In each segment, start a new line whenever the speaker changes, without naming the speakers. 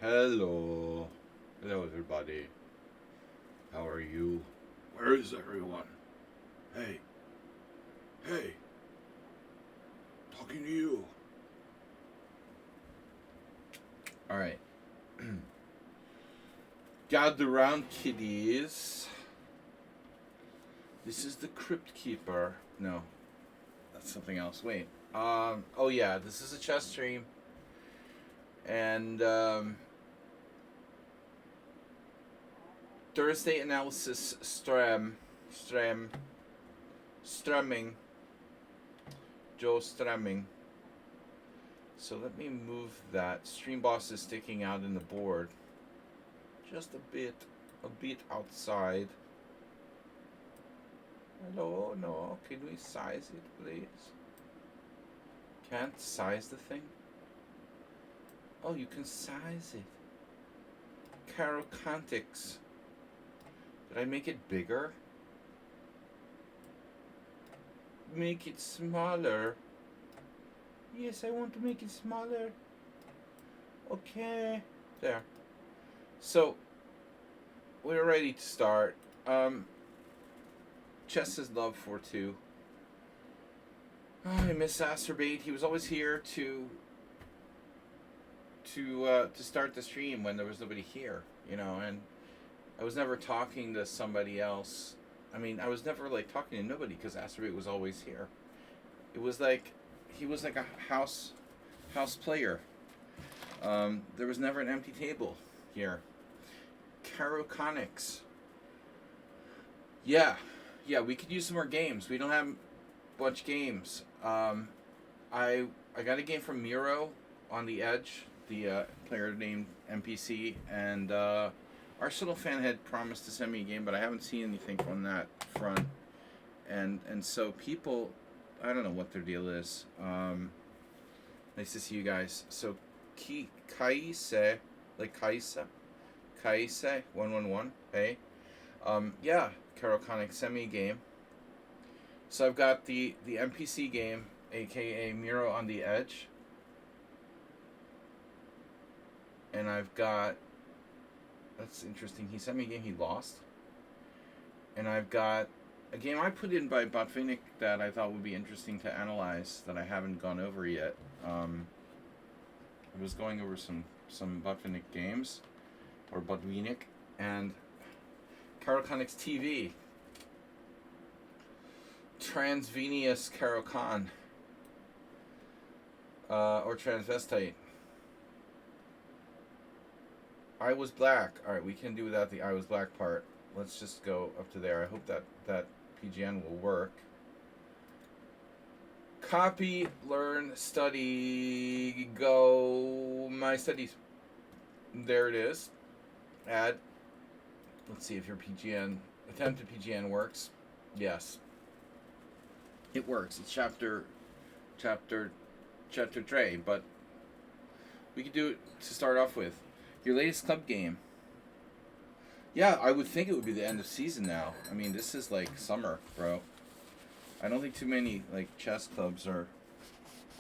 Hello. Hello, everybody. How are you? Where is everyone? Hey. Hey. Talking to you. Alright. Gather round, kiddies. This is the Crypt Keeper. No, that's something else. Wait. Oh yeah, this is a chess stream. And, Thursday analysis Strumming. Joe Strumming. So let me move that. Stream boss is sticking out in the board. Just a bit outside. Hello, no, can we size it, please? Can't size the thing? Oh, you can size it. Carocantics. Did I make it bigger? Make it smaller. Yes, I want to make it smaller. Okay. There. So, we're ready to start. Chess is love for two. Oh, I miss Acerbate. He was always here to start the stream when there was nobody here, and I was never talking to somebody else. I mean, I was never like talking to nobody because Acerbate was always here. It was like he was like a house player. There was never an empty table here. Caroconics. Yeah, we could use some more games. We don't have a bunch of games. I got a game from Miro on the Edge, the player named NPC, and Arsenal fan had promised to send me a game, but I haven't seen anything from that front. And so people, I don't know what their deal is. Nice to see you guys. So Kaise, like Kaise 111. Hey, yeah, Caroconic semi game. So I've got the NPC game, aka Miro on the Edge, and I've got. That's interesting. He sent me a game he lost, and I've got a game I put in by Botvinnik that I thought would be interesting to analyze that I haven't gone over yet. I was going over some Botvinnik games, or Botvinnik, and Caroconic's TV. Transvenous Carocon. Or transvestite. I was black. Alright, we can do without the I was black part. Let's just go up to there. I hope that PGN will work. Copy, learn, study, go. My studies. There it is. Add. Let's see if your PGN, attempted PGN works. Yes. It works. It's chapter 3, but we could do it to start off with. Your latest club game. Yeah, I would think it would be the end of season now. I mean, this is like summer, bro. I don't think too many like chess clubs are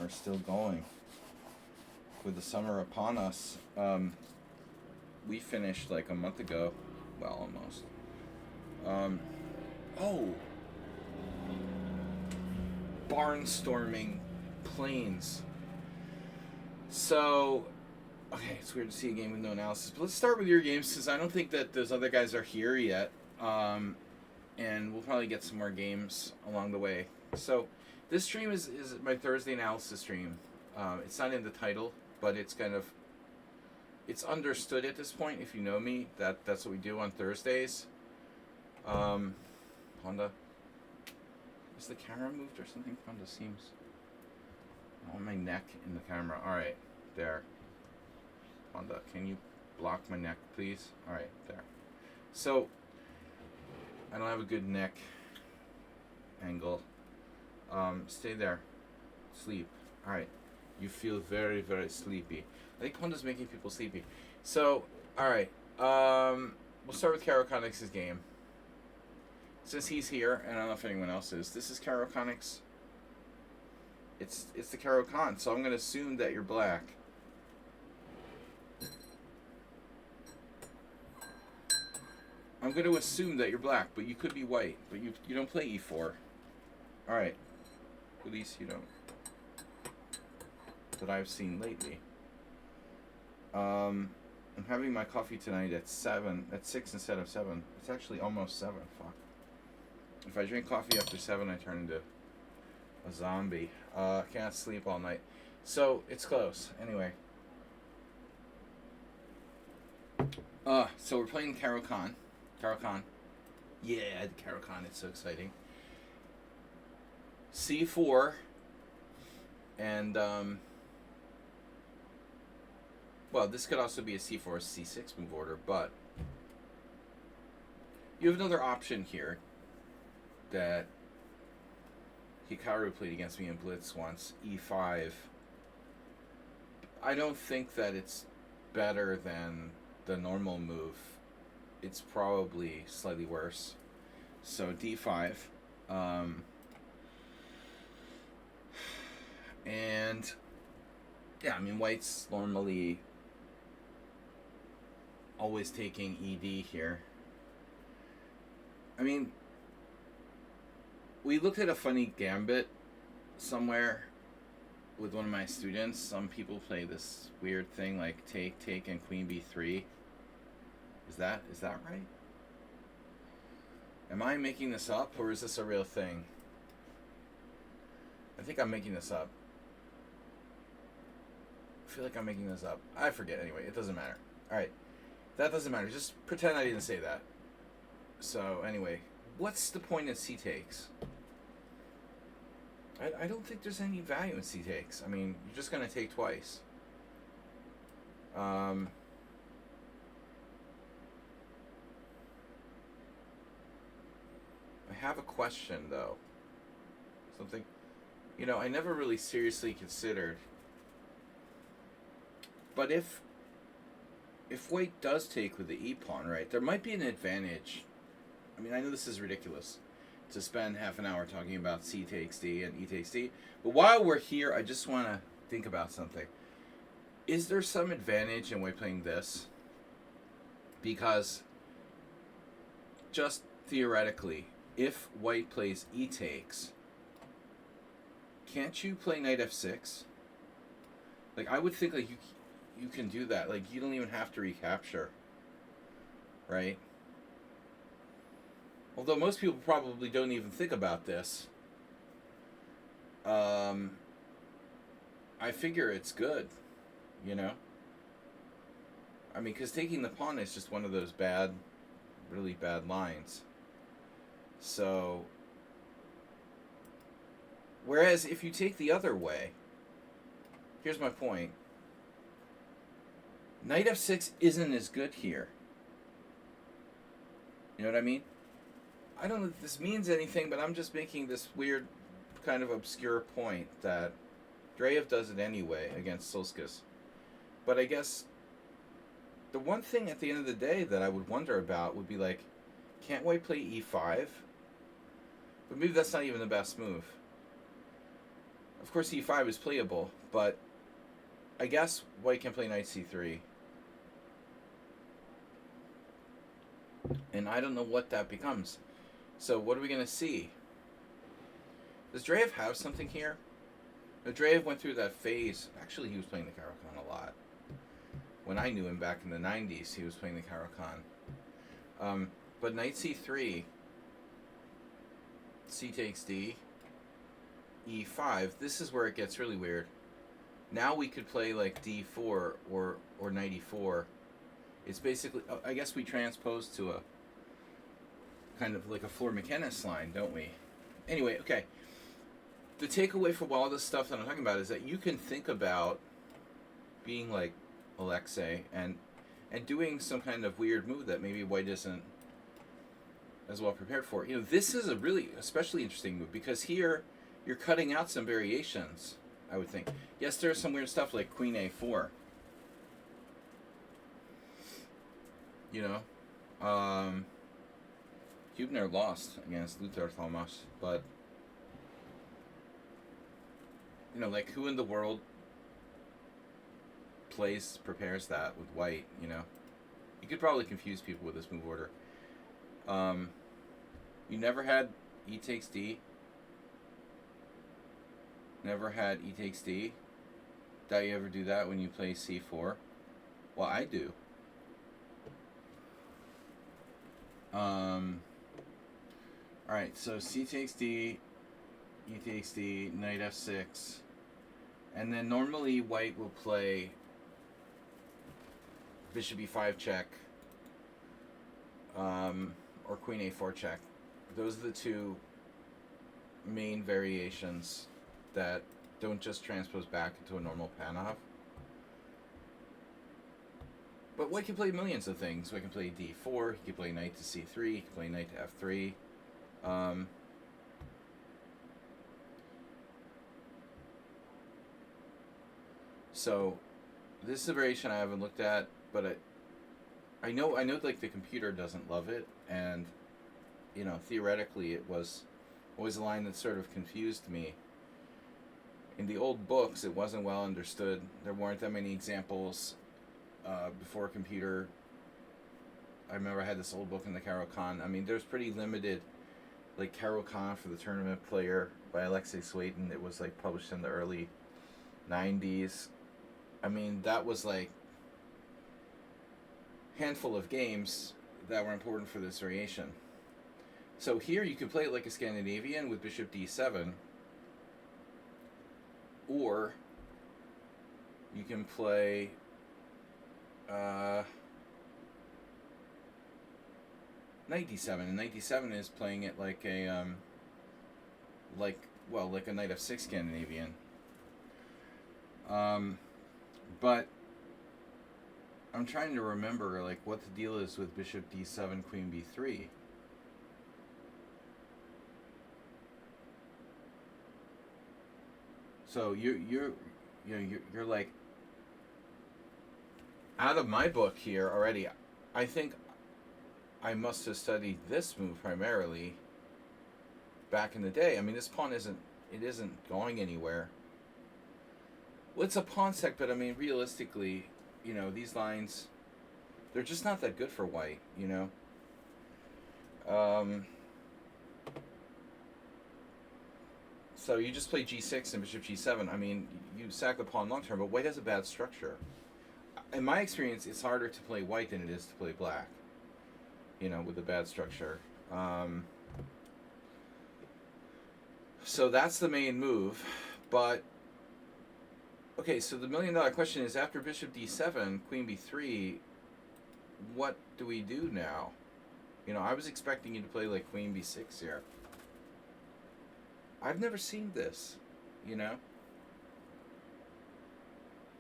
still going. With the summer upon us, we finished like a month ago. Well, almost. Oh. Barnstorming planes. So, okay, it's weird to see a game with no analysis. But let's start with your games, since I don't think that those other guys are here yet. And we'll probably get some more games along the way. So, this stream is my Thursday analysis stream. It's not in the title, but it's kind of... It's understood at this point, if you know me, that's what we do on Thursdays. Honda. Is the camera moved or something? Honda seems... I want my neck in the camera. Alright, there. Honda, can you block my neck, please? Alright, there. So, I don't have a good neck angle. Stay there. Sleep. Alright. You feel very, very sleepy. I think Honda's making people sleepy. So, alright. We'll start with Caroconics' game. Since he's here, and I don't know if anyone else is, this is Caroconics. It's the Carocon, so I'm going to assume that you're black. I'm going to assume that you're black, but you could be white. But you don't play e4. All right. At least you don't. That I've seen lately. I'm having my coffee tonight at 6 instead of 7. It's actually almost 7. Fuck. If I drink coffee after 7, I turn into a zombie. Can't sleep all night. So it's close. Anyway. So we're playing Caro-Kann. Caro-Kann. Yeah, the Caro-Kann. It's so exciting. C4. And, well, this could also be a C4 or C6 move order, but you have another option here that Hikaru played against me in Blitz once, E5. I don't think that it's better than the normal move. It's probably slightly worse. So D5. And yeah, I mean, white's normally always taking ED here. I mean, we looked at a funny gambit somewhere with one of my students. Some people play this weird thing like take, and queen b3. Is that right? Am I making this up, or is this a real thing? I think I'm making this up. I feel like I'm making this up. I forget. Anyway, it doesn't matter. Alright. That doesn't matter. Just pretend I didn't say that. So, anyway. What's the point of c-takes? I don't think there's any value in c-takes. I mean, you're just going to take twice. I have a question, though. Something, I never really seriously considered. But if white does take with the e-pawn, right, there might be an advantage. I mean, I know this is ridiculous to spend half an hour talking about c takes d and e takes d, but while we're here, I just want to think about something. Is there some advantage in white playing this? Because just theoretically, if white plays e takes, can't you play knight f6? Like, I would think, like, you can do that. Like, you don't even have to recapture. Right? Although most people probably don't even think about this. I figure it's good. I mean, because taking the pawn is just one of those really bad lines. So, whereas if you take the other way, here's my point. Knight f6 isn't as good here. You know what I mean? I don't know if this means anything, but I'm just making this weird, kind of obscure point that Dreyev does it anyway against Sulskis. But I guess the one thing at the end of the day that I would wonder about would be like, can't white play e5? But maybe that's not even the best move. Of course e5 is playable, but I guess white can play knight c3. And I don't know what that becomes. So what are we going to see? Does Dreyev have something here? No, Dreyev went through that phase. Actually, he was playing the Caro-Kann a lot. When I knew him back in the 90s, he was playing the Caro-Kann. But knight c3, c takes d, e5. This is where it gets really weird. Now we could play like d4 or knight e4. It's basically, I guess we transpose to a kind of like a Floor McKennis line, don't we? Anyway, okay. The takeaway from all this stuff that I'm talking about is that you can think about being like Alexei and doing some kind of weird move that maybe white isn't as well prepared for. This is a really especially interesting move because here you're cutting out some variations, I would think. Yes, there's some weird stuff like queen a4. Hubner lost against Luther Thomas, but like who in the world prepares that with white? You could probably confuse people with this move order. Um, you never had E takes D. Never had E takes D. Doubt you ever do that when you play C4. Well, I do. Alright, so C takes D, E takes D, knight F6. And then normally white will play bishop E5 check, or queen A4 check. Those are the two main variations that don't just transpose back into a normal Panov. But white can play millions of things. White can play D4, he can play knight to C3, he can play knight to F3. So this is a variation I haven't looked at, but I know like the computer doesn't love it, and you know, theoretically it was always a line that sort of confused me. In the old books, it wasn't well understood. There weren't that many examples before computer. I remember I had this old book in the Caro-Kann. I mean, there's pretty limited, like Caro-Kann for the tournament player by Alexei Swayton. It was like published in the early 90s. I mean, that was like handful of games that were important for this variation. So here you can play it like a Scandinavian with bishop d7, or you can play knight d7, and knight d7 is playing it like a like a knight f6 Scandinavian. But I'm trying to remember like what the deal is with bishop d7, queen b3. So you're like out of my book here already. I think I must have studied this move primarily back in the day. I mean, this pawn isn't going anywhere. Well, it's a pawn sec, but I mean, realistically, you know, these lines, they're just not that good for white, you know. So you just play g6 and bishop g7. I mean, you sack the pawn long term, but white has a bad structure. In my experience, it's harder to play white than it is to play black, you know, with a bad structure. So that's the main move. But, okay, so the million-dollar question is, after bishop d7, queen b3, what do we do now? You know, I was expecting you to play like queen b6 here. I've never seen this, you know?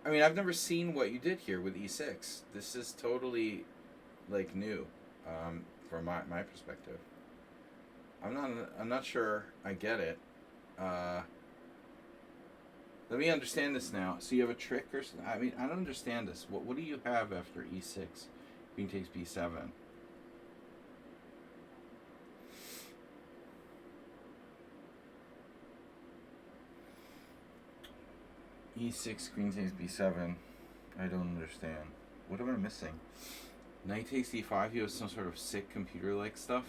I mean, I've never seen what you did here with e6. This is totally, like, new, from my perspective. I'm not sure I get it. Let me understand this now. So you have a trick or something? I mean, I don't understand this. What do you have after e6? Queen takes b7. e6, queen takes b7. I don't understand. What am I missing? Knight takes d5. You have some sort of sick computer-like stuff.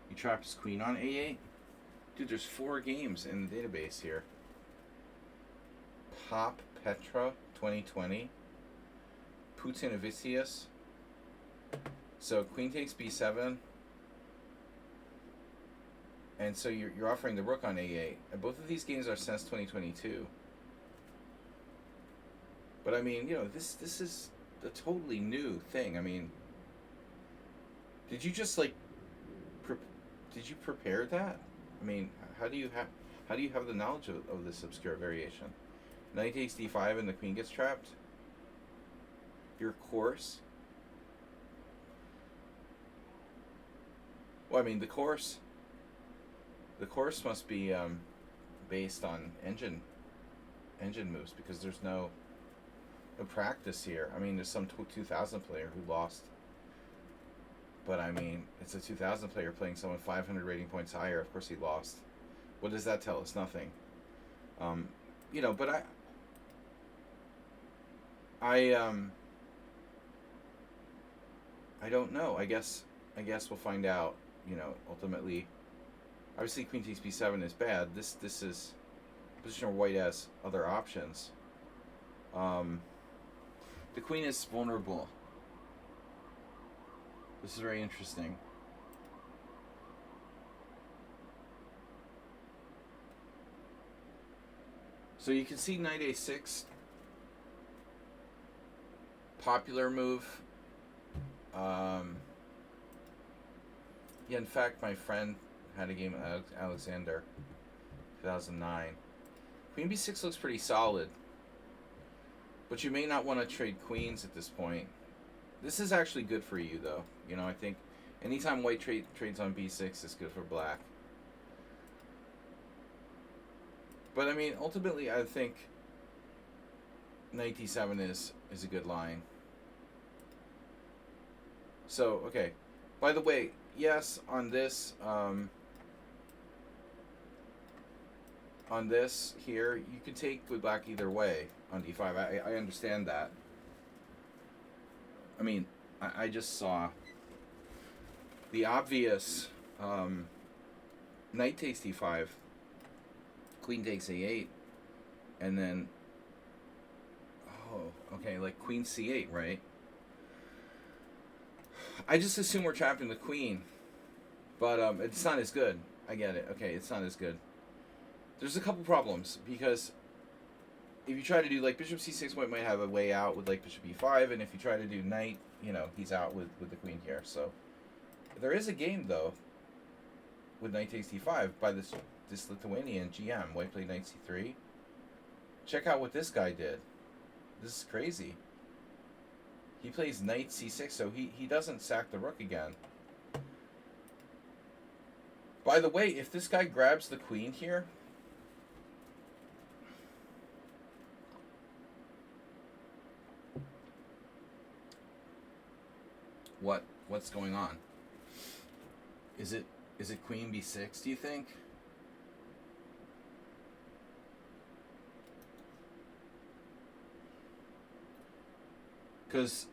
You trap his queen on a8. Dude, there's 4 games in the database here. Pop Petra 2020. Putinavicius. So queen takes b7. And so you're offering the rook on a8. And both of these games are since 2022. But I mean, you know, this is a totally new thing. I mean, did you just like did you prepare that? I mean, how do you have the knowledge of this obscure variation? Knight takes d5 and the queen gets trapped. Your course. Well, I mean, the course must be based on engine moves, because there's no practice here. I mean, there's some 2000 player who lost, but I mean, it's a 2000 player playing someone 500 rating points higher. Of course he lost. What does that tell us? Nothing. You know, but I don't know. I guess I guess we'll find out. Ultimately, obviously queen takes b7 is bad. This is a position where white has other options. Um, the queen is vulnerable. This is very interesting. So you can see knight a6, popular move. Yeah, in fact, my friend had a game with Alexander, 2009. Queen b6 looks pretty solid, but you may not want to trade queens at this point. This is actually good for you, though. I think anytime white trades on b6 is good for black. But I mean, ultimately, I think knight d7 is a good line. So, okay. By the way, yes, on this here, you can take with black either way on d5. I understand that. I mean, I just saw the obvious knight takes d5, queen takes a8, and then, okay, like queen c8, right? I just assume we're trapping the queen, but it's not as good. I get it. Okay, it's not as good. There's a couple problems, because if you try to do like bishop c6, white might have a way out with like bishop e5, and if you try to do knight, he's out with the queen here. So there is a game, though, with knight takes d5 by this Lithuanian GM. White played knight c3. Check out what this guy did. This is crazy. He plays knight c6, so he doesn't sack the rook again. By the way, if this guy grabs the queen here, what's going on? Is it queen b6, do you think? Because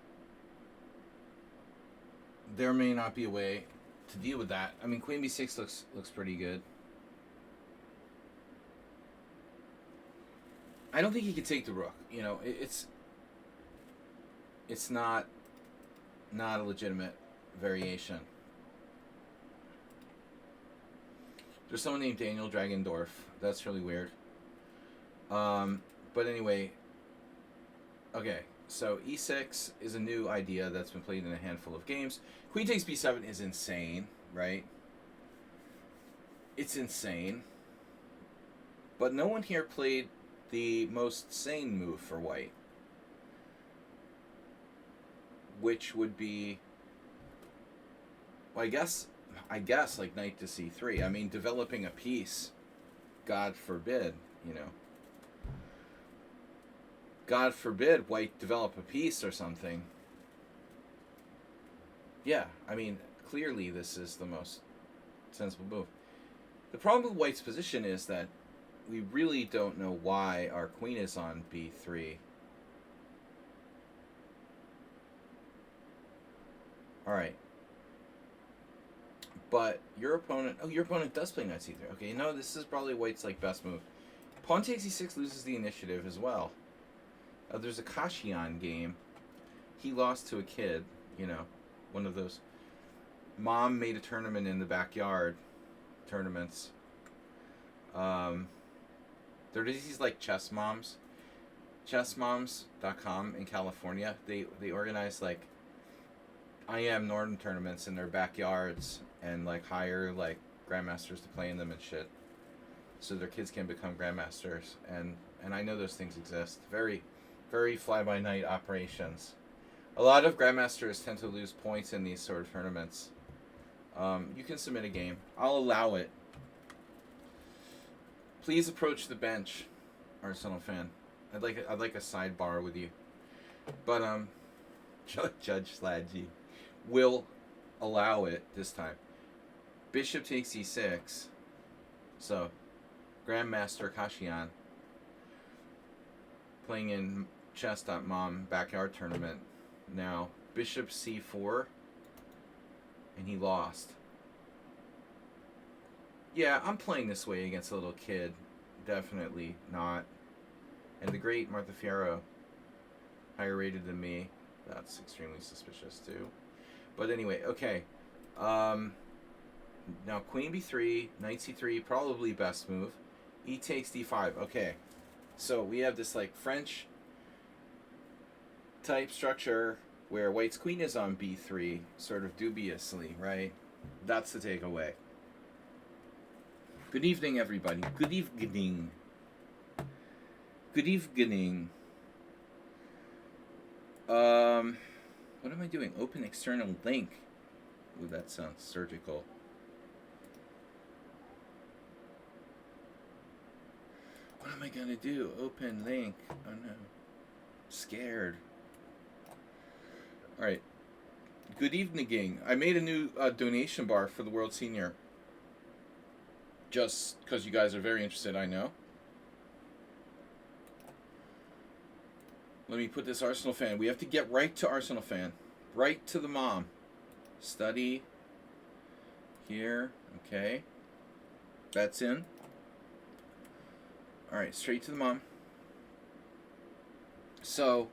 there may not be a way to deal with that. I mean, queen b6 looks pretty good. I don't think he could take the rook. It's not a legitimate variation. There's someone named Daniel Dragendorf. That's really weird. But anyway, okay. So e6 is a new idea that's been played in a handful of games. Queen takes b7 is insane, right? It's insane. But no one here played the most sane move for white, which would be, well, I guess like knight to c3. I mean, developing a piece, God forbid, God forbid white develop a piece or something. Yeah, I mean, clearly this is the most sensible move. The problem with white's position is that we really don't know why our queen is on b3. Alright. But your opponent does play knight c3. Okay, this is probably white's best move. Pawn takes e6 loses the initiative as well. There's a Kashian game. He lost to a kid, one of those. Mom made a tournament in the backyard tournaments. There are these chessmoms.com in California. They organize IM Norton tournaments in their backyards and hire grandmasters to play in them and shit, so their kids can become grandmasters. And I know those things exist. Very, very fly-by-night operations. A lot of grandmasters tend to lose points in these sort of tournaments. You can submit a game. I'll allow it. Please approach the bench, Arsenal fan. I'd like a sidebar with you. But Judge Sladgy will allow it this time. Bishop takes e6. So, Grandmaster Kashian playing in chess.mom backyard tournament now. Bishop c4. and he lost. Yeah, I'm playing this way against a little kid. Definitely not. And the great Martha Fierro, higher rated than me. That's extremely suspicious too. But anyway, okay. Now queen b3, knight c3, probably best move. E takes d5. Okay. So we have this like French type structure where white's queen is on b3, sort of dubiously, right? That's the takeaway. Good evening, everybody. Good evening. Good evening. What am I doing? Open external link. Ooh, that sounds surgical. What am I gonna do? Open link. Oh no. Scared. Alright. Good evening. I made a new donation bar for the World Senior. Just because you guys are very interested, I know. Let me put this Arsenal fan. We have to get right to Arsenal fan. Right to the mom. Study. Here. Okay. That's in. Alright, straight to the mom. So,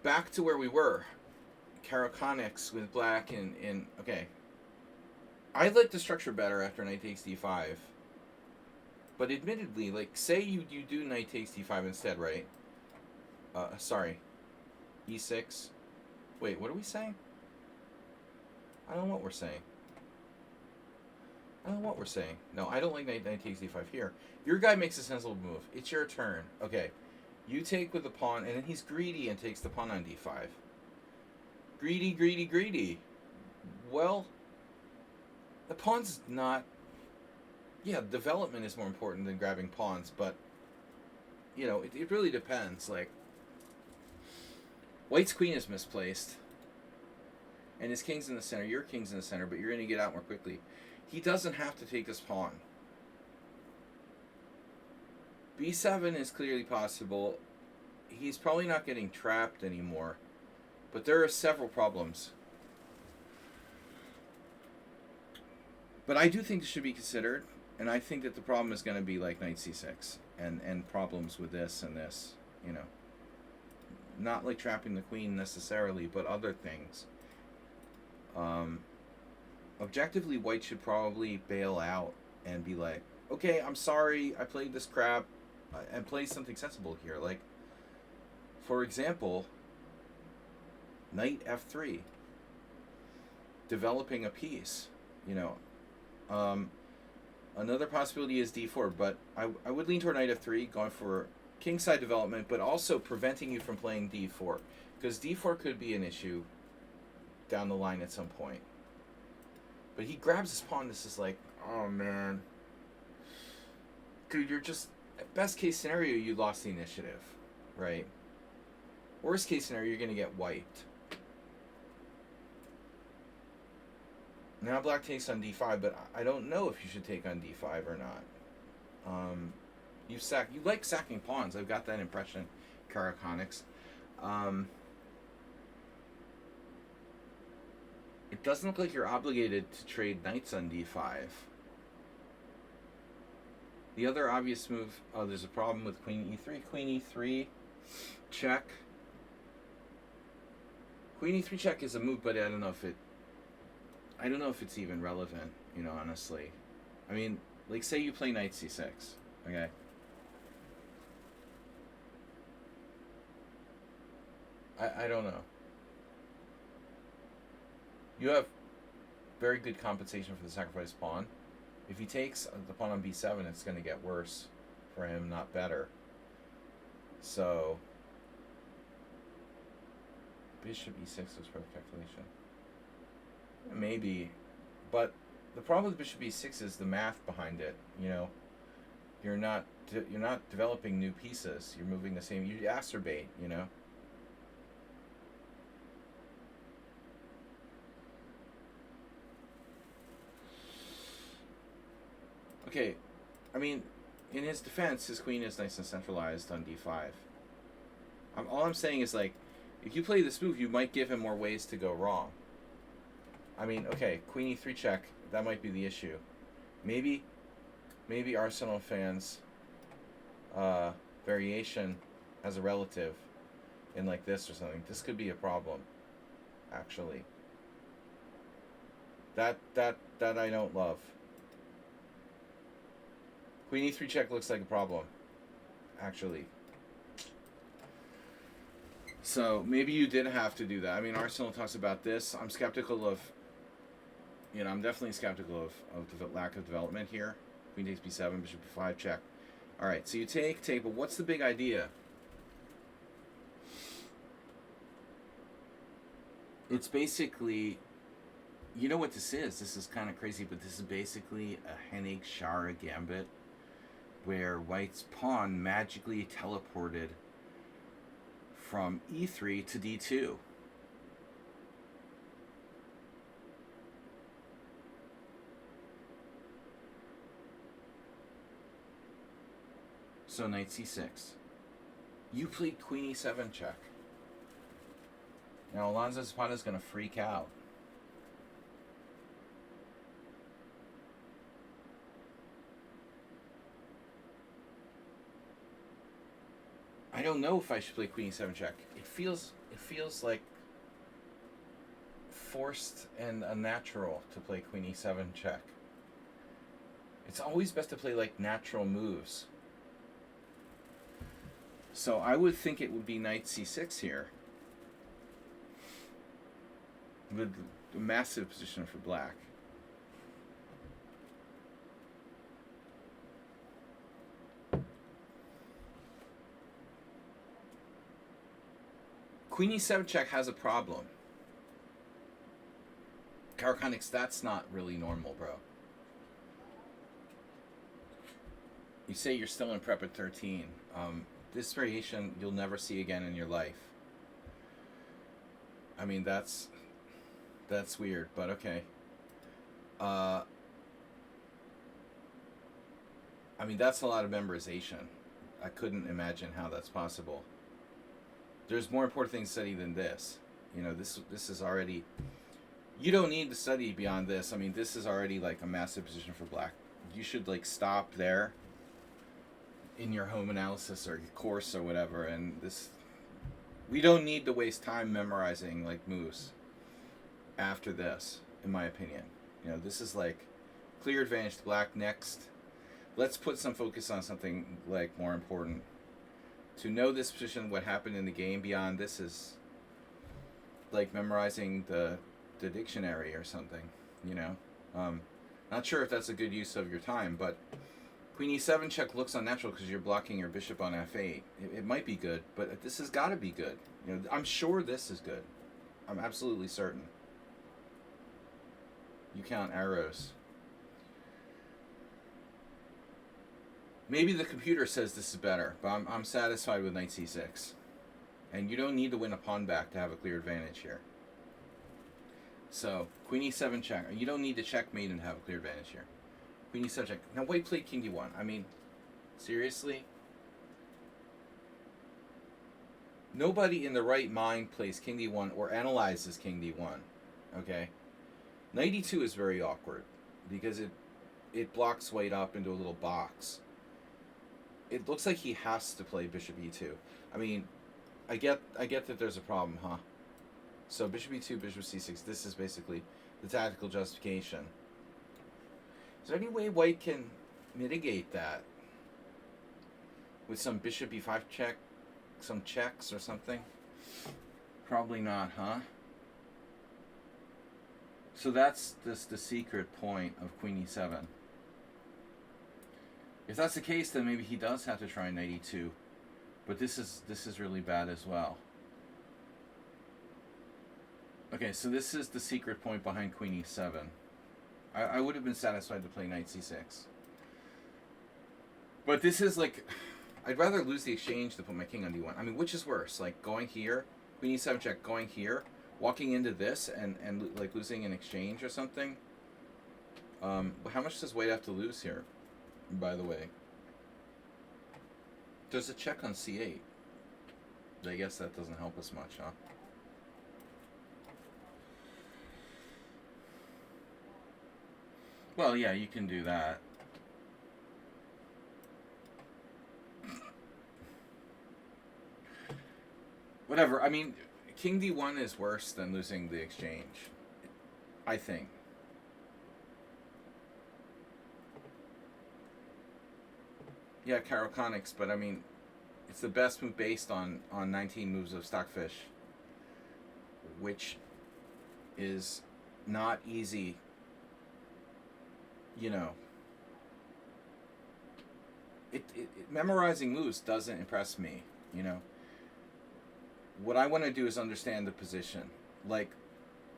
back to where we were. Caro-Connix with black and okay. I like the structure better after knight takes d5. But admittedly, like, say you do knight takes d5 instead, right? Sorry. e6. Wait, what are we saying? I don't know what we're saying. No, I don't like knight takes d5 here. Your guy makes a sensible move. It's your turn. Okay. You take with the pawn, and then he's greedy and takes the pawn on d5. Greedy. Well, the pawn's not... Yeah, development is more important than grabbing pawns, but, you know, it really depends. Like, white's queen is misplaced, and his king's in the center. Your king's in the center, but you're going to get out more quickly. He doesn't have to take this pawn. b7 is clearly possible. He's probably not getting trapped anymore, but there are several problems. But I do think this should be considered, and I think that the problem is going to be like knight c6 and problems with this and this, you know. Not like trapping the queen necessarily, but other things. Objectively, white should probably bail out and be like, okay, I'm sorry, I played this crap, and play something sensible here. Like, for example, knight f3, developing a piece, you know. Another possibility is d4, but I would lean toward knight f3, going for kingside development, but also preventing you from playing d4, because d4 could be an issue down the line at some point. But he grabs his pawn. This is like, oh man, dude, you're just, best case scenario, you lost the initiative, right? Worst case scenario, you're gonna get wiped. Now black takes on d5, but I don't know if you should take on d5 or not. You like sacking pawns. I've got that impression, Caro-Connix. It doesn't look like you're obligated to trade knights on d5. The other obvious move, oh, there's a problem with queen e3. Queen e3 check. Queen e3 check is a move, but I don't know if it's even relevant, you know, honestly. I mean, like, say you play knight c6, okay? I don't know. You have very good compensation for the sacrificed pawn. If he takes the pawn on b7, it's going to get worse for him, not better. So, bishop e6 is perfect calculation. Maybe, but the problem with bishop e6 is the math behind it. You know, you're not developing new pieces. You're moving the same. You acerbate. You know. Okay, I mean, in his defense, his queen is nice and centralized on d5. All I'm saying is, like, If you play this move, you might give him more ways to go wrong. I mean, okay, queen e3 check, that might be the issue. Maybe Arsenal fans variation as a relative in like this or something. This could be a problem, actually. That I don't love. Queen e3 check looks like a problem, actually. So maybe you did have to do that. I mean, Arsenal talks about this. I'm skeptical of, I'm definitely skeptical of the lack of development here. Queen takes b7, bishop b5, check. All right, so you take, but what's the big idea? It's basically, you know what this is? This is kind of crazy, but this is basically a Hennig-Schara gambit where White's pawn magically teleported from e3 to d2. So knight c6. You played queen e7 check. Now Alonso Zapata is going to freak out. I don't know if I should play queen e7 check. It feels like forced and unnatural to play queen e7 check. It's always best to play like natural moves. So I would think it would be knight c6 here. With a massive position for black. Queen e7 check has a problem. Karakhanix, that's not really normal, bro. You say you're still in prep at 13. This variation you'll never see again in your life. I mean, that's weird, but okay. I mean, that's a lot of memorization. I couldn't imagine how that's possible. There's more important things to study than this. This is already... You don't need to study beyond this. I mean, this is already like a massive position for black. You should like stop there in your home analysis or your course or whatever. And this... We don't need to waste time memorizing like moves after this, in my opinion. This is like clear advantage to black next. Let's put some focus on something like more important. To know this position, what happened in the game beyond this is like memorizing the dictionary or something, Not sure if that's a good use of your time, but queen e7 check looks unnatural because you're blocking your bishop on f8. It might be good, but this has got to be good. I'm sure this is good. I'm absolutely certain. You count arrows. Maybe the computer says this is better, but I'm satisfied with knight c6. And you don't need to win a pawn back to have a clear advantage here. So, queen e7 check. You don't need to checkmate and have a clear advantage here. Queen e7 check. Now, white played king d1. I mean, seriously? Nobody in the right mind plays king d1 or analyzes king d1. Okay? Knight e2 is very awkward because it blocks white up into a little box. It looks like he has to play bishop e2. I mean, I get that there's a problem, huh? So bishop e2, bishop c6, this is basically the tactical justification. Is there any way white can mitigate that? With some bishop e5 check, some checks or something? Probably not, huh? So that's the secret point of queen e7. If that's the case, then maybe he does have to try knight e2. But this is really bad as well. Okay, so this is the secret point behind queen e7. I would have been satisfied to play knight c6. But this is like... I'd rather lose the exchange than put my king on d1. I mean, which is worse? Like, going here, queen e7 check, going here, walking into this, and like, losing an exchange or something? How much does white have to lose here, by the way? There's a check on c8. I guess that doesn't help us much, huh? Well, yeah, you can do that. Whatever. I mean, King D1 is worse than losing the exchange, I think. Yeah, Conics, but I mean, it's the best move based on 19 moves of Stockfish, which is not easy. You know, memorizing moves doesn't impress me. You know, what I want to do is understand the position. Like,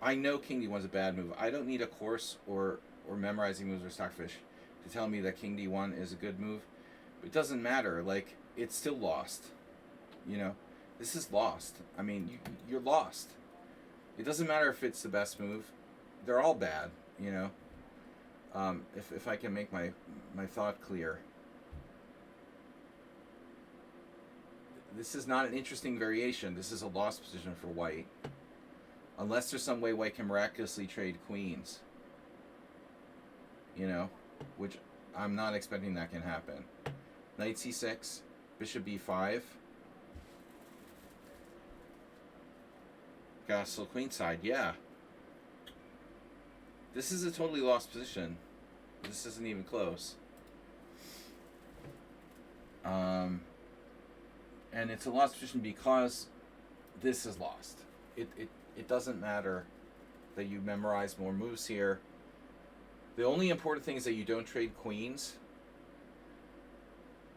I know King D1's a bad move. I don't need a course or memorizing moves or Stockfish to tell me that King D1 is a good move. It doesn't matter. Like, it's still lost. You know, this is lost. I mean, you're lost. It doesn't matter if it's the best move. They're all bad. You know. If I can make my thought clear. This is not an interesting variation. This is a lost position for white. Unless there's some way white can miraculously trade queens. You know, which I'm not expecting that can happen. Knight c6, bishop b5. Castle queenside, yeah. This is a totally lost position. This isn't even close. And it's a lost position because this is lost. It doesn't matter that you memorize more moves here. The only important thing is that you don't trade queens,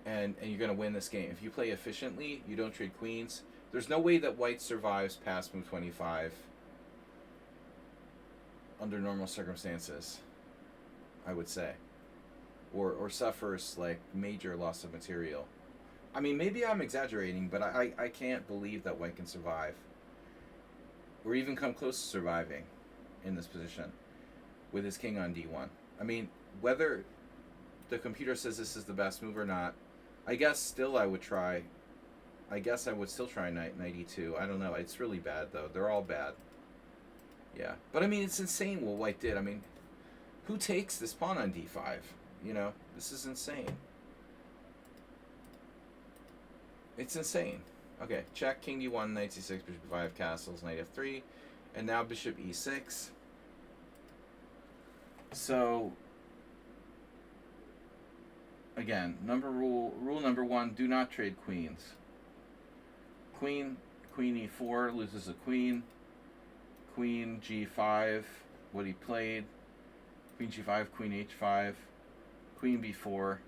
and you're going to win this game. If you play efficiently, you don't trade queens. There's no way that white survives past move 25 under normal circumstances, I would say. Or suffers, like, major loss of material. I mean, maybe I'm exaggerating, but I can't believe that white can survive. Or even come close to surviving in this position with his king on d1. I mean, whether the computer says this is the best move or not, I guess still I would try. I guess I would still try knight e2. I don't know. It's really bad, though. They're all bad. Yeah. But, I mean, it's insane what white did. I mean, who takes this pawn on d5? You know, this is insane. It's insane. Okay, check, king d1, knight c6, bishop b5, castles, knight f3, and now bishop e6. So, again, rule number 1, do not trade queens. Queen e4, loses a queen. Queen g5, what he played. Queen g5, queen h5, queen b4.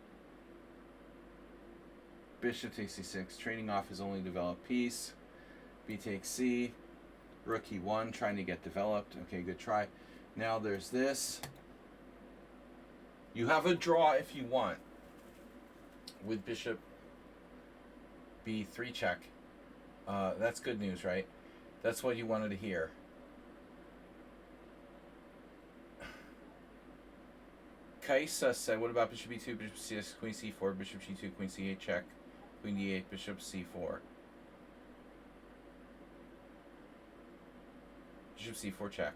Bishop takes c6, trading off his only developed piece. B takes c. Rook e1, trying to get developed. Okay, good try. Now there's this. You have a draw if you want with bishop b3 check. That's good news, right? That's what you wanted to hear. Kaisa said, what about bishop b2, bishop c6, queen c4, bishop g2, queen c8 check, queen d8, bishop c4. Bishop c4 check.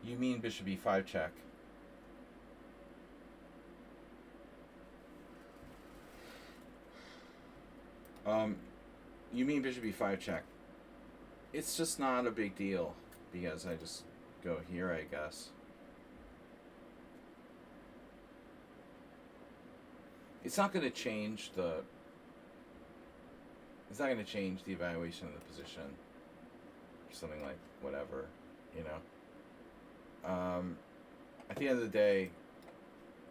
You mean bishop e5 check. You mean bishop e5 check. It's just not a big deal because I just go here, I guess. It's not going to change the... It's not going to change the evaluation of the position. Or something like whatever, you know. At the end of the day,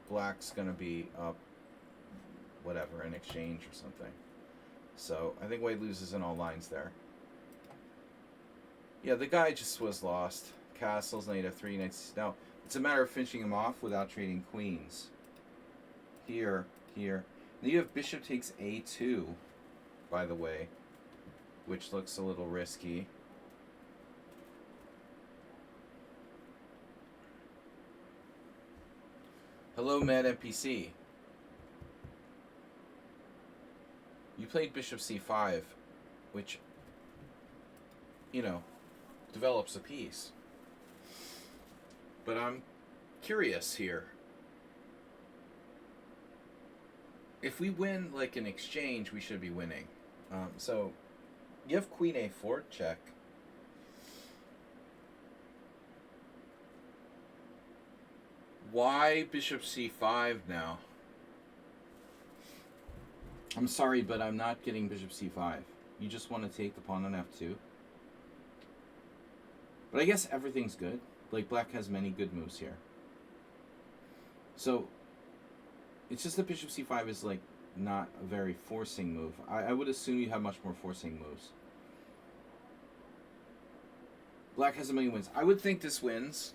black's going to be up whatever in exchange or something. So I think white loses in all lines there. Yeah, the guy just was lost. Castles, knight f3, knight c6. Now, it's a matter of finishing him off without trading queens. Here. Then you have bishop takes a2, by the way, which looks a little risky. Hello, Mad NPC. played bishop c5, which, you know, develops a piece. But I'm curious here. If we win like an exchange, we should be winning. So you have queen a4 check. Why bishop c5 now? I'm sorry, but I'm not getting bishop c5. You just want to take the pawn on f2. But I guess everything's good. Like, black has many good moves here. So, it's just that bishop c5 is, like, not a very forcing move. I would assume you have much more forcing moves. Black has a million wins. I would think this wins.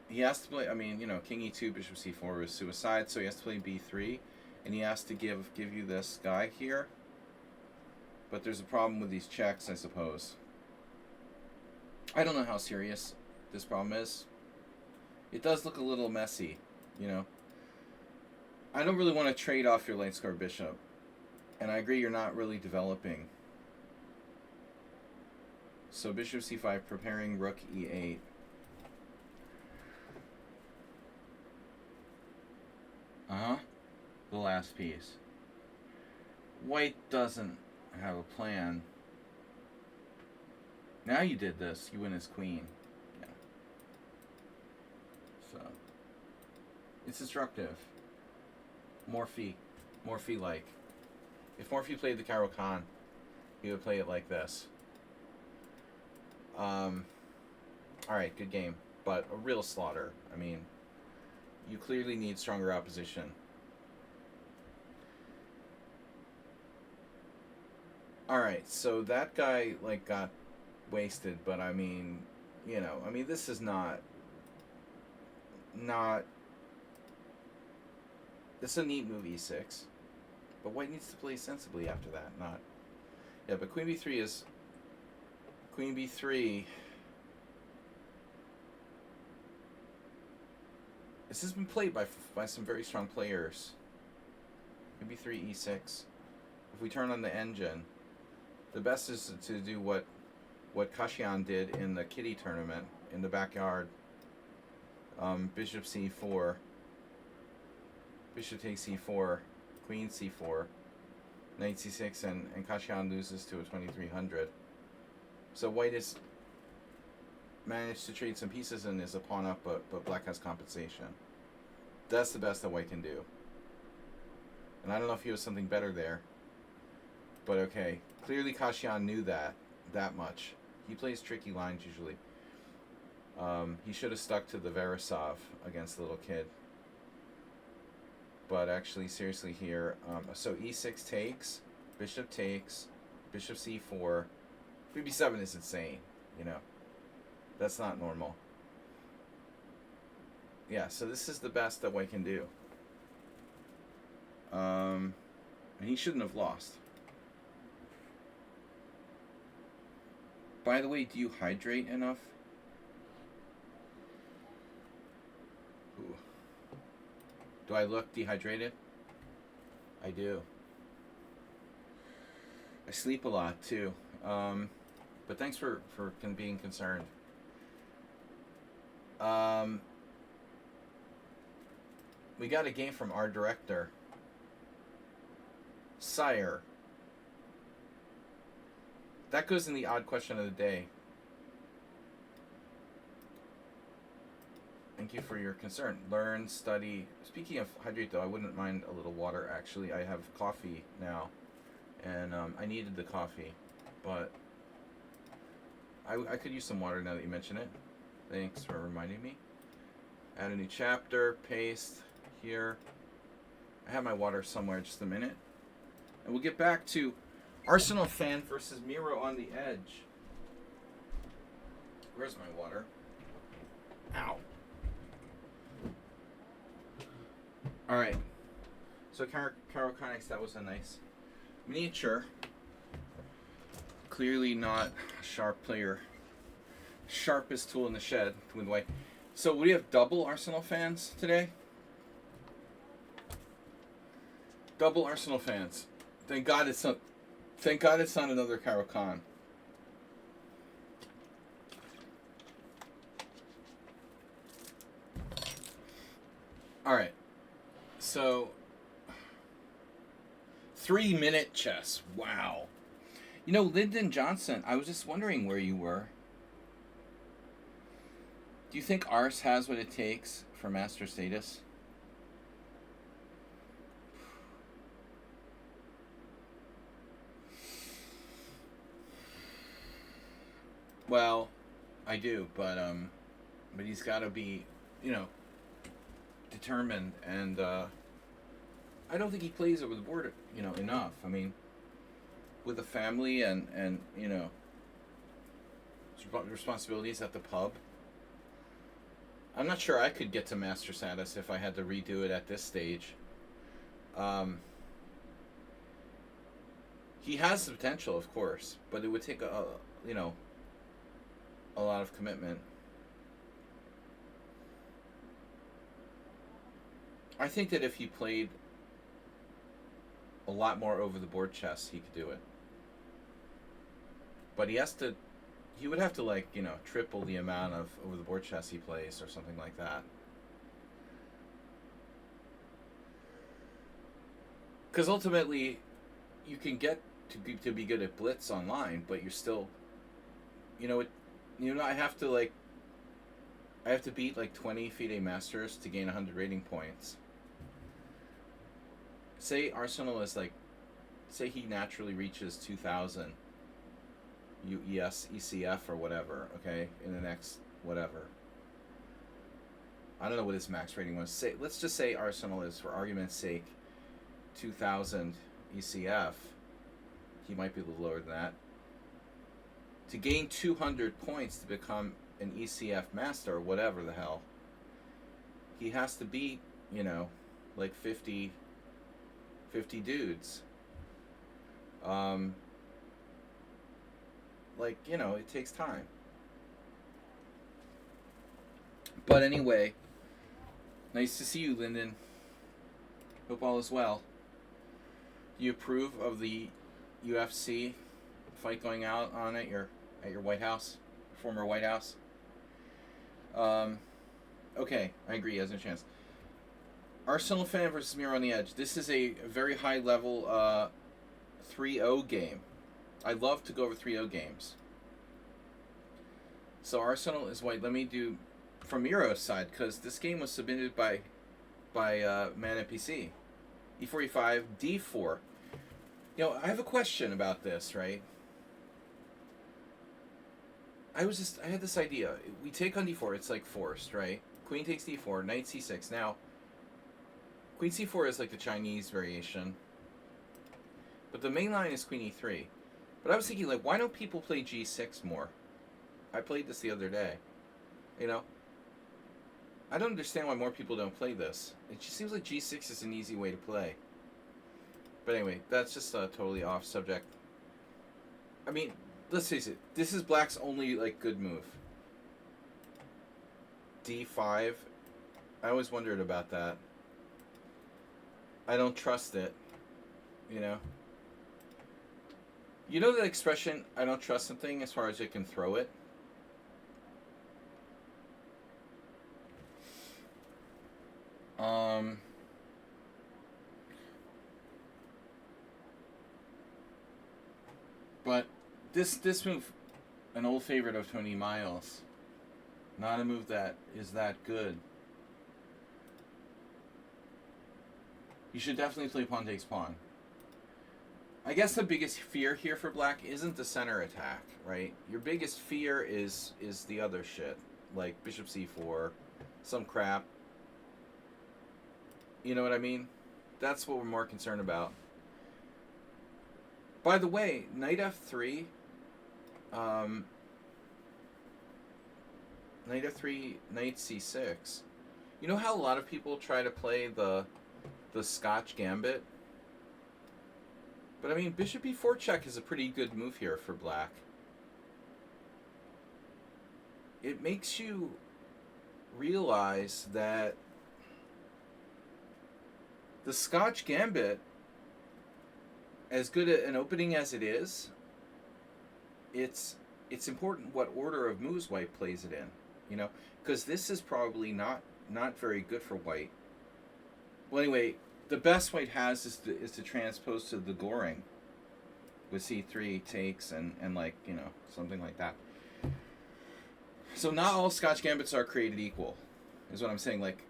He has to play, I mean, you know, king e2, bishop c4 is suicide, so he has to play b3, and he has to give you this guy here. But there's a problem with these checks, I suppose. I don't know how serious this problem is. It does look a little messy, you know. I don't really want to trade off your late score bishop, and I agree you're not really developing. So bishop c5, preparing rook e8. The last piece. White doesn't have a plan. Now you did this. You win as queen. Yeah. So. It's instructive. Morphe. Morphe-like. If Morphe played the Caro-Kann, he would play it like this. Alright, good game. But a real slaughter. I mean, you clearly need stronger opposition. Alright, so that guy, like, got wasted, but I mean, you know, I mean, this is not, this is a neat move, e6, but white needs to play sensibly after that, not, yeah, but queen b3 is, queen b3, this has been played by some very strong players, queen b3, e6, if we turn on the engine, the best is to do what Kashian did in the Kitty tournament in the backyard. Bishop c4, bishop takes c4, queen c4, knight c6, and Kashian loses to a 2300. So white has managed to trade some pieces and is a pawn up, but black has compensation. That's the best that white can do. And I don't know if he was something better there. But okay, clearly Kashian knew that much. He plays tricky lines usually. He should have stuck to the Veresov against the little kid. But actually, seriously here, so e6 takes, bishop c4, queen b7 is insane, you know. That's not normal. Yeah, so this is the best that white can do. And he shouldn't have lost. By the way, do you hydrate enough? Ooh. Do I look dehydrated? I do. I sleep a lot too. But thanks for being concerned. We got a game from our director. Sire. That goes in the odd question of the day. Thank you for your concern. Learn, study. Speaking of hydrate, though, I wouldn't mind a little water, actually. I have coffee now, and I needed the coffee, but I could use some water now that you mention it. Thanks for reminding me. Add a new chapter, paste here. I have my water somewhere, just a minute. And we'll get back to Arsenal fan versus Miro on the edge. Where's my water? Ow. Alright. So Caro-Kann, that was a nice miniature. Clearly not a sharp player. Sharpest tool in the shed with white. So we have double Arsenal fans today. Double Arsenal fans. Thank God it's not. Thank God it's not another Caro-Kann. All right. So 3-minute chess. Wow. You know, Lyndon Johnson, I was just wondering where you were. Do you think Ars has what it takes for master status? Well, I do, but he's got to be, you know, determined, and I don't think he plays over the board, you know, enough. I mean, with a family and you know, responsibilities at the pub. I'm not sure I could get to master status if I had to redo it at this stage. He has the potential, of course, but it would take you know, a lot of commitment. I think that if he played a lot more over the board chess, he could do it. But he would have to, like, you know, triple the amount of over the board chess he plays or something like that. Because ultimately, you can get to be good at blitz online, but you're still, you know, I have to beat like 20 FIDE Masters to gain 100 rating points. Say Arsenal is like, say he naturally reaches 2,000 UES, ECF, or whatever, okay, in the next whatever. I don't know what his max rating was. Let's just say Arsenal is, for argument's sake, 2,000 ECF. He might be a little lower than that. To gain 200 points to become an ECF master, or whatever the hell, he has to beat, you know, like 50 dudes. Like, you know, it takes time. But anyway, nice to see you, Lyndon. Hope all is well. Do you approve of the UFC fight going out on at your White House, former White House? Okay, I agree. He has no chance. Arsenal fan versus Miro on the Edge. This is a very high level 3-0 game. I love to go over 3-0 games. So Arsenal is white. Let me do from Miro's side, because this game was submitted by Man NPC. E4, E5, D4. You know, I have a question about this, right? I had this idea. We take on D4, it's like forced, right? Queen takes D4, knight C6. Now, Queen C4 is like the Chinese variation. But the main line is Queen E3. But I was thinking, like, why don't people play G6 more? I played this the other day. You know? I don't understand why more people don't play this. It just seems like G6 is an easy way to play. But anyway, that's just a totally off subject. I mean, let's face it. This is Black's only, like, good move. D5. I always wondered about that. I don't trust it. You know? You know the expression, I don't trust something as far as it can throw it? But this move, an old favorite of Tony Miles, not a move that is that good. You should definitely play pawn takes pawn. I guess the biggest fear here for Black isn't the center attack, right? Your biggest fear is the other shit, like Bishop C4, some crap. You know what I mean? That's what we're more concerned about. By the way, Knight F3, Knight F3, Knight C6. You know how a lot of people try to play the Scotch Gambit? But I mean, Bishop E4 check is a pretty good move here for Black. It makes you realize that the Scotch Gambit as good an opening as it is, it's it's important what order of moves white plays it in, you know, because this is probably not very good for white. Well, anyway, the best white has is to transpose to the Goring with c3 takes and like, you know, something like that. So not all Scotch gambits are created equal, is what I'm saying. Like,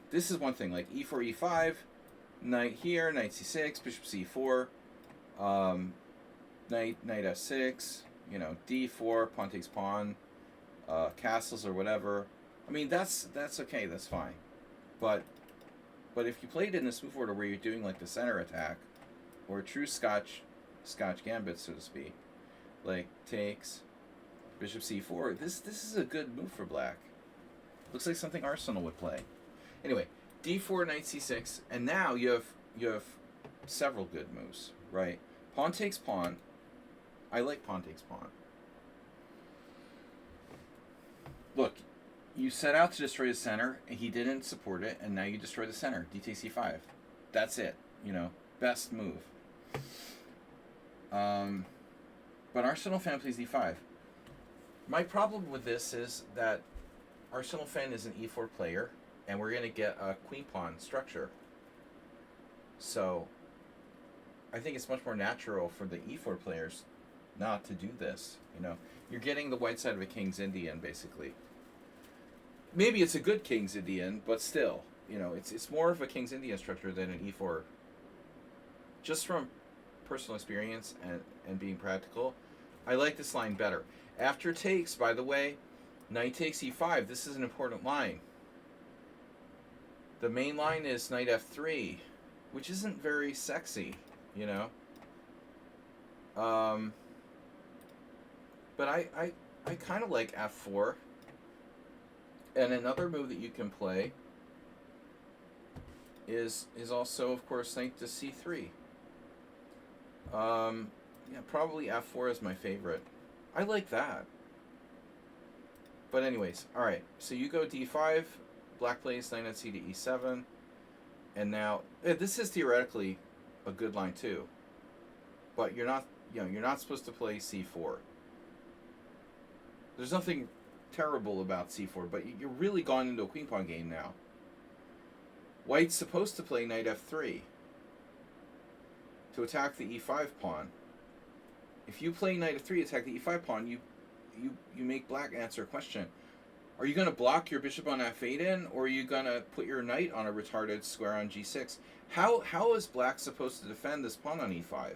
this is one thing. Like e4, e5, knight here, knight c6, bishop c4, knight f6, you know, d4, pawn takes pawn, castles or whatever. I mean, that's okay. That's fine. But if you played in this move order where you're doing like the center attack, or a true Scotch gambit, so to speak, like takes, bishop c4, this is a good move for black. Looks like something Arsenal would play. Anyway, d4, knight c6, and now you have several good moves, right? Pawn takes pawn. I like pawn takes pawn. Look, you set out to destroy the center, and he didn't support it, and now you destroy the center. D takes c5. That's it. You know, best move. But Arsenal fan plays e5. My problem with this is that Arsenal fan is an e4 player, and we're going to get a queen pawn structure. So I think it's much more natural for the e4 players not to do this. You know, you're getting the white side of a King's Indian, basically. Maybe it's a good King's Indian, but still, you know, it's more of a King's Indian structure than an e4. Just from personal experience and being practical, I like this line better. After takes, by the way, knight takes e5. This is an important line. The main line is knight f3, which isn't very sexy, you know. But I kind of like f4. And another move that you can play is also, of course, knight to c3. Yeah, probably f4 is my favorite. I like that. But anyways, all right. So you go d5, black plays knight on c to e7, and now this is theoretically a good line too. But you're not supposed to play c4. There's nothing terrible about c4, but you're really gone into a queen pawn game now. White's supposed to play knight f3 to attack the e5 pawn. If you play knight f3 attack the e5 pawn, you make black answer a question. Are you going to block your bishop on f8 in, or are you going to put your knight on a retarded square on g6? How is black supposed to defend this pawn on e5?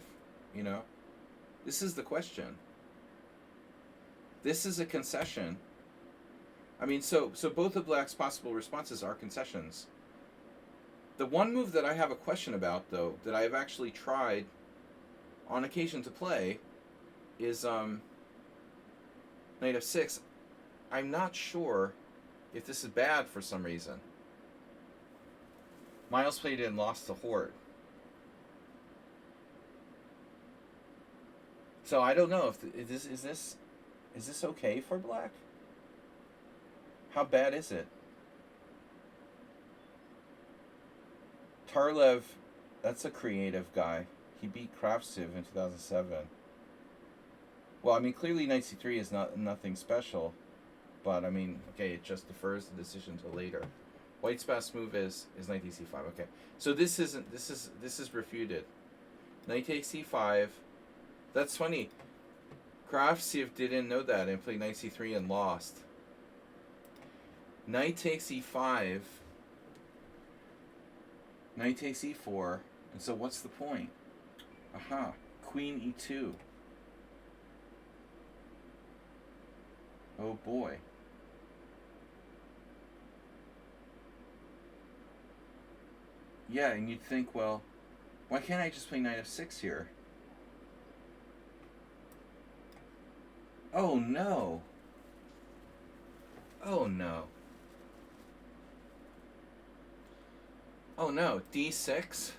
You know? This is the question. This is a concession. I mean, so both of black's possible responses are concessions. The one move that I have a question about, though, that I've actually tried on occasion to play is knight f6. I'm not sure if this is bad for some reason. Miles played it and lost to Hort. So I don't know if is this okay for black? How bad is it? Tarlev, that's a creative guy. He beat Kravtsev in 2007. Well, I mean, clearly knight c3 is nothing special, but I mean, okay, it just defers the decision to later. White's best move is knight takes c5. Okay, so this is refuted. Knight takes c5. That's funny. Kravtsev didn't know that and played knight c3 and lost. Knight takes e5. Knight takes e4. And so what's the point? Aha. Queen e2. Oh boy. Yeah, and you'd think, well, why can't I just play knight f6 here? Oh no. Oh no. Oh no, d6?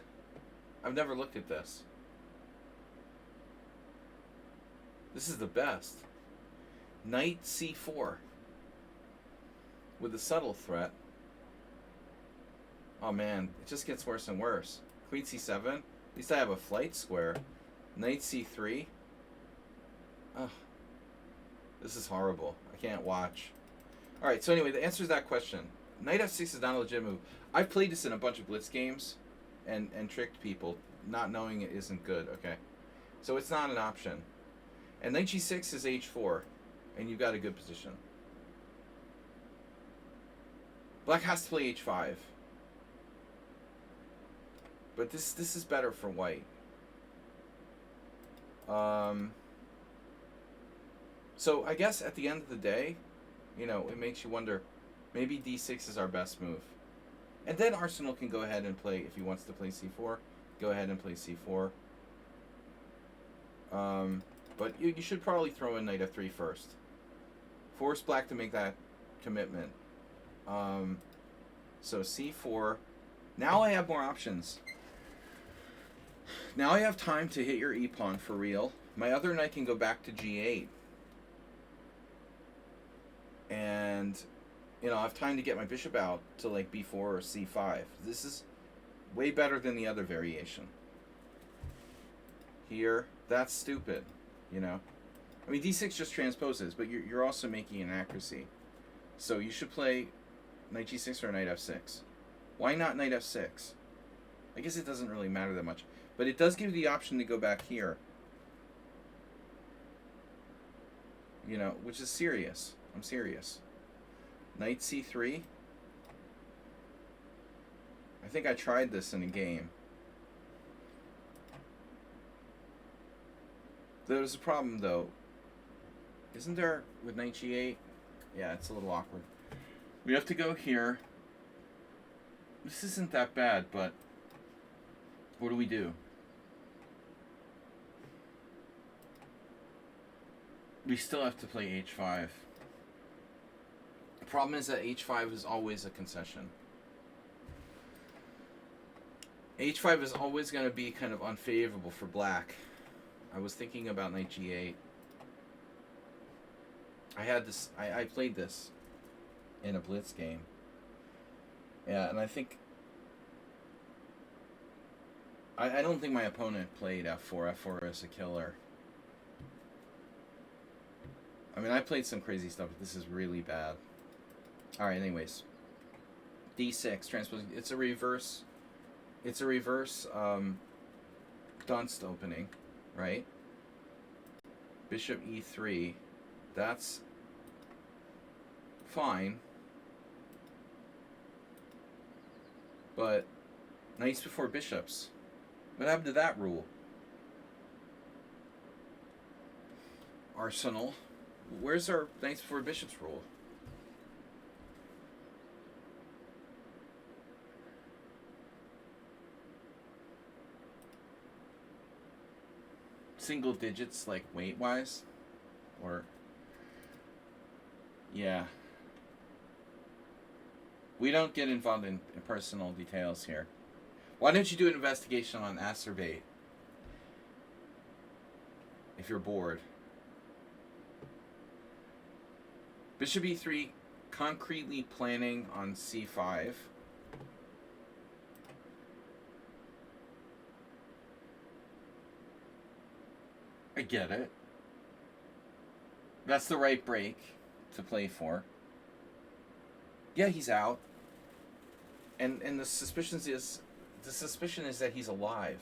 I've never looked at this. This is the best. Knight c4 with a subtle threat. Oh man, it just gets worse and worse. Queen c7. At least I have a flight square. Knight c3. Ugh. This is horrible. I can't watch. Alright, so anyway, the answer to that question. Knight f6 is not a legitimate move. I've played this in a bunch of blitz games and tricked people, not knowing it isn't good, okay? So it's not an option. And knight g6 is h4, and you've got a good position. Black has to play h5. But this is better for white. So I guess at the end of the day, you know, it makes you wonder, maybe d6 is our best move. And then Arsenal can go ahead and play, if he wants to play c4, go ahead and play c4. But you should probably throw in knight f3 first. Force black to make that commitment. So c4. Now I have more options. Now I have time to hit your e-pawn for real. My other knight can go back to g8. And, you know, I have time to get my bishop out to like b4 or c5. This is way better than the other variation. Here, that's stupid, you know. I mean, d6 just transposes, but you're also making an accuracy. So you should play knight g6 or knight f6. Why not knight f6? I guess it doesn't really matter that much. But it does give you the option to go back here. You know, which is serious. I'm serious. Knight c3. I think I tried this in a game. There's a problem, though. Isn't there with knight g8? Yeah, it's a little awkward. We have to go here. This isn't that bad, but what do we do? We still have to play h5. The problem is that h5 is always a concession. h5 is always going to be kind of unfavorable for black. I was thinking about knight g8. I had this. I played this in a blitz game. Yeah, and I think I don't think my opponent played f4. f4 is a killer. I mean, I played some crazy stuff, but this is really bad. All right, anyways. d6 transposing. It's a reverse. It's a reverse Dunst opening, right? Bishop e3. That's fine. But knights before bishops. What happened to that rule? Arsenal. Where's our knights before bishops rule? Single digits, like weight-wise? Or... yeah. We don't get involved in personal details here. Why don't you do an investigation on Acerbate? If you're bored. Bishop e3, concretely planning on c5. I get it. That's the right break to play for. Yeah, he's out. And the suspicion is that he's alive.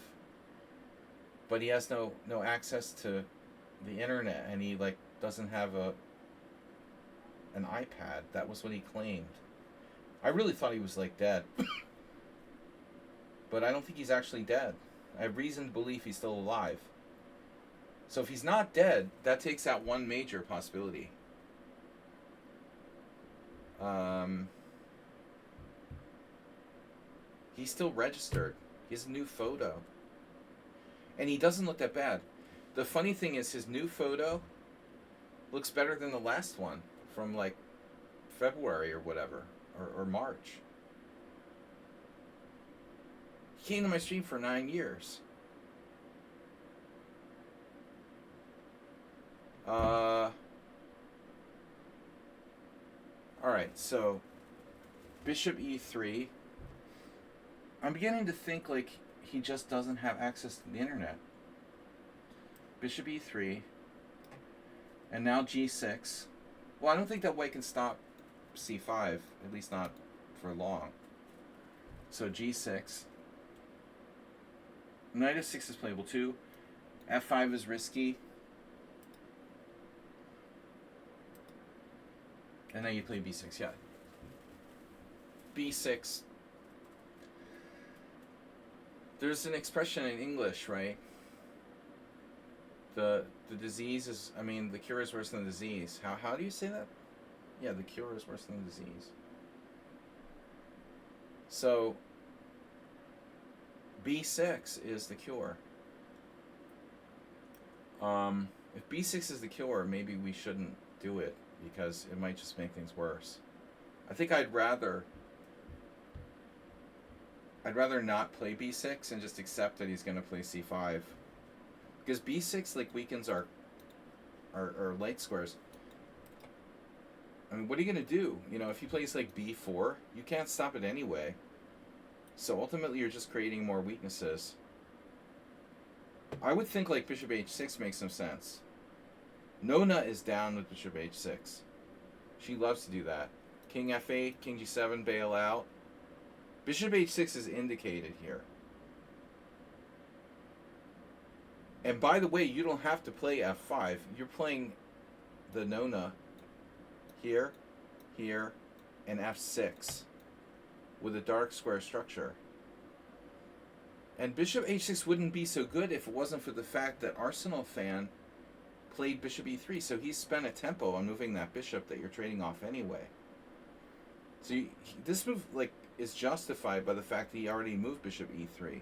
But he has no access to the internet, and he like doesn't have an iPad. That was what he claimed. I really thought he was like dead. But I don't think he's actually dead. I have reason to believe he's still alive. So if he's not dead, that takes out one major possibility. He's still registered. He has a new photo. And he doesn't look that bad. The funny thing is his new photo looks better than the last one from like February or whatever, or March. He came to my stream for 9 years. Alright, so Bishop e3. I'm beginning to think like he just doesn't have access to the internet. Bishop e3, and now g6. Well, I don't think that white can stop c5, at least not for long. So g6. Knight f6 is playable too. f5 is risky. And then you play b6, yeah. b6. There's an expression in English, right? The disease is, I mean, the cure is worse than the disease. How do you say that? Yeah, the cure is worse than the disease. So, b6 is the cure. If b6 is the cure, maybe we shouldn't do it because it might just make things worse. I think I'd rather not play b6 and just accept that he's going to play c5. Because b6 like weakens our light squares. I mean, what are you going to do? You know, if he plays like b4, you can't stop it anyway. So ultimately you're just creating more weaknesses. I would think like bishop h6 makes some sense. Nona is down with bishop h6. She loves to do that. King f8, king g7, bail out. Bishop h6 is indicated here. And by the way, you don't have to play f5. You're playing the Nona here, here, and f6 with a dark square structure. And bishop h6 wouldn't be so good if it wasn't for the fact that Arsenal fan played bishop e3, so he spent a tempo on moving that bishop that you're trading off anyway. So this move like is justified by the fact that he already moved bishop e3.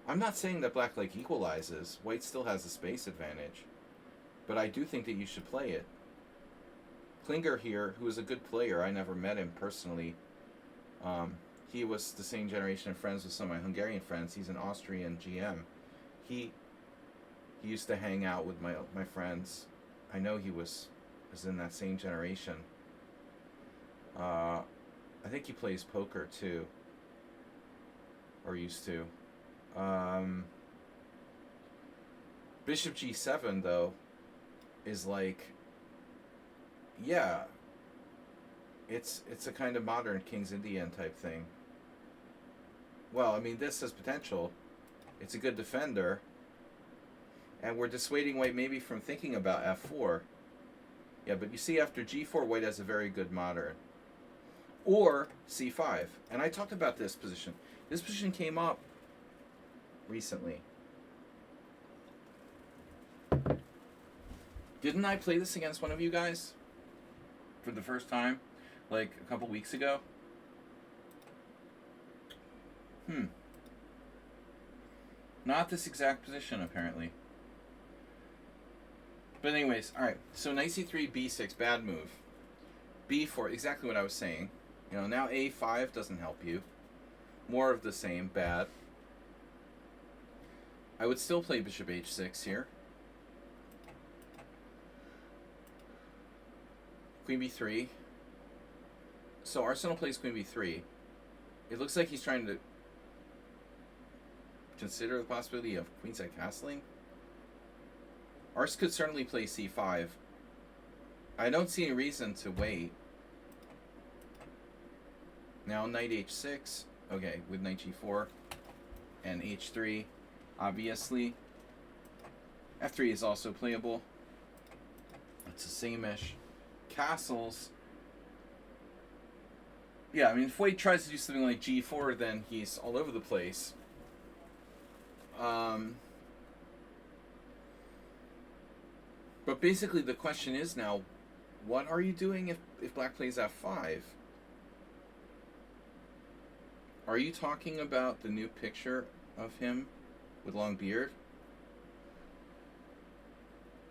I'm not saying that black like equalizes. White still has a space advantage. But I do think that you should play it. Klinger here, who is a good player, I never met him personally. He was the same generation of friends with some of my Hungarian friends. He's an Austrian GM. He used to hang out with my friends. I know he was in that same generation. I think he plays poker too. Or used to. Bishop g7 though is like, yeah, it's a kind of modern King's Indian type thing. Well, I mean, this has potential. It's a good defender, and we're dissuading white maybe from thinking about f4. Yeah, but you see after g4, white has a very good modern. Or c5, and I talked about this position. This position came up recently. Didn't I play this against one of you guys for the first time like a couple weeks ago? Not this exact position apparently. But anyways, alright, so knight c3, b6, bad move. b4, exactly what I was saying. You know, now a5 doesn't help you. More of the same, bad. I would still play bishop h6 here. Queen b3. So Arsenal plays queen b3. It looks like he's trying to consider the possibility of queenside castling. Ars could certainly play c5. I don't see any reason to wait. Now knight h6. Okay, with knight g4 and h3. Obviously. f3 is also playable. It's the same-ish. Castles. Yeah, I mean, if white tries to do something like g4, then he's all over the place. But basically the question is now, what are you doing if black plays f5? Are you talking about the new picture of him with long beard?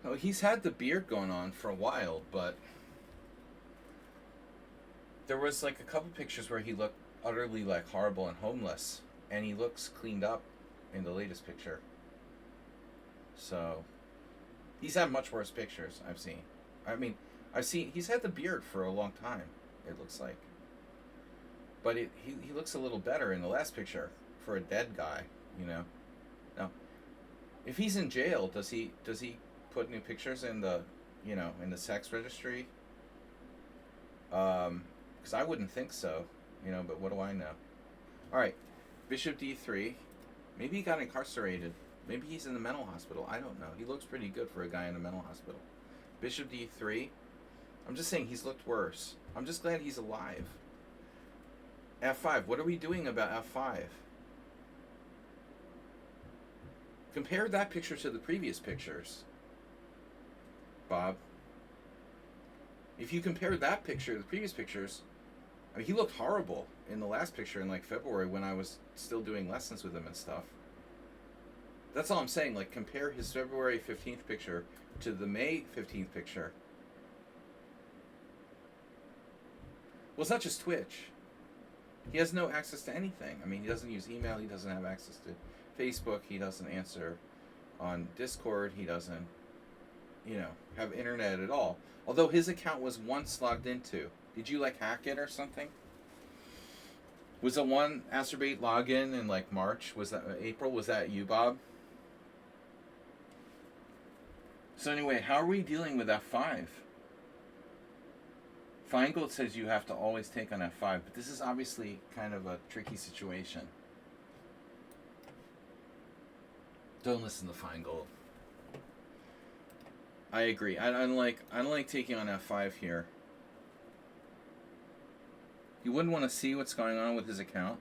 Oh, he's had the beard going on for a while, but there was like a couple pictures where he looked utterly like horrible and homeless, and he looks cleaned up in the latest picture. So he's had much worse pictures I've seen. I mean, he's had the beard for a long time, it looks like. but he looks a little better in the last picture for a dead guy. You know. Now, if he's in jail, does he put new pictures in the in the sex registry? Because I wouldn't think so. But what do I know? All right, Bishop D3. Maybe he got incarcerated. Maybe he's in the mental hospital. I don't know. He looks pretty good for a guy in a mental hospital. Bishop D3. I'm just saying he's looked worse. I'm just glad he's alive. F5. What are we doing about F5? Compare that picture to the previous pictures, Bob. If you compare that picture to the previous pictures, I mean, he looked horrible in the last picture in like February when I was still doing lessons with him and stuff. That's all I'm saying. Like, compare his February 15th picture to the May 15th picture. Well, it's not just Twitch. He has no access to anything. I mean, he doesn't use email. He doesn't have access to Facebook. He doesn't answer on Discord. He doesn't, have internet at all. Although his account was once logged into. Did you, hack it or something? Was the one Acerbate login in, March? Was that April? Was that you, Bob? So anyway, how are we dealing with F5? Feingold says you have to always take on F5, but this is obviously kind of a tricky situation. Don't listen to Feingold. I agree. I don't like taking on F5 here. You wouldn't want to see what's going on with his account?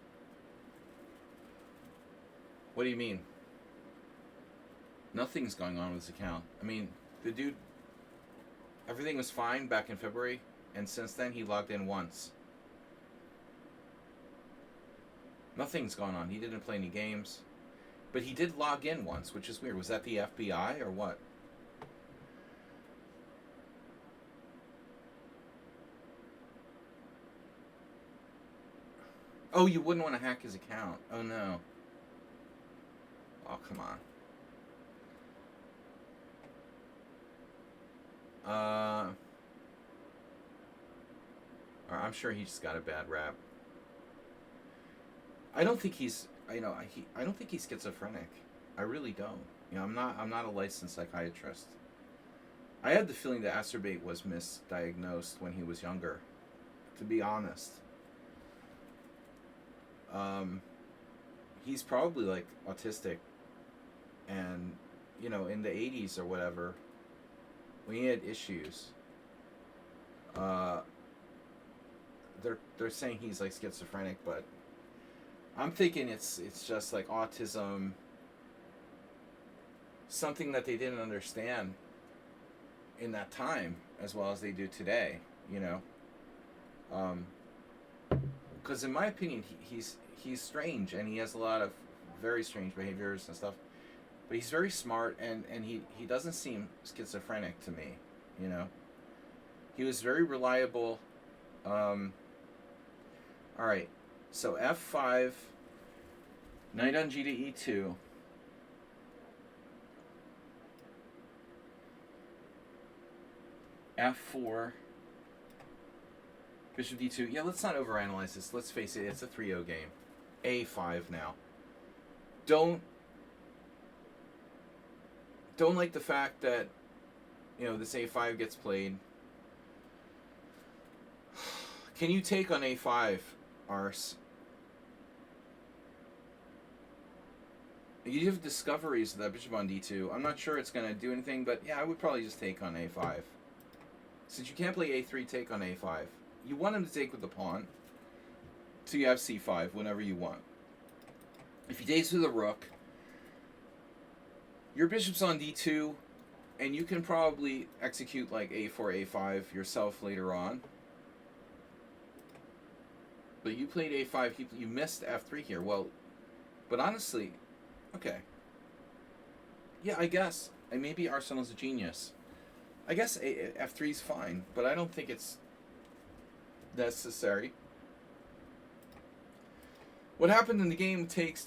What do you mean? Nothing's going on with his account. I mean, the dude, everything was fine back in February, and since then he logged in once. Nothing's gone on. He didn't play any games. But he did log in once, which is weird. Was that the FBI or what? Oh, you wouldn't want to hack his account. Oh, no. Oh, come on. I'm sure he just got a bad rap. I don't think he's, I don't think he's schizophrenic. I really don't. I'm not a licensed psychiatrist. I had the feeling that Acerbate was misdiagnosed when he was younger, to be honest. He's probably autistic, and in the 80s or whatever, when he had issues, they're saying he's schizophrenic, but I'm thinking it's just autism, something that they didn't understand in that time as well as they do today, because in my opinion he's strange, and he has a lot of very strange behaviors and stuff, but he's very smart, and he doesn't seem schizophrenic to me. He was very reliable. Alright, so F5, knight on G to E2. F4, Bishop D2. Yeah, let's not overanalyze this. Let's face it, it's a 3-0 game. A5 now. Don't like the fact that, this A5 gets played. Can you take on A5, Ars? You have discoveries of that bishop on D2. I'm not sure it's going to do anything, but yeah, I would probably just take on A5. Since you can't play A3, take on A5. You want him to take with the pawn, so you have C5 whenever you want. If he takes with a rook, your bishop's on D2, and you can probably execute A4, A5 yourself later on. But you played A5, you missed F3 here. Well, but honestly, okay. Yeah, I guess. Maybe Arsenal's a genius. I guess F3's fine, but I don't think it's necessary. What happened in the game takes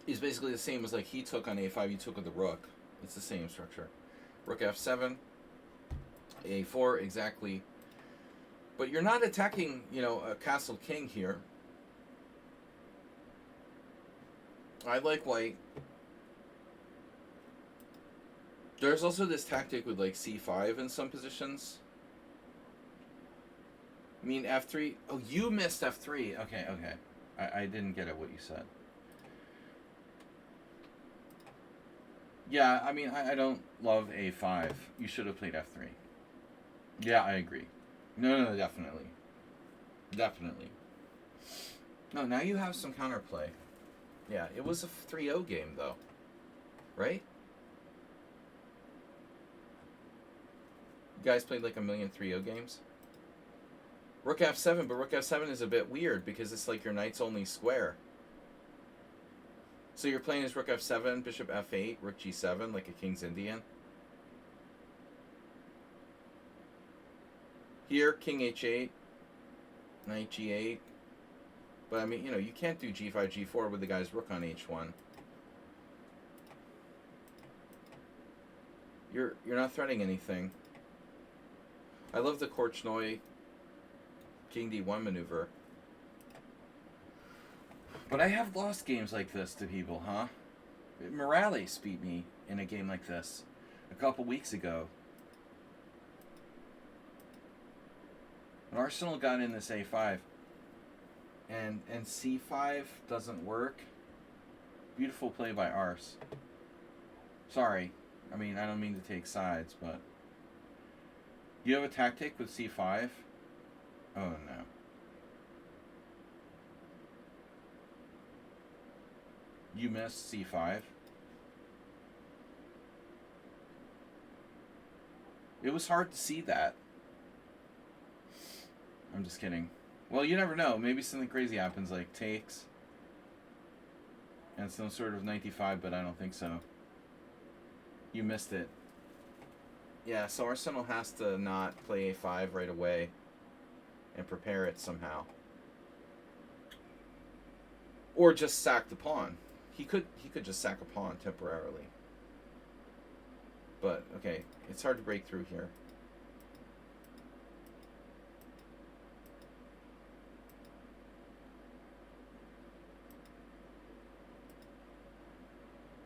is basically the same as he took on A5, you took with the rook. It's the same structure. Rook F7, A4, exactly But you're not attacking, a castle king here. I like white. There's also this tactic with like c5 in some positions. I mean f3. Oh, you missed f3. Okay. I didn't get it what you said. Yeah, I mean, I don't love a5. You should have played f3. Yeah, I agree. No, definitely. Definitely. No, now you have some counterplay. Yeah, it was a 3-0 game, though. Right? You guys played like a million 3-0 games? Rook f7, but rook f7 is a bit weird because it's like your knight's only square. So you're playing as rook f7, bishop f8, rook g7, like a King's Indian. Here, king h8, knight g8. But I mean, you can't do g5, g4 with the guy's rook on h1. You're not threatening anything. I love the Korchnoi king d1 maneuver. But I have lost games like this to people, huh? Morales beat me in a game like this a couple weeks ago. And Arsenal got in this a5. And c5 doesn't work. Beautiful play by Ars. Sorry. I mean, I don't mean to take sides, but... You have a tactic with c5? Oh, no. You missed c5. It was hard to see that. I'm just kidding. Well, you never know. Maybe something crazy happens, like takes. And some sort of 95, but I don't think so. You missed it. Yeah, so Arsenal has to not play a5 right away. And prepare it somehow. Or just sack the pawn. He could just sack a pawn temporarily. But, okay, it's hard to break through here.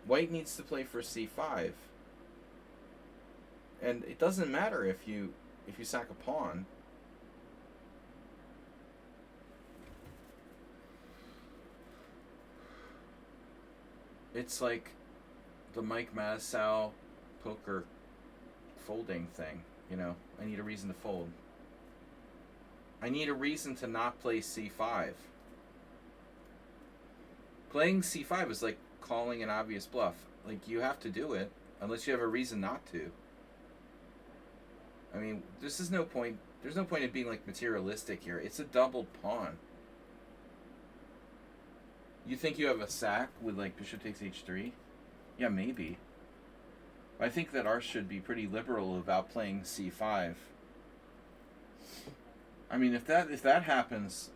White needs to play for c5. And it doesn't matter if you sack a pawn. It's like the Mike Massow poker folding thing, I need a reason to fold. I need a reason to not play c5. Playing c5 is like calling an obvious bluff. Like, you have to do it unless you have a reason not to. I mean, there's no point in being like materialistic here. It's a doubled pawn. You think you have a sack with like bishop takes h3? Yeah, maybe. I think that Ars should be pretty liberal about playing c5. I mean, if that happens,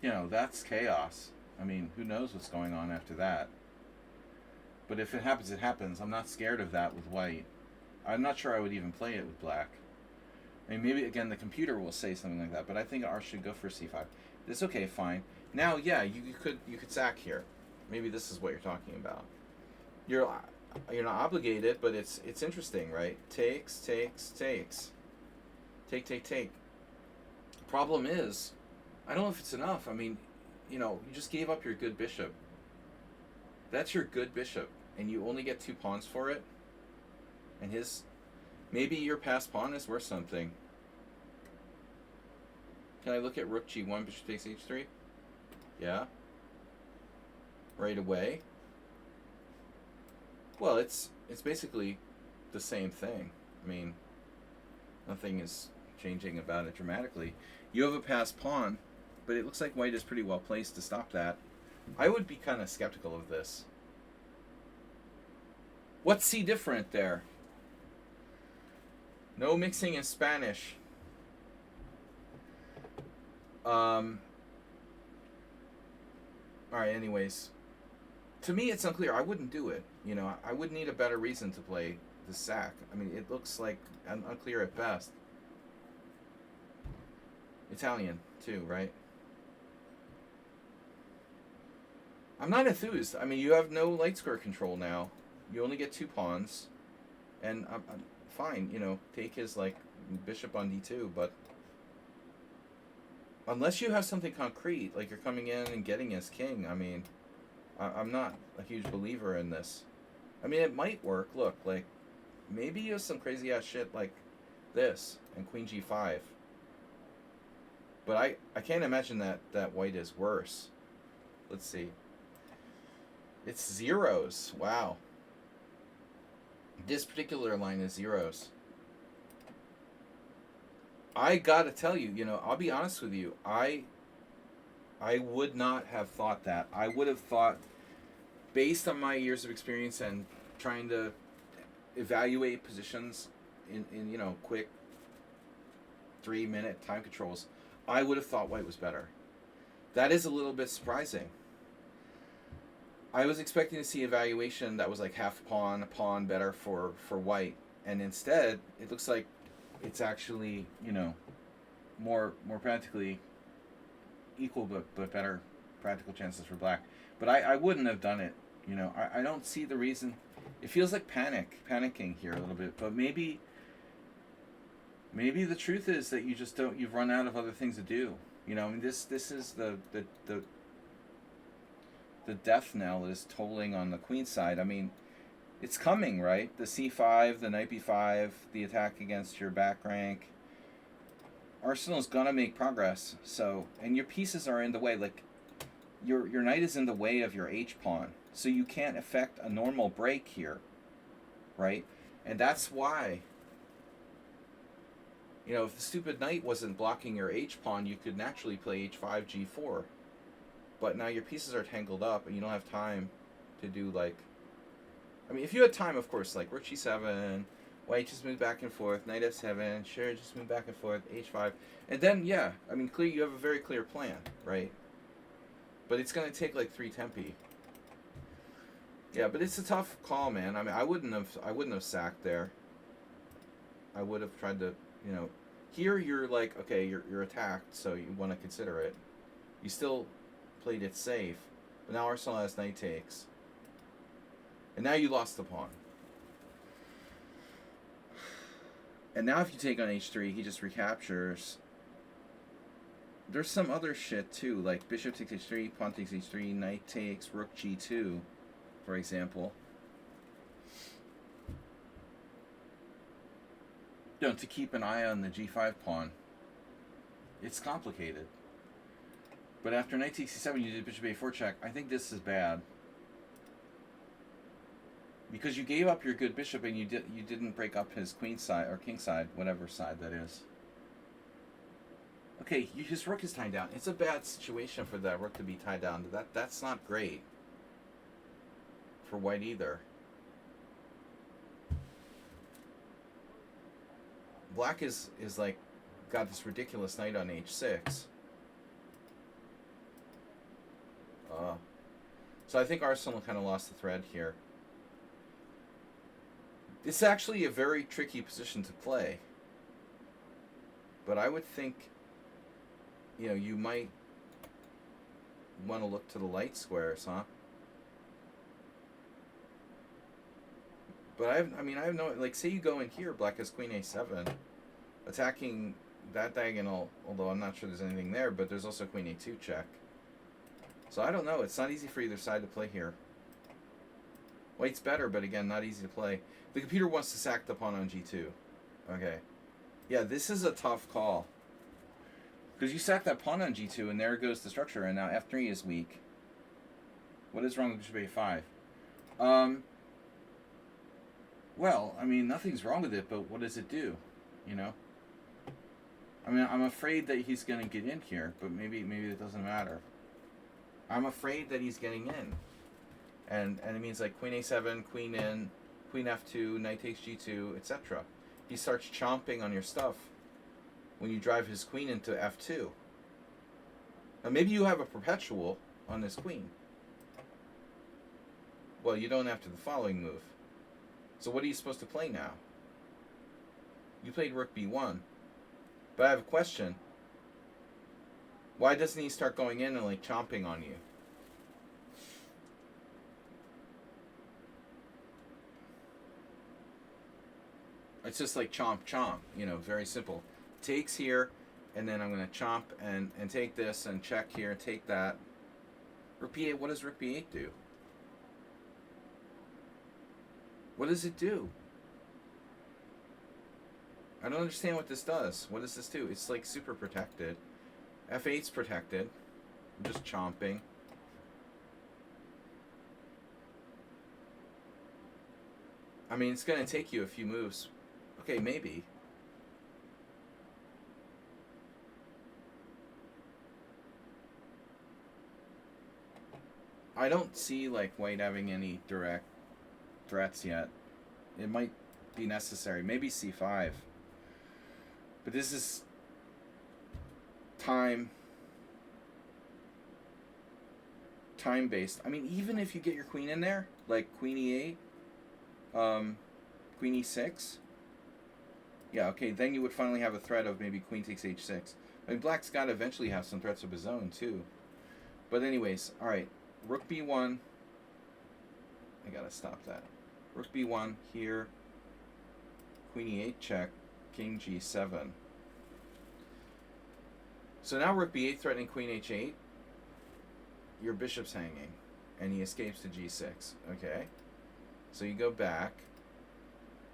that's chaos. I mean, who knows what's going on after that. But if it happens, it happens. I'm not scared of that with white. I'm not sure I would even play it with black. I mean, maybe, again, the computer will say something like that, but I think Ars should go for c5. It's okay, fine. Now, yeah, you could sack here. Maybe this is what you're talking about. You're not obligated, but it's interesting, right? Takes. Take. Problem is, I don't know if it's enough. I mean, you just gave up your good bishop. That's your good bishop, and you only get 2 pawns for it. And maybe your passed pawn is worth something. Can I look at rook g1, bishop takes h3? Yeah. Right away. Well, it's basically the same thing. I mean, nothing is changing about it dramatically. You have a passed pawn, but it looks like white is pretty well placed to stop that. I would be kind of skeptical of this. What's C different there? No mixing in Spanish. Alright, anyways. To me, it's unclear. I wouldn't do it. I would need a better reason to play the sack. I mean, it looks like unclear at best. Italian too, right? I'm not enthused. I mean, you have no light square control now. You only get 2 pawns, and I'm fine. You know, take his like bishop on d2, but unless you have something concrete, like you're coming in and getting his king, I mean, I'm not a huge believer in this. I mean, it might work. Look, like maybe you have some crazy ass shit like this and queen g5, but I can't imagine that white is worse. Let's see. It's zeros. Wow. This particular line is zeros. I gotta tell you, you know, I'll be honest with you. I would not have thought that. I would have thought, based on my years of experience and trying to evaluate positions in you know, quick 3-minute time controls, I would have thought white was better. That is a little bit surprising. I was expecting to see evaluation that was like half a pawn better for white, and instead it looks like it's actually, you know, more practically equal but better practical chances for black. But I wouldn't have done it. You know, I don't see the reason. It feels like panicking here a little bit, but maybe the truth is that you just don't, you've run out of other things to do. You know, I mean, this is the death knell is tolling on the queen side. I mean, it's coming, right? The c5, the knight b5, the attack against your back rank. Arsenal's gonna make progress. So, and your pieces are in the way. Like, your knight is in the way of your h pawn, so you can't affect a normal break here, right? And that's why, you know, if the stupid knight wasn't blocking your h pawn, you could naturally play h5, g4. But now your pieces are tangled up, and you don't have time to do, like... I mean, if you had time, of course, like rook g7, white just move back and forth, knight f7, sure, just move back and forth, h5. And then, yeah, I mean, clear, you have a very clear plan, right? But it's going to take, like, 3 tempi. Yeah, but it's a tough call, man. I mean, I wouldn't have sacked there. I would have tried to, you know... Here, you're like, okay, you're attacked, so you want to consider it. You still... played it safe, but now Arsenal has knight takes, and now you lost the pawn. And now if you take on h3, he just recaptures. There's some other shit too, like bishop takes h3, pawn takes h3, knight takes, rook g2, for example. You know, to keep an eye on the g5 pawn. It's complicated. But after knight takes c7, you did bishop a4 check. I think this is bad. Because you gave up your good bishop and you didn't break up his queen side or king side, whatever side that is. Okay, his rook is tied down. It's a bad situation for that rook to be tied down. That's not great for white either. Black is like got this ridiculous knight on h6. So I think Arsenal kind of lost the thread here. It's actually a very tricky position to play. But I would think, you know, you might want to look to the light squares, huh? But I have no, like, say you go in here, black has queen a7, attacking that diagonal, although I'm not sure there's anything there, but there's also queen a2 check. So I don't know. It's not easy for either side to play here. White's better, but again, not easy to play. The computer wants to sack the pawn on g2. Okay. Yeah, this is a tough call. Because you sack that pawn on g2, and there goes the structure, and now f3 is weak. What is wrong with bishop a5? Well, I mean, nothing's wrong with it, but what does it do? You know? I mean, I'm afraid that he's going to get in here, but maybe it doesn't matter. I'm afraid that he's getting in. And it means like queen a7, queen in, queen f2, knight takes g2, etc. He starts chomping on your stuff when you drive his queen into f2. Now maybe you have a perpetual on this queen. Well, you don't after the following move. So what are you supposed to play now? You played rook b1. But I have a question. Why doesn't he start going in and, like, chomping on you? It's just like chomp, chomp. You know, very simple. Takes here, and then I'm going to chomp and take this and check here and take that. Rook b8, what does rook b8 do? What does it do? I don't understand what this does. What does this do? It's like super protected. f8's protected. I'm just chomping. I mean, it's going to take you a few moves. Okay, maybe. I don't see, like, white having any direct threats yet. It might be necessary. Maybe c5. But this is time based. I mean, even if you get your queen in there, like queen e8, queen e6, yeah, okay, then you would finally have a threat of maybe queen takes h6. I mean, black's got to eventually have some threats of his own too. But anyways, all right, rook b1. I gotta stop that. Rook b1 here. Queen e8 check. King g7. So now rook b8 threatening queen h8. Your bishop's hanging. And he escapes to g6. Okay. So you go back.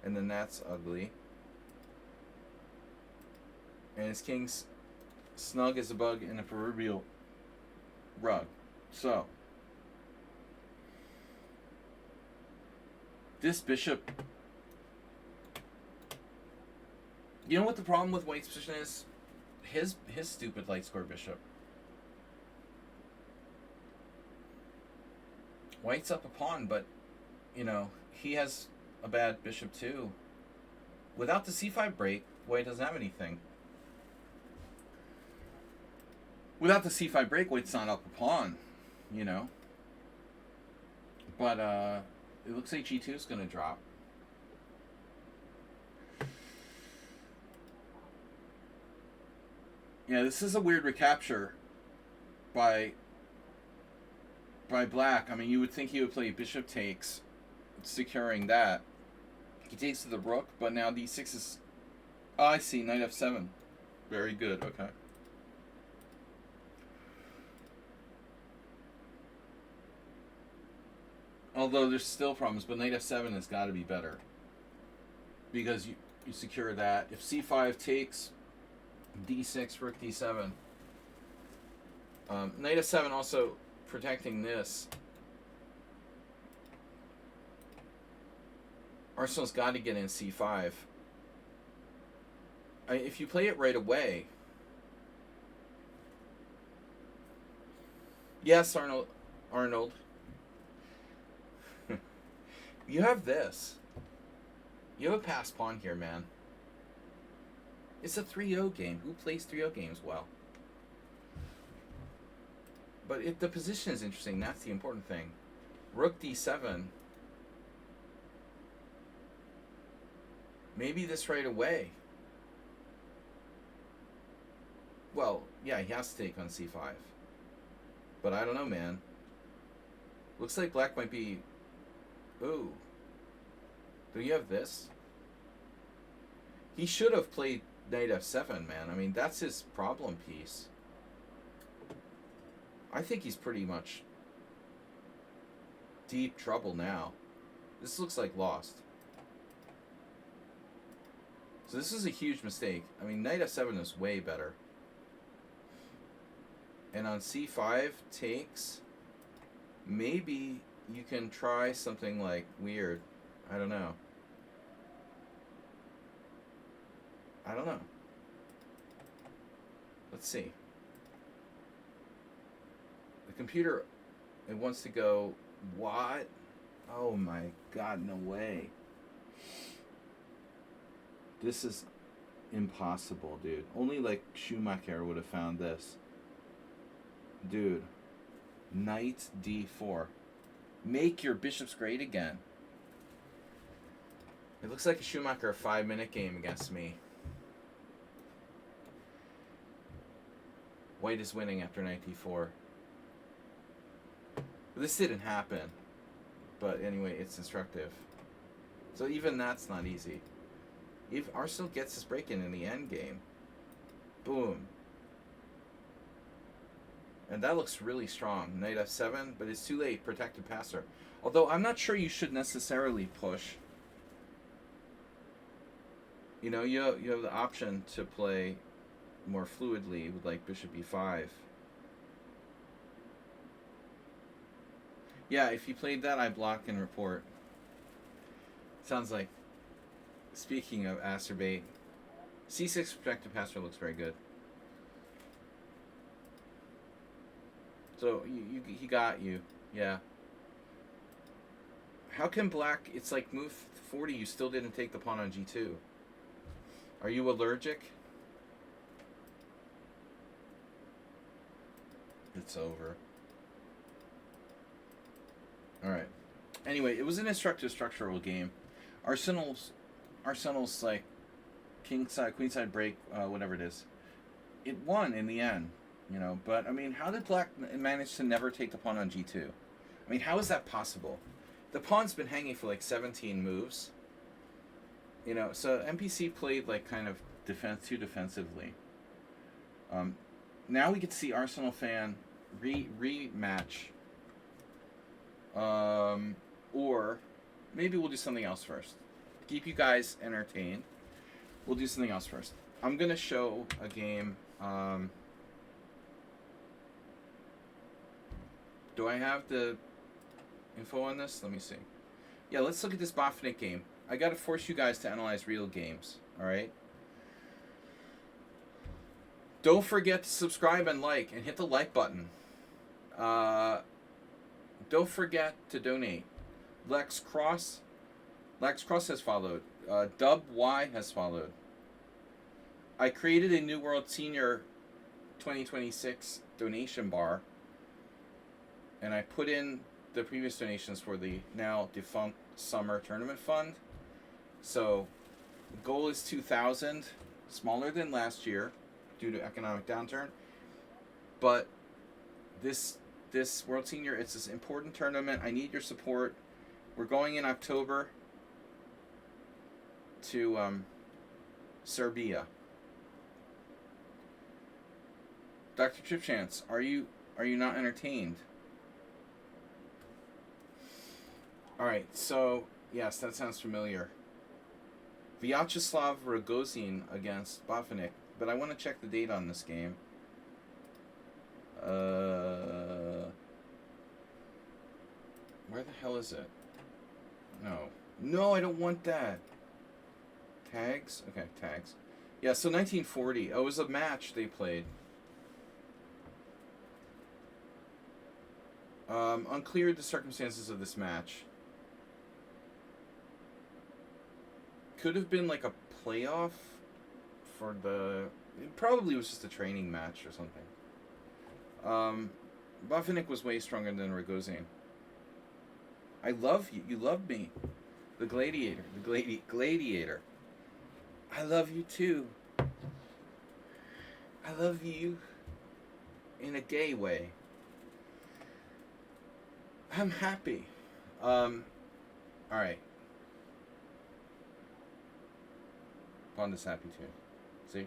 And then that's ugly. And his king's snug as a bug in a proverbial rug. So this bishop... You know what the problem with white's position is? His stupid light square bishop. White's up a pawn, but, you know, he has a bad bishop too. Without the c5 break, white doesn't have anything. Without the c5 break, white's not up a pawn, you know. But it looks like g2 is going to drop. Yeah, this is a weird recapture by black. I mean, you would think he would play bishop takes, securing that. He takes to the rook, but now d6 is... Oh, I see, knight f7. Very good, okay. Although there's still problems, but knight f7 has got to be better. Because you secure that. If c5 takes... d6, rook d7. Knight f7 also protecting this. Arsenal's got to get in c5. If you play it right away... Yes, Arnold. You have this. You have a passed pawn here, man. It's a 3-0 game. Who plays 3-0 games well? But the position is interesting. That's the important thing. Rook d7. Maybe this right away. Well, yeah, he has to take on c5. But I don't know, man. Looks like black might be... Ooh. Do you have this? He should have played knight f7, man. I mean, that's his problem piece. I think he's pretty much deep trouble now. This looks like lost. So this is a huge mistake. I mean, knight f7 is way better. And on c5 takes, maybe you can try something like weird. I don't know. I don't know. Let's see. The computer, it wants to go, what? Oh my god, no way. This is impossible, dude. Only like Schumacher would have found this. Dude. Knight d4. Make your bishops great again. It looks like a Schumacher 5-minute game against me. White is winning after knight d4. This didn't happen, but anyway, it's instructive. So even that's not easy. If Arsenal gets his break in the end game, boom. And that looks really strong. Knight f7, but it's too late. Protected passer. Although I'm not sure you should necessarily push. You know, you have the option to play more fluidly with like bishop e5. Yeah, if you played that, I block and report. Sounds like, speaking of acerbate, c6 protected passer looks very good. So he got you, yeah. How can black? It's like move 40. You still didn't take the pawn on g2. Are you allergic? It's over. All right. Anyway, it was an instructive structural game. Arsenal's like king side, queen side break, whatever it is. It won in the end, you know. But I mean, how did black manage to never take the pawn on g2? I mean, how is that possible? The pawn's been hanging for like 17 moves. You know, so MPC played like kind of too defensively. Now we get to see Arsenal fan rematch. Or maybe we'll do something else first. Keep you guys entertained. We'll do something else first. I'm gonna show a game. Do I have the info on this? Let me see. Yeah, let's look at this Botvinnik game. I gotta force you guys to analyze real games. All right. Don't forget to subscribe and like, and hit the like button. Don't forget to donate. Lex Cross has followed. Dub Y has followed. I created a New World Senior 2026 donation bar, and I put in the previous donations for the now defunct summer tournament fund. So the goal is 2,000, smaller than last year due to economic downturn. But this World Senior, it's this important tournament. I need your support. We're going in October to Serbia. Dr. Tripchance, are you not entertained? All right, so yes, that sounds familiar. Vyacheslav Rogozin against Botvinnik, but I want to check the date on this game. Where the hell is it? No, I don't want that. Tags? Okay, tags. Yeah, so 1940. Oh, it was a match they played. Unclear the circumstances of this match. Could have been like a playoff for the... It probably was just a training match or something. Botvinnik was way stronger than Rogozin. I love you. You love me. The gladiator. The gladiator. I love you too. I love you in a gay way. I'm happy. Alright. Panda's happy too. See?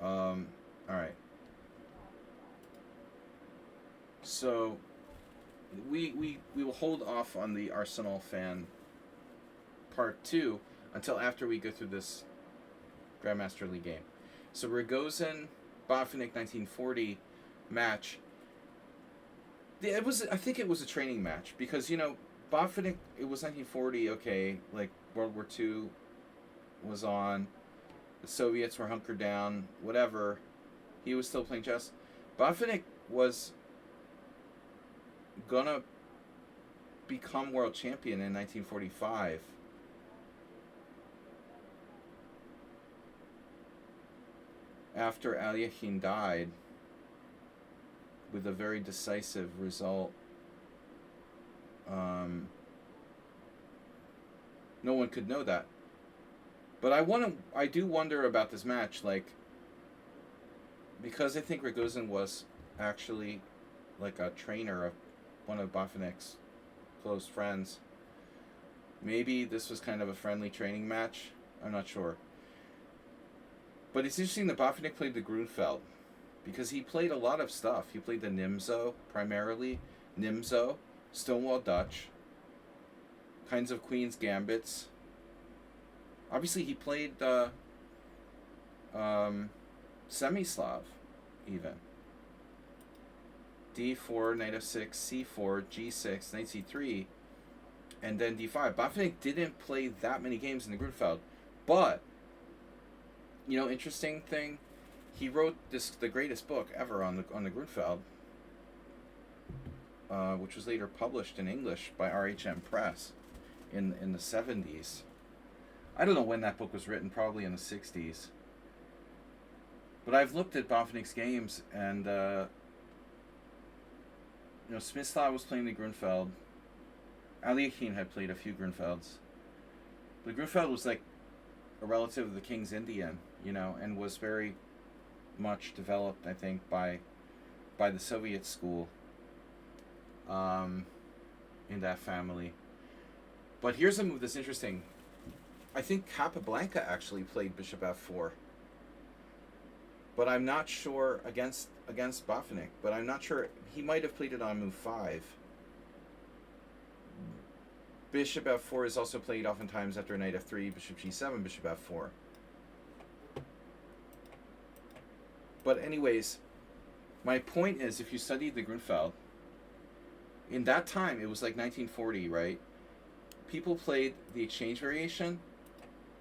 Alright. So we will hold off on the Arsenal fan part 2 until after we go through this Grandmaster League game. So Rogozin Botvinnik 1940 match. I think it was a training match because, you know, Botvinnik, it was 1940, okay, like World War II was on, the Soviets were hunkered down, whatever. He was still playing chess. Botvinnik was gonna become world champion in 1945. After Alyakhin died with a very decisive result. No one could know that. But I do wonder about this match, like, because I think Ragozin was actually like a trainer of one of Botvinnik's close friends. Maybe this was kind of a friendly training match. I'm not sure. But it's interesting that Botvinnik played the Grunfeld because he played a lot of stuff. He played the Nimzo primarily, Nimzo, Stonewall Dutch, kinds of Queen's Gambits. Obviously, he played Semi-Slav, even. D4, Knight f6, C4, G6, Knight C3, and then D5. Botvinnik didn't play that many games in the Grunfeld, but, interesting thing, he wrote the greatest book ever on the Grunfeld, which was later published in English by RHM Press in the 70s. I don't know when that book was written, probably in the 60s. But I've looked at Botvinnik's games, and Smyslov was playing the Grunfeld. Alekhine had played a few Grunfelds. The Grunfeld was like a relative of the King's Indian, and was very much developed, I think, by the Soviet school in that family. But here's a move that's interesting. I think Capablanca actually played Bishop f4. But I'm not sure against Botvinnik. But I'm not sure. He might have played it on move 5. Bishop f4 is also played oftentimes after knight f3, bishop g7, bishop f4. But anyways, my point is, if you studied the Grunfeld, in that time, it was like 1940, right? People played the exchange variation.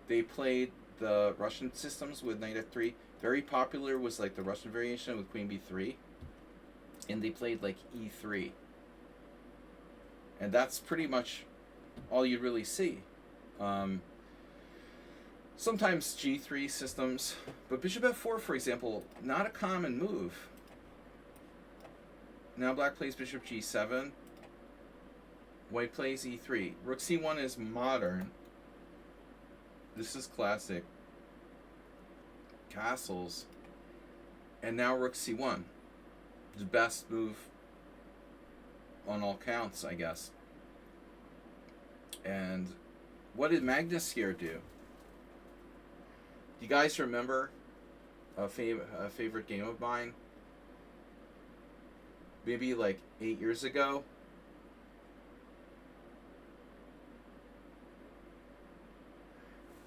They played the Russian systems with knight f3. Very popular was like the Russian variation with queen b3. And they played like e3. And that's pretty much all you really see. Sometimes g3 systems, but bishop f4, for example, not a common move. Now black plays bishop g7. White plays e3. Rook c1 is modern. This is classic. Castles. And now rook c1. The best move on all counts, I guess. And what did Magnus here do? Do you guys remember a favorite game of mine? Maybe like 8 years ago?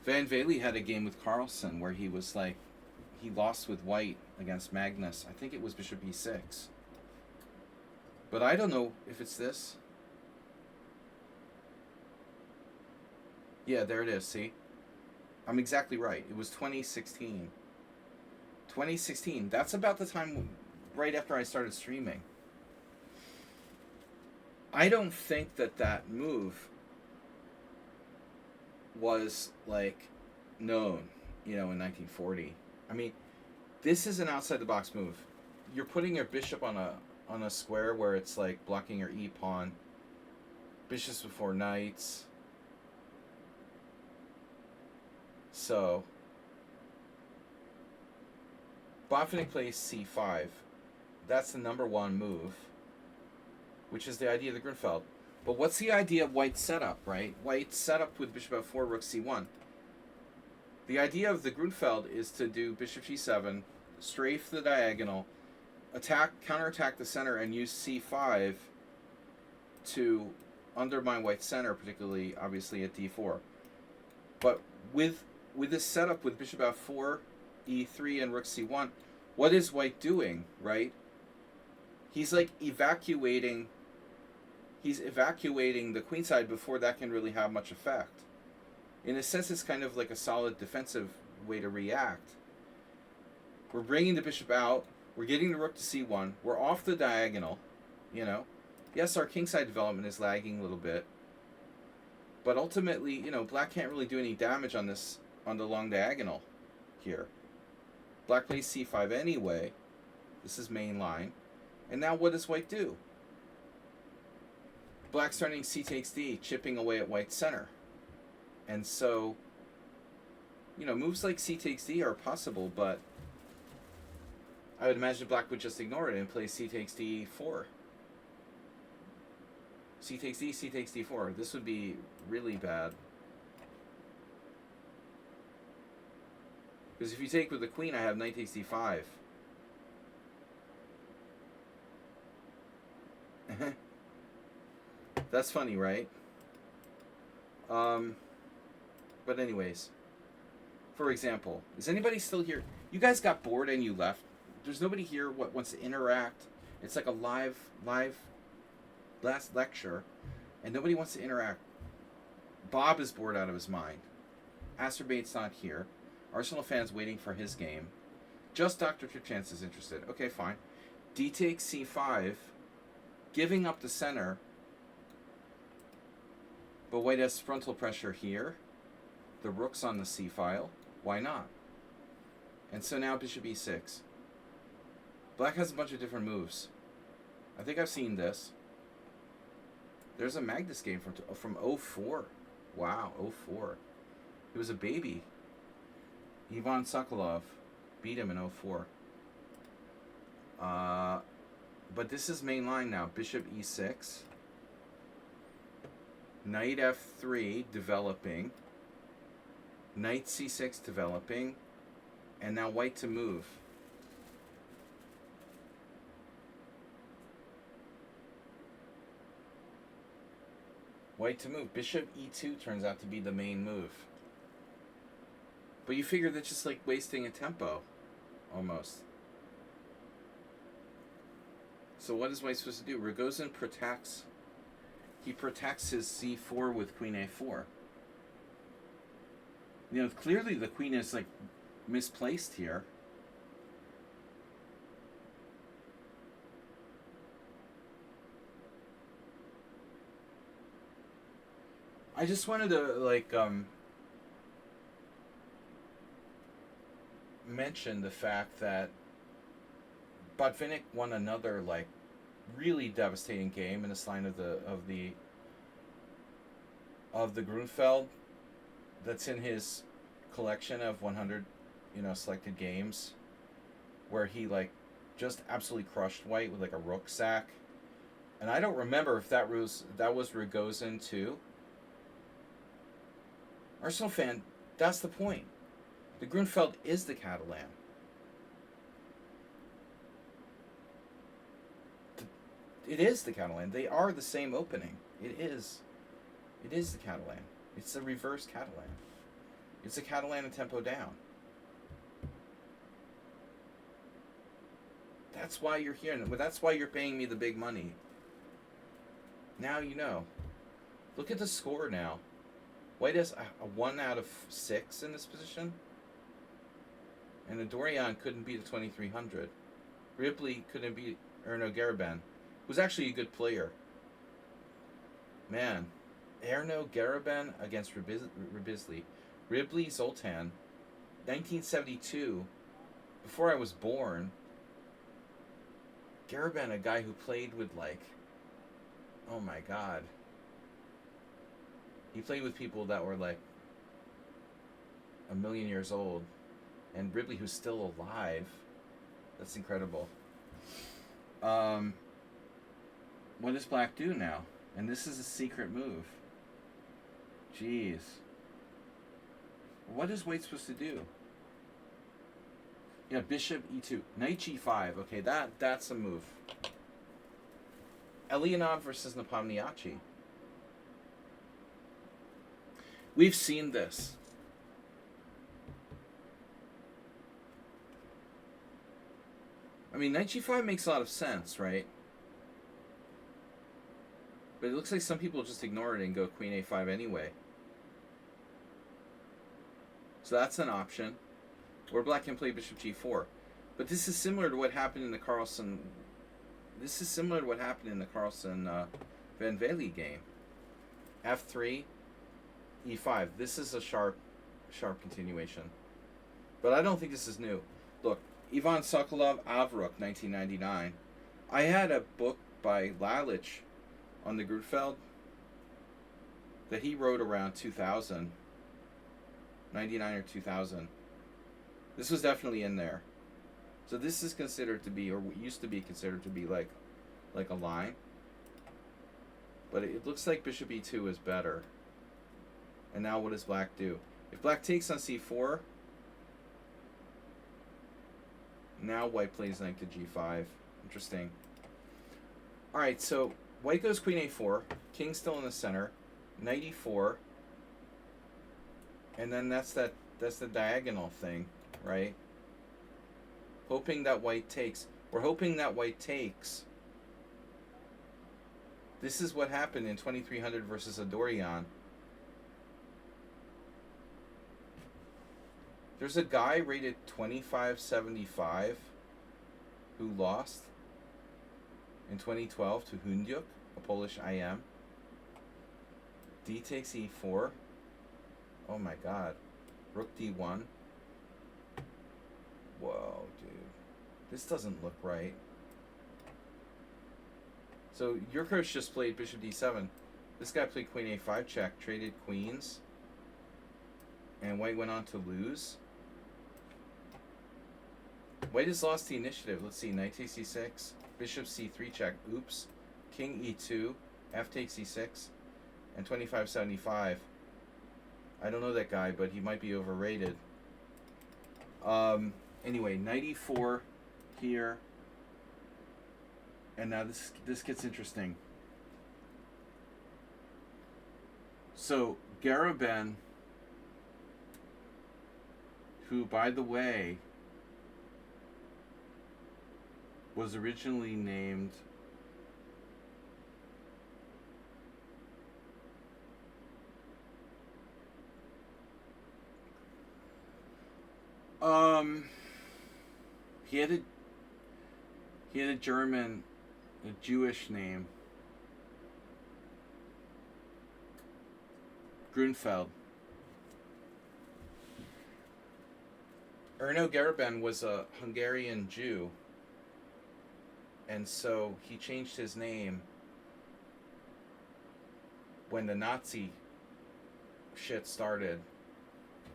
Van Velde had a game with Carlsen where he was like, he lost with white against Magnus. I think it was bishop e6. But I don't know if it's this. Yeah, there it is, see? I'm exactly right. It was 2016. 2016. That's about the time right after I started streaming. I don't think that move was like known, in 1940. I mean, this is an outside the box move. You're putting your bishop on a square where it's like blocking your e pawn. Bishops before knights. So Botvinnik plays c5. That's the number one move, which is the idea of the Grunfeld. But what's the idea of white's setup, right? White's setup with bishop f4, rook c1. The idea of the Grunfeld is to do bishop g7, strafe the diagonal, counterattack the center, and use c5 to undermine white's center, particularly, obviously, at d4. But with this setup with bishop f4, e3, and rook c1, what is white doing, right? He's like evacuating the queenside before that can really have much effect. In a sense, it's kind of like a solid defensive way to react. We're bringing the bishop out. We're getting the rook to c1. We're off the diagonal, Yes, our kingside development is lagging a little bit. But ultimately, black can't really do any damage on the long diagonal here. Black plays c5 anyway. This is main line. And now what does white do? Black starting c takes d, chipping away at white's center. And so moves like c takes d are possible, but I would imagine black would just ignore it and play c takes d4. C takes d, c takes d4. This would be really bad. Because if you take with the queen, I have knight takes d5. That's funny, right? But anyways, for example, is anybody still here? You guys got bored and you left. There's nobody here what wants to interact. It's like a live last lecture, and nobody wants to interact. Bob is bored out of his mind. Acerbate's not here. Arsenal fans waiting for his game. Just Dr. Tripchance is interested. Okay, fine. D takes c5, giving up the center. But white has frontal pressure here. The rook's on the c file. Why not? And so now bishop e6. Black has a bunch of different moves. I think I've seen this. There's a Magnus game from 04. Wow, 04. He was a baby. Ivan Sokolov beat him in 04. But this is main line now. Bishop e6. Knight f3 developing. Knight c6 developing. And now white to move. White to move. Bishop e2 turns out to be the main move. But you figure that's just like wasting a tempo, almost. So what is white supposed to do? Rogozin protects. He protects his c4 with queen a4. Clearly the queen is like misplaced here. I just wanted to mention the fact that Botvinnik won another really devastating game in this line of the Grunfeld that's in his collection of 100 selected games, where he just absolutely crushed white with a rook sack. And I don't remember if that was Rogozin too. Arsenal fan, that's the point. The Grunfeld is the Catalan. It is the Catalan. They are the same opening. It is the Catalan. It's the reverse Catalan. It's a Catalan a tempo down. That's why you're here. That's why you're paying me the big money. Now you know. Look at the score now. White has a 1 out of 6 in this position. And Dorian couldn't beat a 2300. Ripley couldn't beat Erno Garabin, who's actually a good player. Man, Erno Garabin against Ribizli. Ripley Zoltan, 1972, before I was born. Garabin, a guy who played with oh my god. He played with people that were a million years old. And Ripley, who's still alive. That's incredible. What does black do now? And this is a secret move. Jeez. What is white supposed to do? Yeah, bishop e2. Knight g5. Okay, that's a move. Elianov versus Nepomniachtchi. We've seen this. I mean, knight g5 makes a lot of sense, right? But it looks like some people just ignore it and go queen a5 anyway. So that's an option. Or black can play bishop g4. But this is similar to what happened in the Carlsen... This is similar to what happened in the Carlsen Van Velde game. f3, e5. This is a sharp continuation. But I don't think this is new. Look, Ivan Sokolov, Avruk, 1999. I had a book by Lalich on the Grunfeld that he wrote around 2000. 99 or 2000. This was definitely in there. So this is considered to be, or used to be considered to be like a line. But it looks like bishop e2 is better. And now what does black do? If black takes on c4, now white plays knight to g5. Interesting. Alright, so white goes queen a4, king still in the center, knight e4, and then that's the diagonal thing, right? Hoping that white takes. We're hoping that white takes. This is what happened in 2300 versus Adorian. There's a guy rated 2575 who lost in 2012 to Hundyuk, a Polish IM. D takes e4. Oh my god. Rook d1. Whoa, dude. This doesn't look right. So your coach just played bishop d7. This guy played queen a5 check, traded queens, and white went on to lose. White has lost the initiative. Let's see, knight takes e6, bishop c3 check, oops, king e2, f takes e6, and 2575. I don't know that guy, but he might be overrated. Anyway, knight e4 here. And now this gets interesting. So Garabin, who, by the way, was originally named he had a German, a Jewish name. Grunfeld. Erno Garabin was a Hungarian Jew, and so he changed his name when the Nazi shit started.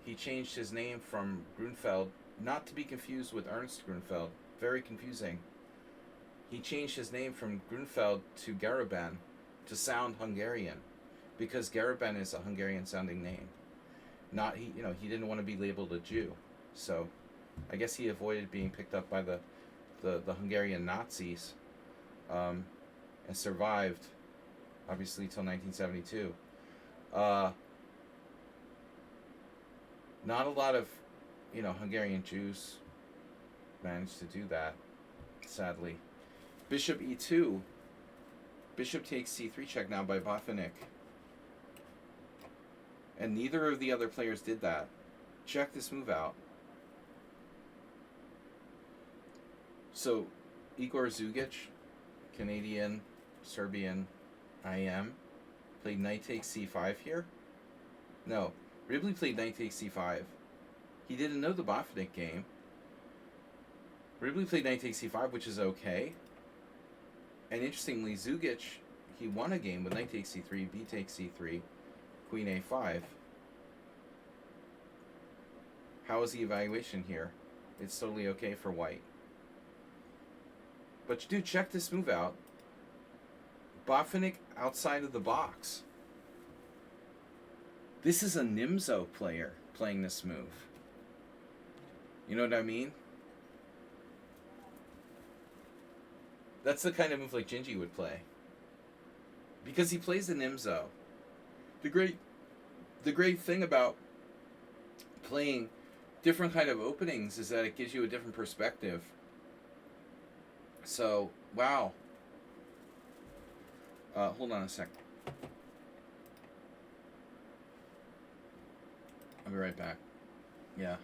He changed his name from Grunfeld, not to be confused with Ernst Grunfeld, very confusing. He changed his name from Grunfeld to Garabin to sound Hungarian, because Garabin is a Hungarian sounding name. He didn't want to be labeled a Jew, so I guess he avoided being picked up by the Hungarian Nazis, and survived, obviously, till 1972. Not a lot of, Hungarian Jews managed to do that, sadly. Bishop e2. Bishop takes c3 check now by Botvinnik. And neither of the other players did that. Check this move out. So, Igor Zugic, Canadian, Serbian, IM, played knight takes c5 here. No, Ribley played knight takes c5. He didn't know the Botvinnik game. Ribley played knight takes c5, which is okay. And interestingly, Zugic, he won a game with knight takes c3, b takes c3, queen a5. How is the evaluation here? It's totally okay for white. But dude, check this move out. Botvinnik outside of the box. This is a Nimzo player playing this move. You know what I mean? That's the kind of move like Gingy would play. Because he plays the Nimzo. The great thing about playing different kind of openings is that it gives you a different perspective. So, wow. Hold on a sec. I'll be right back. Yeah.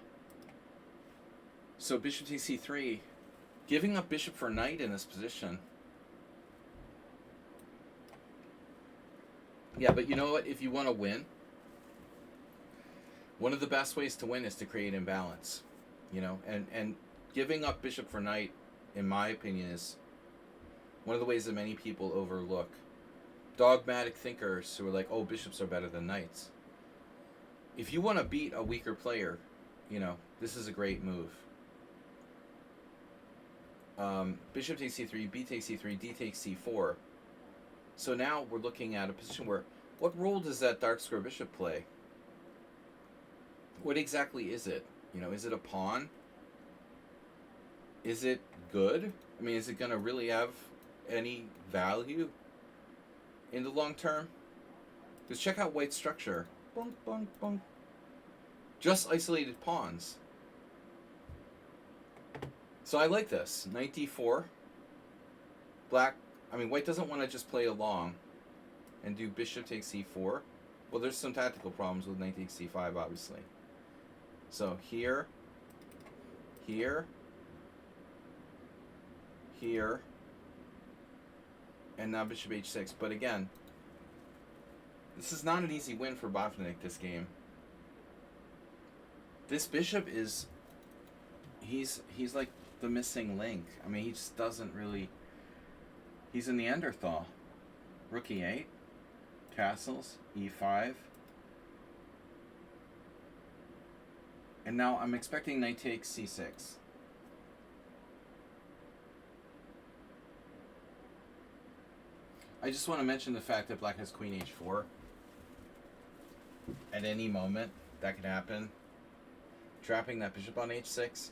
So bishop takes c3. Giving up bishop for knight in this position. Yeah, but you know what? If you want to win, one of the best ways to win is to create imbalance. And giving up bishop for knight, in my opinion, is one of the ways that many people overlook. Dogmatic thinkers who are like, oh, bishops are better than knights. if you want to beat a weaker player, this is a great move. Bishop takes c3, b takes c3, d takes c4. So now we're looking at a position where, what role does that dark square bishop play? What exactly is it? Is it a pawn? Is it good? I mean, is it going to really have any value in the long term? Because check out white's structure. Bunk, bunk, bunk. Just isolated pawns. So I like this. Knight d4. White doesn't want to just play along and do bishop takes c4. Well, there's some tactical problems with knight takes c5, obviously. So here, here, here, and now bishop h6. But again, this is not an easy win for Botvinnik, this game. This bishop is, he's like the missing link. I mean, he just doesn't really, he's a Neanderthal. Rook e8, castles, e5. And now I'm expecting knight takes c6. I just want to mention the fact that black has queen h4. At any moment, that could happen. Trapping that bishop on h6.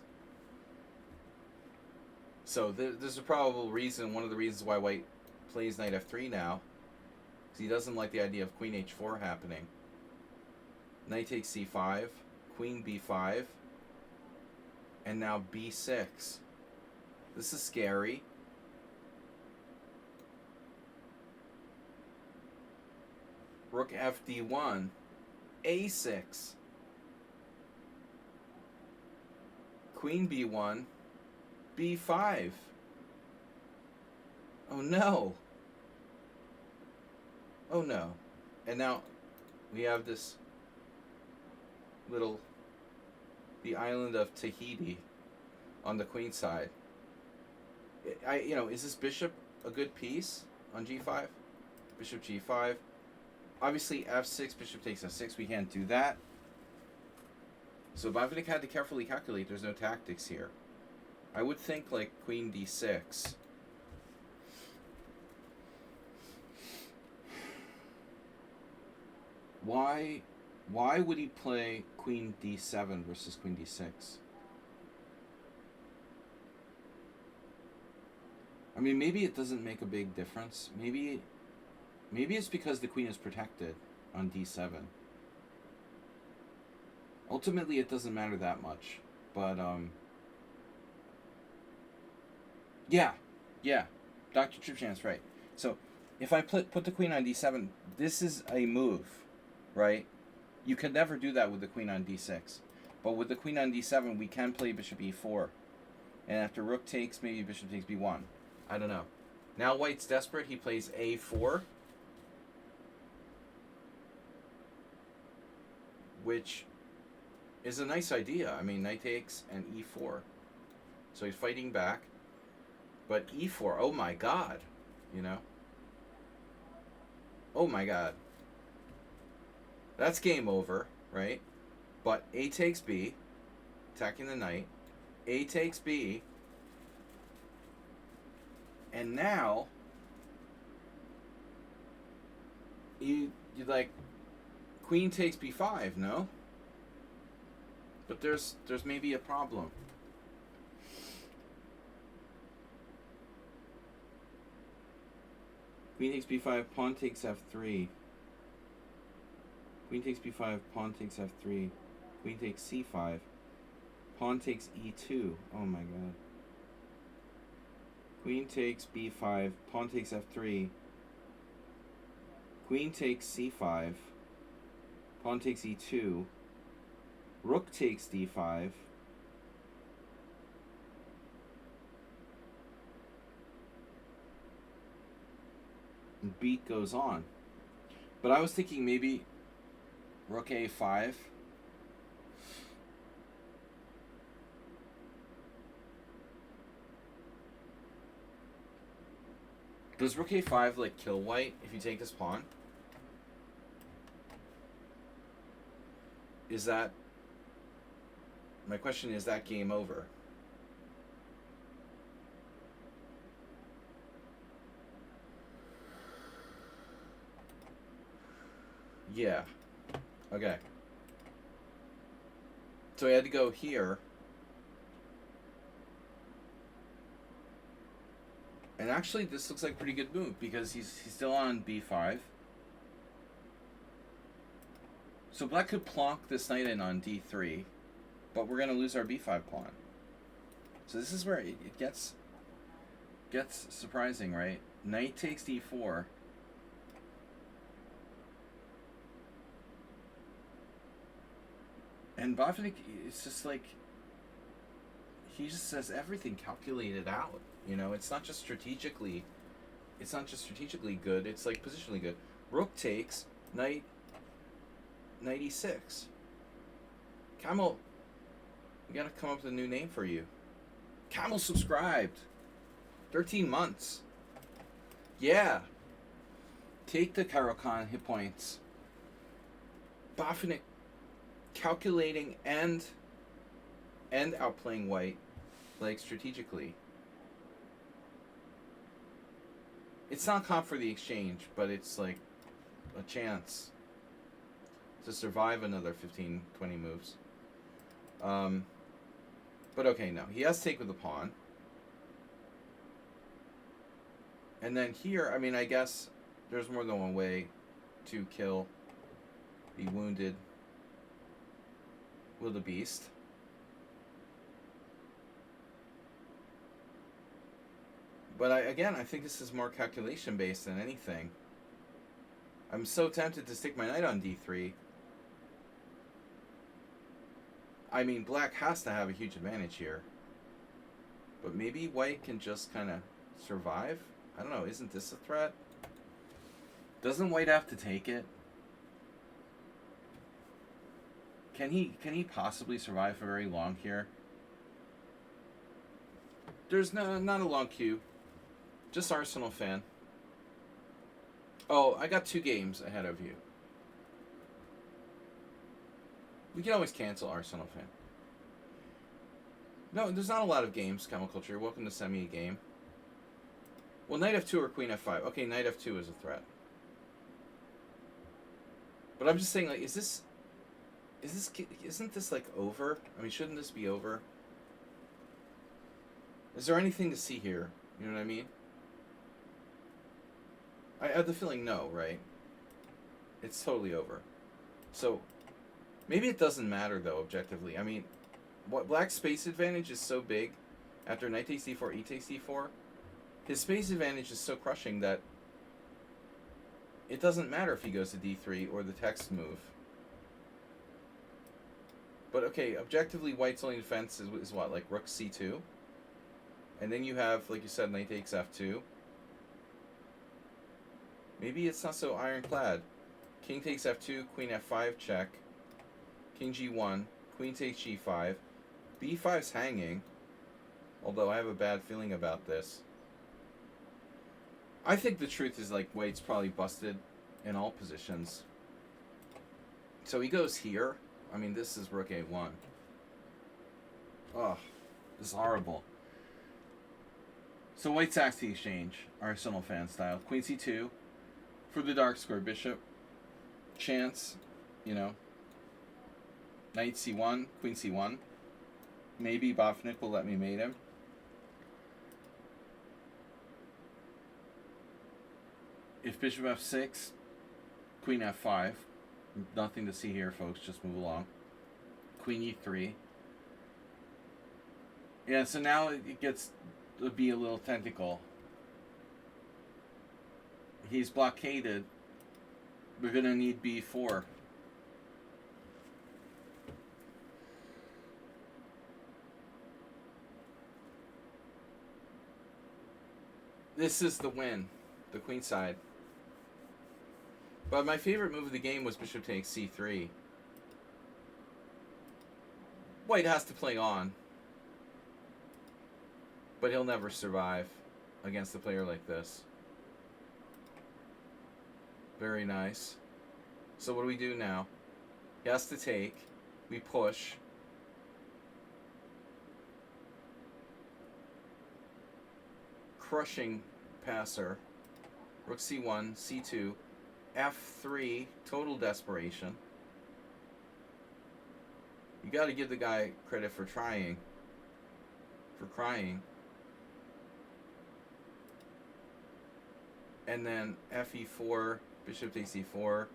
So there's a probable reason, one of the reasons why white plays knight f3 now, because he doesn't like the idea of queen h4 happening. Knight takes c5, queen b5, and now b6. This is scary. Rook fd1, a6, queen b1, b5. Oh no. Oh no. And now we have this the island of Tahiti on the queen side. Is this bishop a good piece on g5? Bishop g5. Obviously f6, bishop takes f6, we can't do that. So Botvinnik had to carefully calculate, there's no tactics here. I would think like queen d6. Why would he play queen d7 versus queen d6? I mean, maybe it doesn't make a big difference. Maybe it's because the queen is protected on d7. Ultimately, it doesn't matter that much. But, yeah. Dr. Tripchan's right. So, if I put the queen on d7, this is a move, right? You could never do that with the queen on d6. But with the queen on d7, we can play bishop e4. And after rook takes, maybe bishop takes b1. I don't know. Now white's desperate. He plays a4. Which is a nice idea. I mean, knight takes and e4. So he's fighting back. But e4, oh my god. Oh my god. That's game over, right? But a takes b, attacking the knight. A takes b. And now, you like, queen takes b5, no? But there's maybe a problem. Queen takes b5, pawn takes f3. Queen takes b5, pawn takes f3. Queen takes c5. Pawn takes e2. Oh my god. Queen takes b5, pawn takes f3. Queen takes c5. Pawn takes e2. Rook takes d5. And beat goes on. But I was thinking maybe rook a5. Does rook a5 like kill white if you take this pawn? Is that... My question is that game over? Yeah. Okay. So he had to go here. And actually, this looks like a pretty good move because he's still on b5. So black could plonk this knight in on d3, but we're going to lose our b5 pawn. So this is where it gets surprising, right? Knight takes d4. And Botvinnik, it's just like, he just says everything calculated out. You know, it's not just strategically good, it's like positionally good. Rook takes, knight e6. Camel, we gotta come up with a new name for you. Camel subscribed. 13 months. Yeah. Take the Caro-Kann hit points. Botvinnik calculating and outplaying white, like strategically. It's not comp for the exchange, but it's like a chance to survive another 15, 20 moves. But okay, no. He has to take with the pawn. And then here, I mean, I guess there's more than one way to kill the wounded wildebeest. But I think this is more calculation based than anything. I'm so tempted to stick my knight on d3. I mean, black has to have a huge advantage here. But maybe white can just kind of survive? I don't know, isn't this a threat? Doesn't white have to take it? Can he possibly survive for very long here? There's not a long queue. Just Arsenal fan. Oh, I got 2 games ahead of you. We can always cancel Arsenal fan. No, there's not a lot of games, Chemical Culture. You're welcome to send me a game. Well, knight f2 or queen f5. Okay, knight f2 is a threat. But I'm just saying, like, isn't this like over? I mean, shouldn't this be over? Is there anything to see here? You know what I mean? I have the feeling no, right? It's totally over. So, maybe it doesn't matter, though, objectively. I mean, what black's space advantage is so big after knight takes d4, e takes d4. His space advantage is so crushing that it doesn't matter if he goes to d3 or the text move. But, okay, objectively, white's only defense is what, like rook c2? And then you have, like you said, knight takes f2. Maybe it's not so ironclad. King takes f2, queen f5 check. King g1, queen takes g5. b5's hanging. Although I have a bad feeling about this. I think the truth is like white's probably busted in all positions. So he goes here. I mean, this is rook a1. Oh, this is horrible. So white sacks the exchange, Arsenal fan style. Queen c2 for the dark square bishop. Chance, you know. Knight c1, queen c1. Maybe Botvinnik will let me mate him. If bishop f6, queen f5. Nothing to see here, folks. Just move along. Queen e3. Yeah, so now it gets to be a little tentacle. He's blockaded. We're going to need b4. This is the win. The queen side. But my favorite move of the game was bishop takes c3. White has to play on. But he'll never survive against a player like this. Very nice. So what do we do now? He has to take. We push. Crushing passer. Rook c1, c2, f3, total desperation. You got to give the guy credit for trying. For crying. And then fe4, bishop takes e4,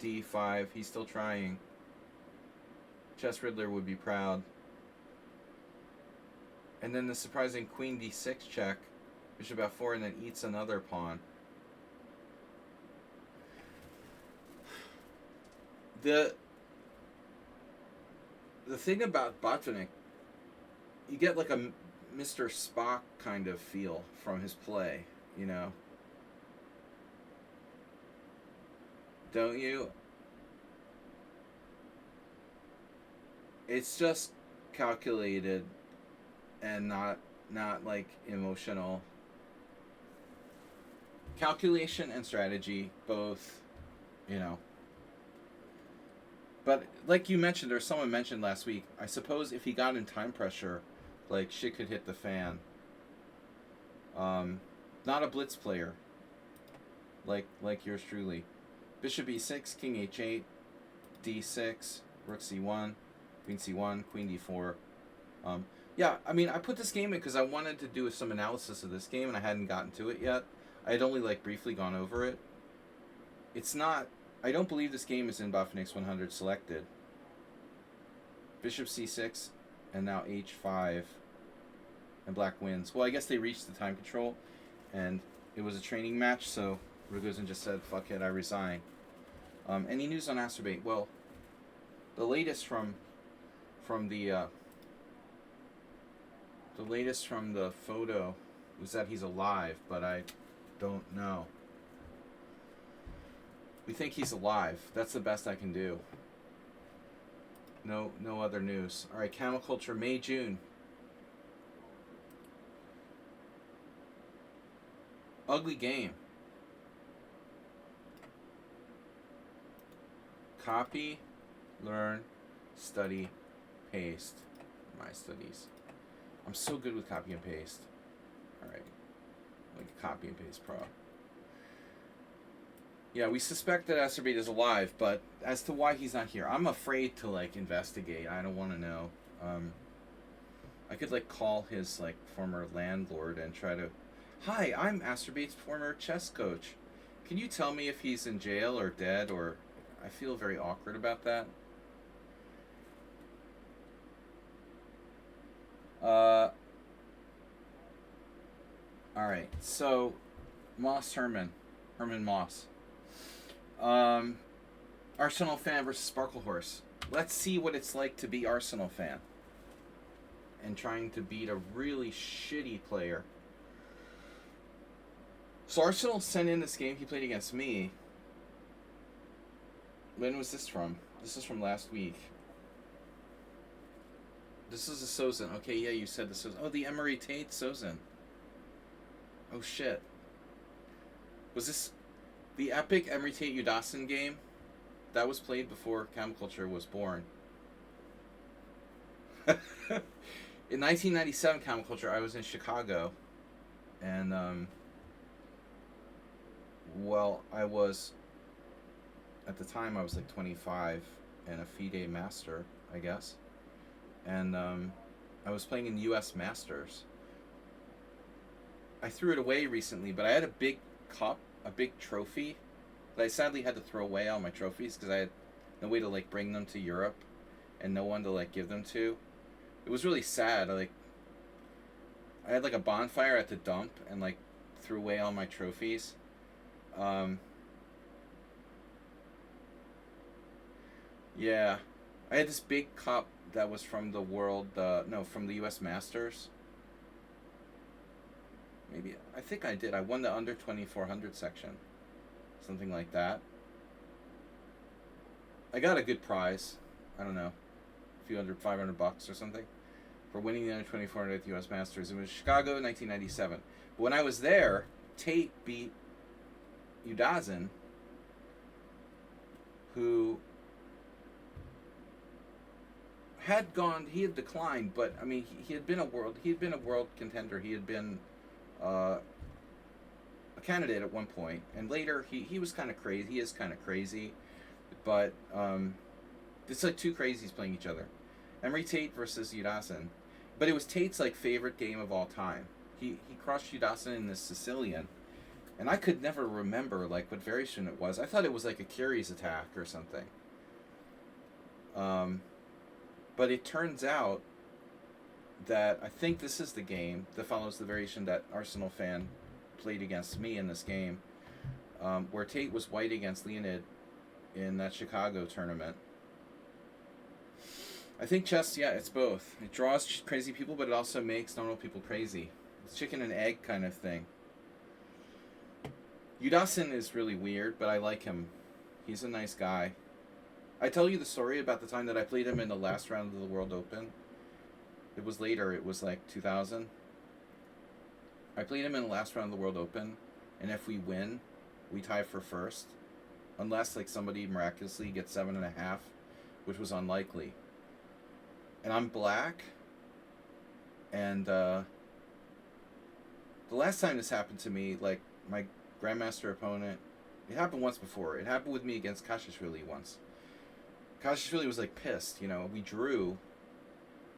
d5. He's still trying. Chess Riddler would be proud. And then the surprising queen d6 check. Bishop f4 and then eats another pawn. The thing about Botvinnik, you get like a Mr. Spock kind of feel from his play, you know? Don't you? It's just calculated and not like emotional. Calculation and strategy, both, you know. But like you mentioned, or someone mentioned last week, I suppose if he got in time pressure, like shit could hit the fan. Not a blitz player. Like yours truly. Bishop e6, king h8, d6, rook c1, queen c1, queen d4. Yeah, I mean, I put this game in because I wanted to do some analysis of this game, and I hadn't gotten to it yet. I had only like briefly gone over it. It's not. I don't believe this game is in Botvinnik's 100 selected. Bishop c6, and now h5, and black wins. Well, I guess they reached the time control, and it was a training match, so Rogozin just said, fuck it, I resign. Any news on Astrobait? Well, the latest from the photo was that he's alive, but I don't know. We think he's alive. That's the best I can do. No other news. All right, Camel Culture, May, June. Ugly game. Copy, learn, study, paste. My studies. I'm so good with copy and paste. All right, like a copy and paste pro. Yeah, we suspect that Astrobait is alive, but as to why he's not here, I'm afraid to like investigate. I don't want to know. I could like call his like former landlord and try to, hi, I'm Astrobait's former chess coach. Can you tell me if he's in jail or dead? Or I feel very awkward about that. All right, so Herman Moss. Arsenal fan versus Sparklehorse. Let's see what it's like to be Arsenal fan and trying to beat a really shitty player. So Arsenal sent in this game he played against me. When was this from? This is from last week. This is a Sozin. Okay, yeah, you said the Sozin. Oh, the Emery Tate Sozin. Oh, shit. Was this the epic Emery Tate Uddason game? That was played before Camel Culture was born. In 1997 Camel Culture, I was in Chicago. And, well, I was, at the time, I was like 25 and a FIDE master, I guess. And I was playing in the U.S. Masters. I threw it away recently, but I had a big cup, a big trophy, that I sadly had to throw away all my trophies because I had no way to like bring them to Europe and no one to like give them to. It was really sad. I had like a bonfire at the dump and like threw away all my trophies. Yeah, I had this big cup that was from the from the U.S. Masters. Maybe, I think I did. I won the under 2400 section. Something like that. I got a good prize. I don't know. A few hundred, $500 or something. For winning the under 2400 at the U.S. Masters. It was Chicago, 1997. But when I was there, Tate beat Uddason, who he had declined, but I mean, he had been a world contender. He had been uh, a candidate at one point, and later he was kind of crazy. He is kind of crazy, but it's like two crazies playing each other. Emery Tate versus Yudasin, but it was Tate's like favorite game of all time. He crushed Yudasin in the Sicilian, and I could never remember like what variation it was. I thought it was like a Curies attack or something. Um, but it turns out that I think this is the game that follows the variation that Arsenal fan played against me in this game, where Tate was white against Leonid in that Chicago tournament. I think chess, yeah, it's both. It draws crazy people, but it also makes normal people crazy. It's chicken and egg kind of thing. Yudasin is really weird, but I like him. He's a nice guy. I tell you the story about the time that I played him in the last round of the World Open. It was later. It was like 2000. I played him in the last round of the World Open, and if we win, we tie for first, unless like somebody miraculously gets 7.5, which was unlikely. And I'm black, and the last time this happened to me, like my grandmaster opponent, it happened once before. It happened with me against Kashishvili once. Kashishvili was like pissed, you know. We drew,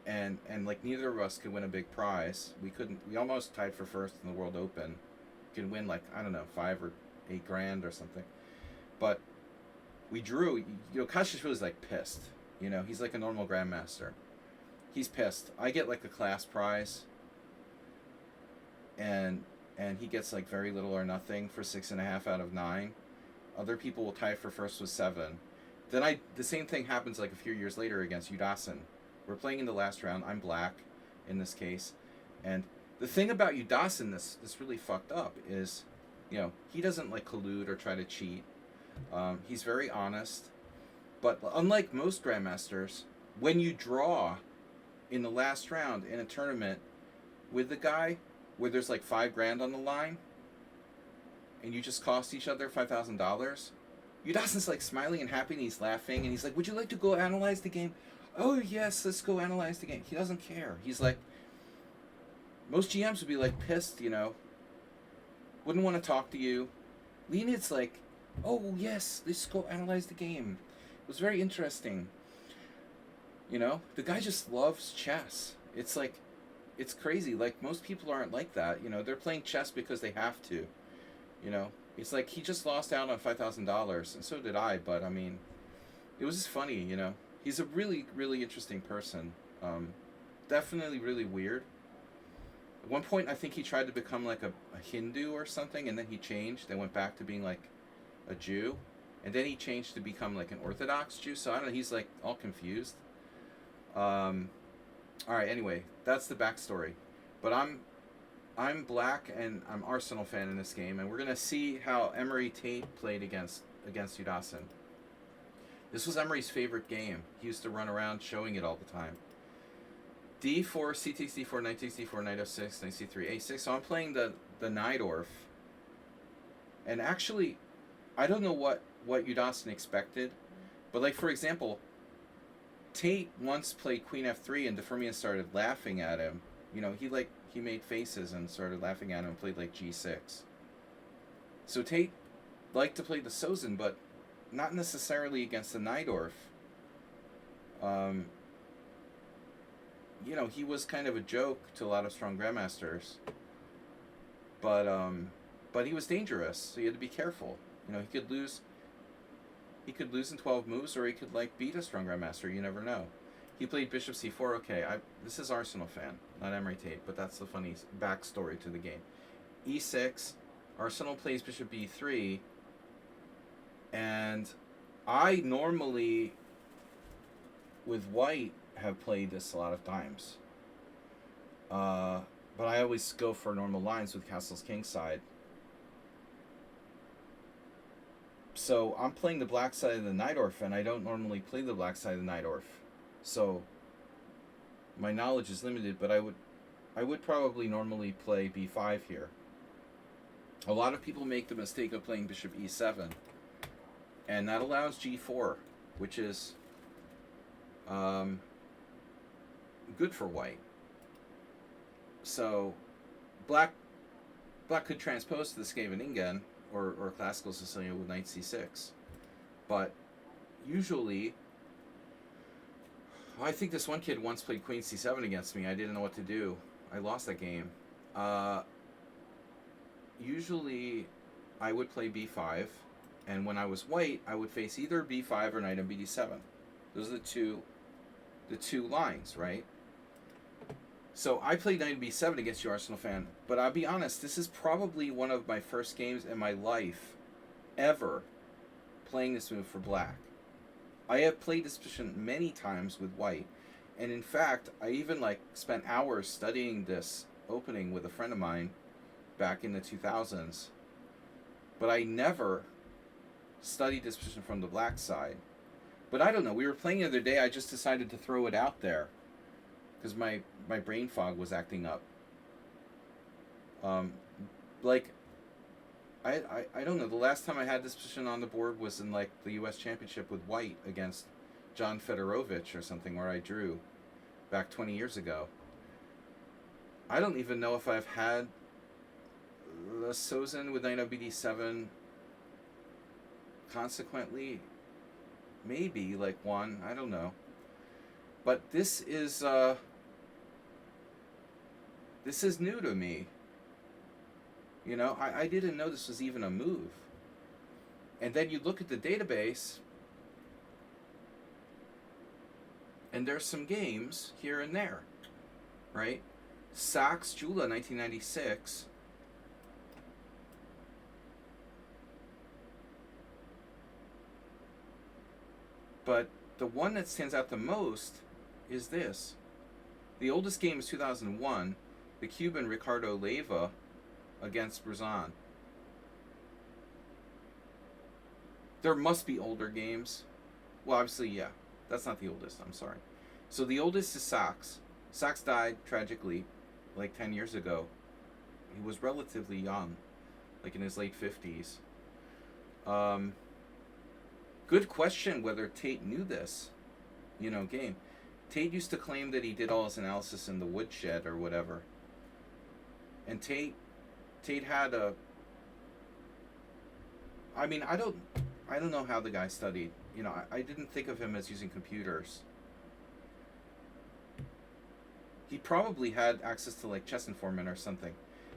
and like neither of us could win a big prize. We almost tied for first in the World Open. Could win like, I don't know, 5 or 8 grand or something. But we drew. You know, Kashishvili's like pissed. You know, he's like a normal grandmaster. He's pissed. I get like a class prize, and he gets like very little or nothing for 6.5 out of 9. Other people will tie for first with 7. Then the same thing happens like a few years later against Yudasin. We're playing in the last round. I'm black in this case, and the thing about Yudasin this really fucked up is, you know, he doesn't like collude or try to cheat. He's very honest, but unlike most grandmasters, when you draw in the last round in a tournament with the guy where there's like 5 grand on the line, and you just cost each other $5,000, Yudasin's like smiling and happy, and he's laughing, and he's like, "Would you like to go analyze the game?" "Oh yes, let's go analyze the game." He doesn't care. He's like, most GMs would be like pissed, you know, wouldn't want to talk to you. Leonid's like, "Oh yes, let's go analyze the game. It was very interesting." You know, the guy just loves chess. It's like, it's crazy. Like, most people aren't like that. You know, they're playing chess because they have to. You know, it's like he just lost out on $5,000, and so did I. But I mean, it was just funny. You know, he's a really, really interesting person. Definitely really weird. At one point, I think he tried to become like a Hindu or something, and then he changed and went back to being like a Jew, and then he changed to become like an Orthodox Jew. So I don't know. He's like all confused. All right. Anyway, that's the backstory. But I'm black and I'm Arsenal fan in this game, and we're gonna see how Emery Tate played against Yudasin. This was Emery's favorite game. He used to run around showing it all the time. D4, C6, D4, knight takes D4, knight F6, knight C3, A6. So I'm playing the Najdorf, and actually, I don't know what Yudasin expected, but like for example, Tate once played Queen F3 and Defermian started laughing at him. You know, he made faces and started laughing at him and played like G6. So Tate liked to play the Sozin, but not necessarily against the Najdorf. You know, he was kind of a joke to a lot of strong grandmasters. But he was dangerous, so you had to be careful. You know, he could lose in 12 moves, or he could like beat a strong grandmaster. You never know. He played Bishop C4. Okay, this is Arsenal fan, not Emery Tate, but that's the funny backstory to the game. E6, Arsenal plays Bishop B3, and I normally, with white, have played this a lot of times. But I always go for normal lines with castles kingside. So I'm playing the black side of the Najdorf, and I don't normally play the black side of the Najdorf. So my knowledge is limited, but I would probably normally play B5 here. A lot of people make the mistake of playing Bishop E7, and that allows G4, which is good for white. So black could transpose to the Scheveningen or classical Sicilian with knight c6. But usually, I think this one kid once played queen c7 against me. I didn't know what to do. I lost that game. Usually, I would play b5, and when I was white, I would face either b5 or knight on bd7. Those are the two lines, right? So I played knight b7 against you, Arsenal fan. But I'll be honest, this is probably one of my first games in my life ever playing this move for black. I have played this position many times with white, and in fact, I even spent hours studying this opening with a friend of mine back in the 2000s. But I never studied this position from the black side. But I don't know, we were playing the other day, I just decided to throw it out there because my brain fog was acting up. I don't know. The last time I had this position on the board was in the U.S. Championship with white against John Fedorovich or something, where I drew back 20 years ago. I don't even know if I've had the Sozin with knight on bd7. Consequently, maybe one. I don't know. But this is new to me. You know, I didn't know this was even a move. And then you look at the database, and there's some games here and there, right? Sachs, Jula, 1996. But the one that stands out the most is this. The oldest game is 2001, the Cuban Ricardo Leyva against Brazan. There must be older games. Well, obviously, yeah. That's not the oldest, I'm sorry. So the oldest is Sachs. Sachs died tragically 10 years ago. He was relatively young, in his late 50s. Good question whether Tate knew this, game. Tate used to claim that he did all his analysis in the woodshed or whatever. And Tate had I don't know how the guy studied. I didn't think of him as using computers. He probably had access to Chess Informant or something.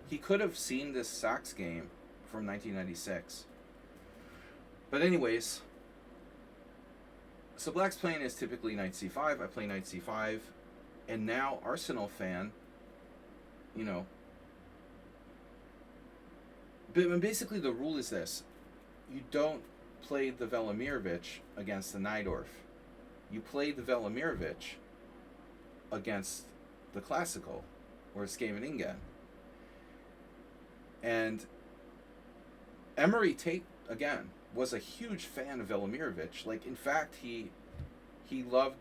He could have seen this Sachs game from 1996. But anyways, so black's playing is typically knight c5. I play knight c5, and now Arsenal fan, but basically the rule is this: you don't play the Velimirovich against the Najdorf. You play the Velimirovich against the classical or Scheveningen. And Emery Tate, again, was a huge fan of Velimirovich. In fact, he loved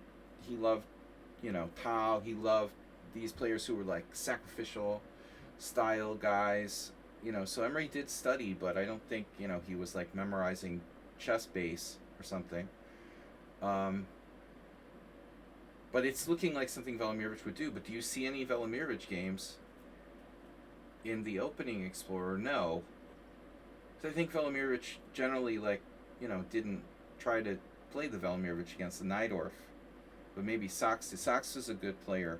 Tao. He loved these players who were sacrificial style guys. So Emery did study, but I don't think he was memorizing chess base or something. But it's looking like something Velimirovich would do. But do you see any Velimirovich games in the opening Explorer? No. So I think Velimirovich generally didn't try to play the Velimirovich against the Najdorf. But maybe Sachs. Sachs is a good player.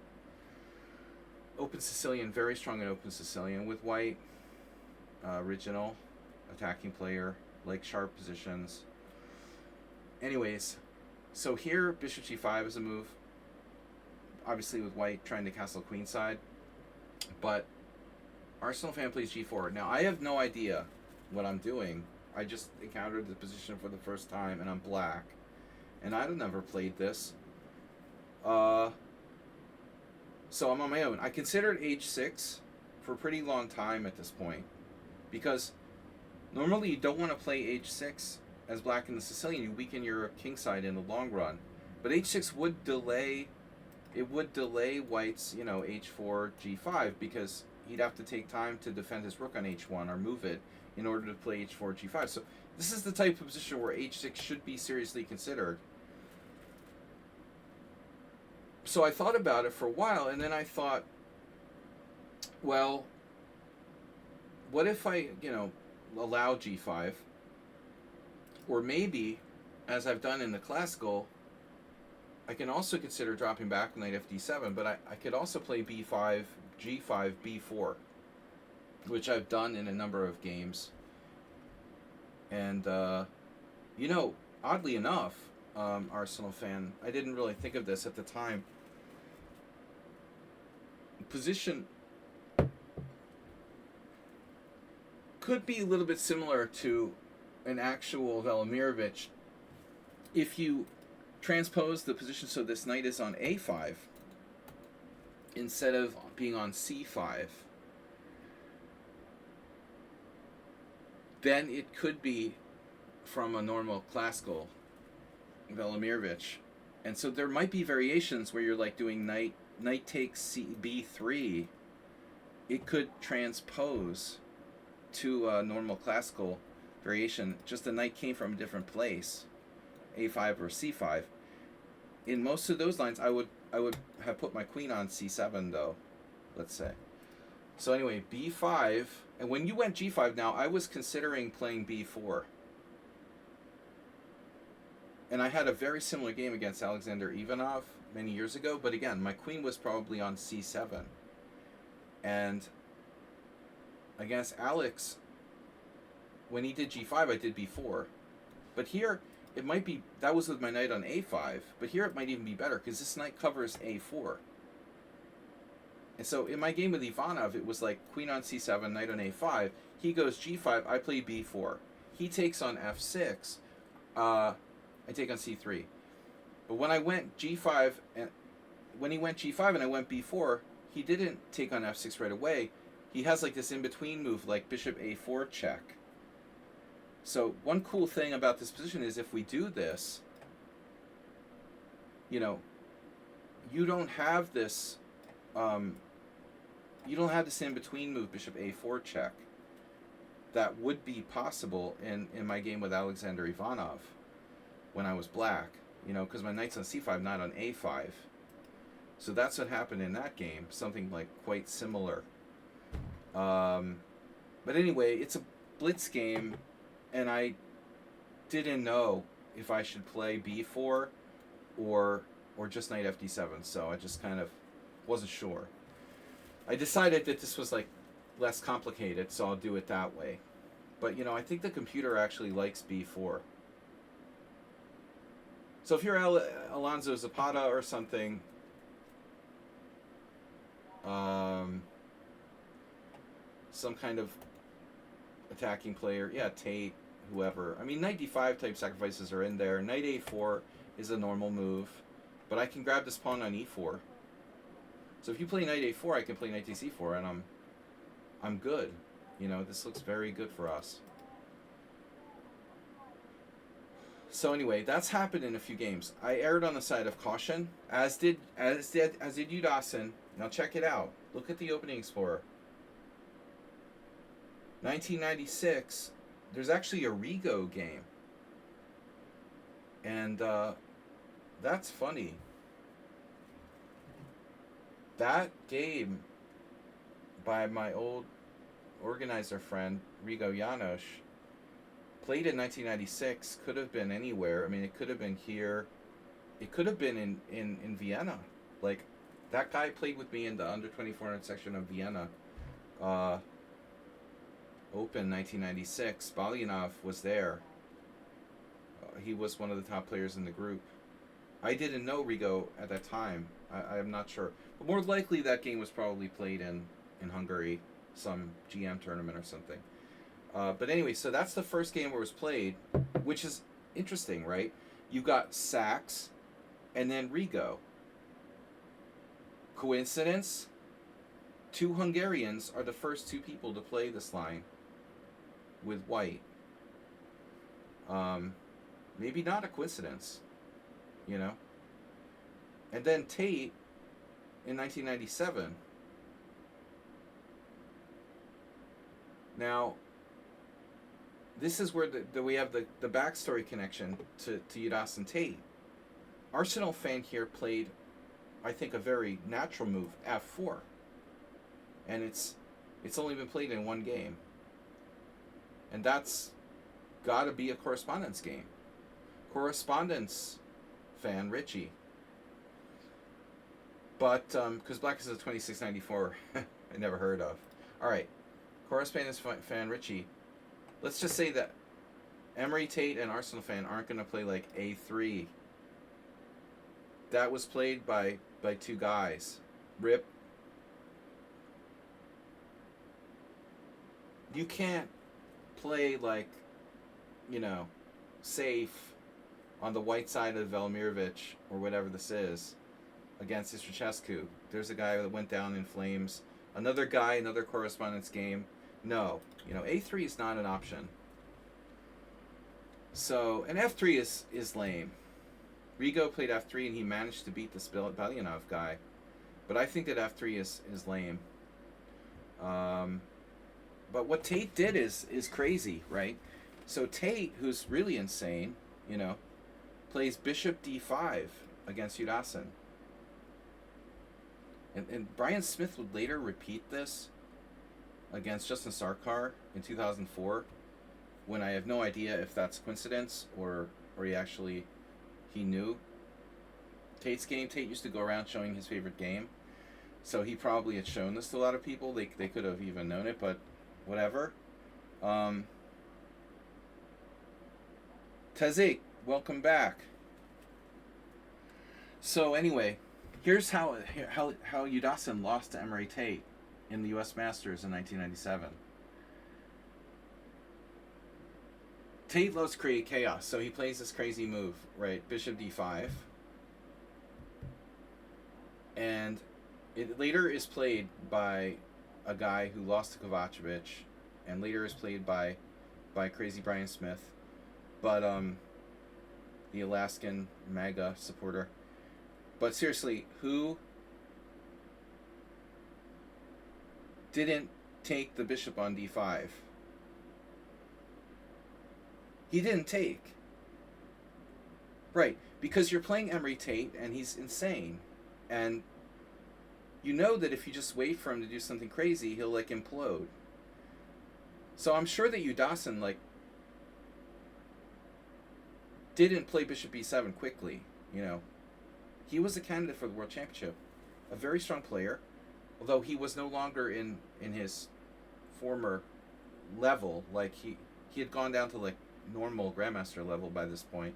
Open Sicilian, very strong in Open Sicilian with white. Original, attacking player, sharp positions. Anyways, so here bishop g5 is a move. Obviously with white trying to castle queenside. But Arsenal fan plays g4. Now I have no idea what I'm doing. I just encountered the position for the first time, and I'm black. And I've never played this. So I'm on my own. I considered h6 for a pretty long time at this point. Because normally you don't want to play h6 as black in the Sicilian. You weaken your kingside in the long run. But h6 would delay white's, h4, g5, because he'd have to take time to defend his rook on h1 or move it in order to play h4, g5. So this is the type of position where h6 should be seriously considered. So I thought about it for a while, and then I thought, well, what if I, allow g5, or maybe, as I've done in the classical, I can also consider dropping back knight fd7, but I could also play b5, g5, b4, which I've done in a number of games. And, oddly enough, Arsenal fan, I didn't really think of this at the time. Position could be a little bit similar to an actual Velimirovich if you transpose the position so this knight is on a5 instead of being on c5. Then it could be from a normal classical Velimirovich. And so there might be variations where you're like doing knight takes b3. It could transpose to a normal classical variation. Just the knight came from a different place, a5 or c5. In most of those lines, I would have put my queen on c7 though, let's say. So anyway, b5, and when you went g5 now, I was considering playing b4. And I had a very similar game against Alexander Ivanov many years ago, but again, my queen was probably on c7. And against Alex, when he did g5, I did b4. But here, it might be, that was with my knight on a5, but here it might even be better, because this knight covers a4. And so in my game with Ivanov, it was like queen on c7, knight on a5. He goes g5, I play b4. He takes on f6, I take on c3. But when I went g5, and when he went g5 and I went b4, he didn't take on f6 right away. He has like this in-between move, like bishop a4 check. So one cool thing about this position is if we do this, you don't have this, in-between move, bishop a4 check, that would be possible in my game with Alexander Ivanov when I was black, because my knight's on c5, not on a5. So that's what happened in that game, something like quite similar. But anyway, it's a blitz game, and I didn't know if I should play b4 or just knight fd7, so I just kind of wasn't sure. I decided that this was like less complicated, so I'll do it that way. But I think the computer actually likes b4. So if you're Alonso Zapata or something, some kind of attacking player, Tate, whoever. I mean, knight d5 type sacrifices are in there. Knight a4 is a normal move, but I can grab this pawn on e4. So if you play knight a4, I can play knight to c4, and I'm good. This looks very good for us. So anyway, that's happened in a few games. I erred on the side of caution, as did Yudasin. Now check it out. Look at the Opening Explorer. 1996. There's actually a Rigo game, and that's funny. That game by my old organizer friend Rigo Janos, played in 1996, could have been anywhere. I mean, it could have been here. It could have been in Vienna. Like, that guy played with me in the under 2400 section of Vienna. Open 1996. Balyanov was there. He was one of the top players in the group. I didn't know Rigo at that time. I'm not sure. But more likely that game was probably played in Hungary, some GM tournament or something. But anyway, so that's the first game where it was played, which is interesting, right? You got Sachs and then Rigo. Coincidence? Two Hungarians are the first two people to play this line with white. Maybe not a coincidence, And then Tate in 1997. Now, this is where we have the backstory connection to Yudasin Tate. Arsenal fan here played I think, a very natural move, f4. And it's only been played in one game. And that's got to be a correspondence game. Correspondence fan, Richie. But, because Black is a 2694, I never heard of. Alright, correspondence fan, Richie. Let's just say that Emery Tate and Arsenal fan aren't going to play like A3. That was played by two guys. Rip. You can't play like, safe on the white side of Velimirovich or whatever this is against Istrichescu. There's a guy that went down in flames. Another guy, another correspondence game. No. A3 is not an option. So, and F3 is lame. Rigo played F3 and he managed to beat this Belyanov guy. But I think that F3 is lame. But what Tate did is crazy, right? So Tate, who's really insane, plays Bishop D5 against Yudasin. And Brian Smith would later repeat this against Justin Sarkar in 2004, when I have no idea if that's coincidence or he knew Tate's game. Tate used to go around showing his favorite game, so he probably had shown this to a lot of people. They could have even known it, but whatever. Tazik, welcome back. So anyway, here's how Yudasin lost to Emery Tate in the U.S. Masters in 1997. Tate loves to create chaos, so he plays this crazy move, right? Bishop D5. And it later is played by a guy who lost to Kovacevic, and later is played by crazy Brian Smith, but the Alaskan MAGA supporter. But seriously, who didn't take the bishop on D5? He didn't take. Right, because you're playing Emery Tate and he's insane. And you know that if you just wait for him to do something crazy, he'll implode. So I'm sure that Yudasin didn't play Bishop B7 quickly, He was a candidate for the World Championship. A very strong player, although he was no longer in his former level. He had gone down to normal Grandmaster level by this point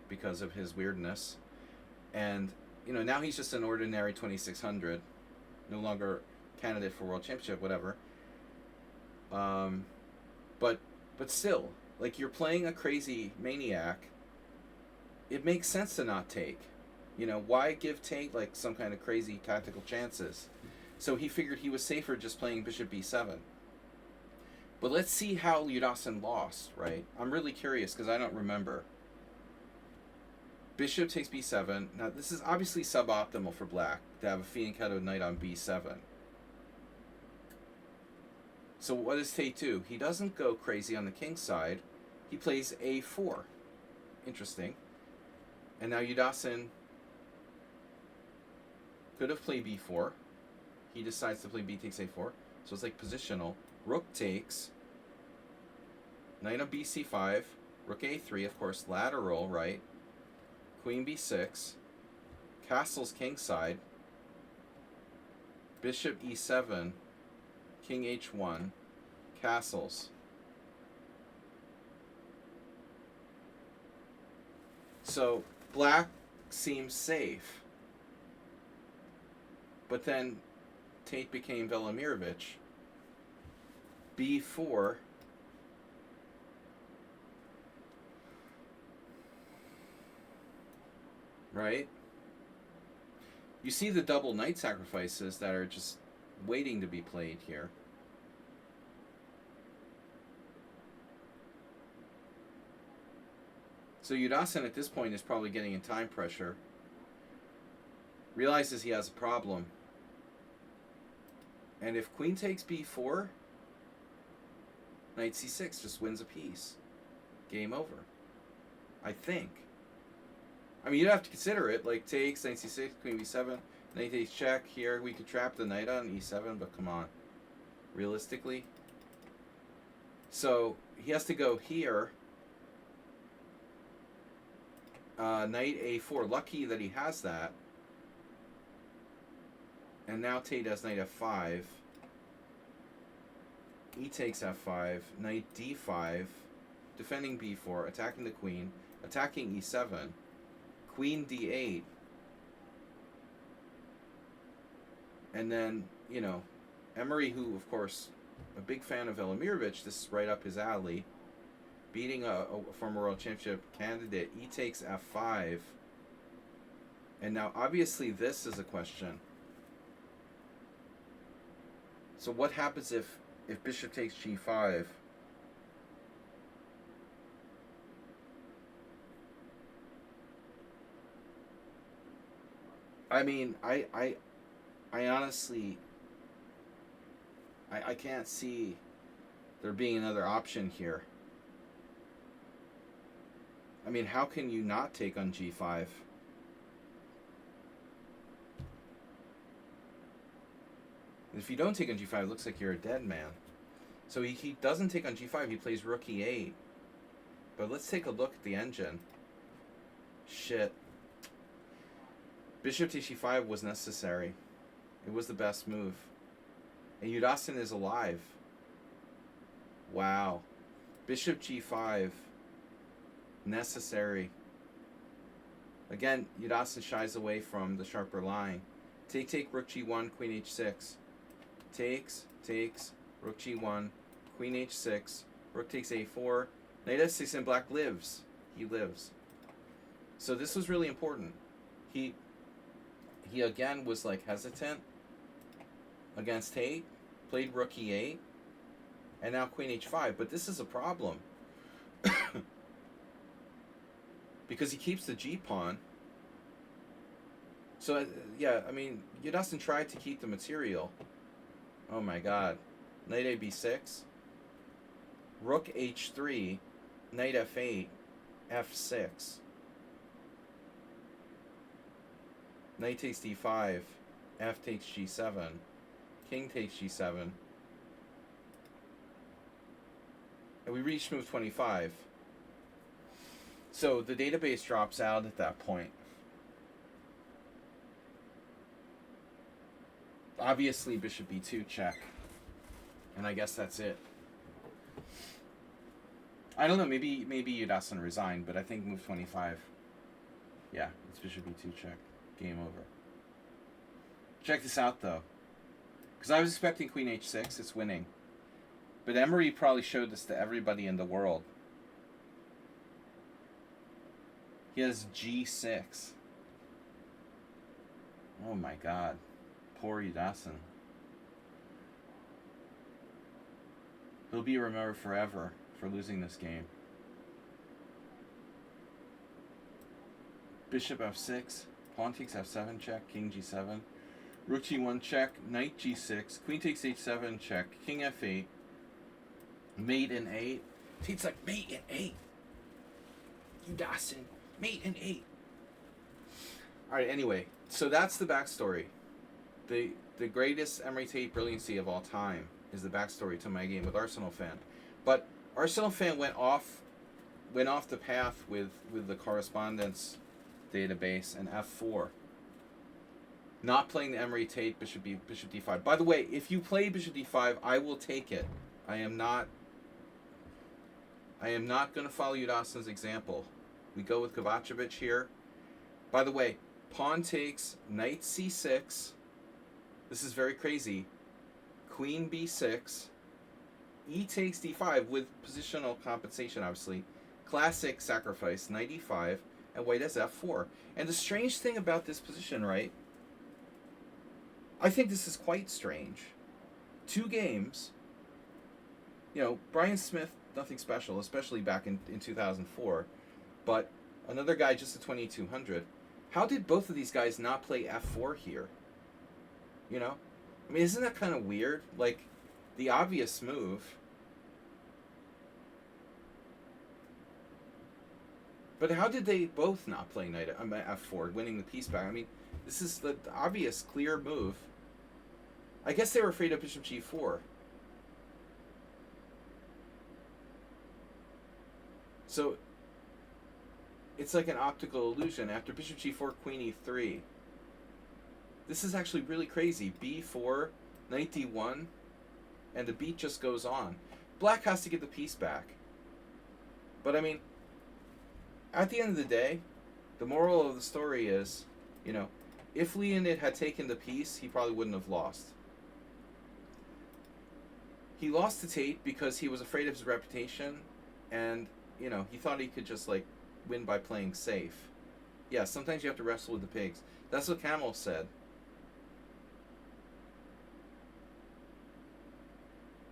because of his weirdness. And, now he's just an ordinary 2600, no longer candidate for World Championship, whatever. But still, you're playing a crazy maniac. It makes sense to not take. Why give Tate some kind of crazy tactical chances? So he figured he was safer just playing Bishop B7. But let's see how Yudasin lost, right? I'm really curious because I don't remember. Bishop takes B7. Now, this is obviously suboptimal for Black to have a fianchetto knight on B7. So what does Tate do? He doesn't go crazy on the king side. He plays A4. Interesting. And now Yudasin could have played B4. He decides to play B takes A4. So it's positional. Rook takes. Knight on BC5. Rook A3, of course, lateral, right? Queen B6. Castles kingside. Bishop E7. King H1. Castles. So Black seems safe. But then Tate became Velimirovich. B4. Right? You see the double knight sacrifices that are just waiting to be played here. So Yudasin at this point is probably getting in time pressure. Realizes he has a problem. And if queen takes b4, knight c6 just wins a piece. Game over. I think. I mean, you'd have to consider it. Takes, knight c6, queen b7, Knight takes check. Here we could trap the knight on e7, but come on. Realistically. So he has to go here. Knight a4. Lucky that he has that. And now Tate has knight f5. E takes f5. Knight d5. Defending b4. Attacking the queen. Attacking e7. Queen d8. And then, you know, Emery, who, of course, a big fan of Velimirovich, this is right up his alley, beating a former world championship candidate. E takes f5. And now, obviously, this is a question. So what happens if bishop takes g5? I mean, I honestly, I can't see there being another option here. I mean, how can you not take on g5? If you don't take on g5, it looks like you're a dead man. So he doesn't take on g5, he plays rook e8. But let's take a look at the engine. Shit. Bishop to g5 was necessary. It was the best move. And Yudassin is alive. Wow. Bishop g5. Necessary. Again, Yudassin shies away from the sharper line. Take, rook g1, queen h6. Takes, rook g1, queen h6. Rook takes a4. Knight s6 and black lives. He lives. So this was really important. He again was like hesitant against Tate, played rook e8, and now queen h5. But this is a problem because he keeps the g pawn. So yeah, I mean, Yudassin tried to keep the material. Oh my God, knight a b6, rook h3, knight f8, f6. Knight takes d5, f takes g7, king takes g7. And we reach move 25. So the database drops out at that point. Obviously, bishop b2 check. And I guess that's it. I don't know, maybe Yudassin resigned, but I think move 25. Yeah, it's bishop b2 check. Game over. Check this out, though. Because I was expecting queen h6. It's winning. But Emery probably showed this to everybody in the world. He has g6. Oh my God. Poor Yudassin. He'll be remembered forever for losing this game. Bishop f6. Pawn takes f7 check. King g7. Rook g1 check. Knight g6. Queen takes h7 check. King f8. Mate in 8. Tate's like, mate in 8. Yudassin. Mate in 8. Alright, anyway. So that's the backstory. The greatest Emery Tate brilliancy of all time is the backstory to my game with Arsenal Fan. But Arsenal Fan went off the path with the correspondence database and f4. Not playing the Emery Tate bishop d5. By the way, if you play bishop d5, I will take it. I am not going to follow Yudassin's example. We go with Kovacevic here. By the way, pawn takes knight c6. This is very crazy. Queen b6. E takes d5 with positional compensation, obviously. Classic sacrifice, knight e5, and white has f4. And the strange thing about this position, right? I think this is quite strange. 2 games. You know, Brian Smith, nothing special, especially back in 2004. But another guy just at 2200. How did both of these guys not play f4 here? You know? I mean, isn't that kind of weird? Like, the obvious move. But how did they both not play knight f4, winning the piece back? I mean, This is the obvious, clear move. I guess they were afraid of bishop g4. So it's like an optical illusion. After bishop g4, queen e3. This is actually really crazy. b4, knight d1, and the beat just goes on. Black has to get the piece back. But I mean, at the end of the day, the moral of the story is, you know, if Leonid had taken the piece, he probably wouldn't have lost. He lost to Tate because he was afraid of his reputation, and, you know, he thought he could just, like, win by playing safe. Yeah, sometimes you have to wrestle with the pigs. That's what Camel said.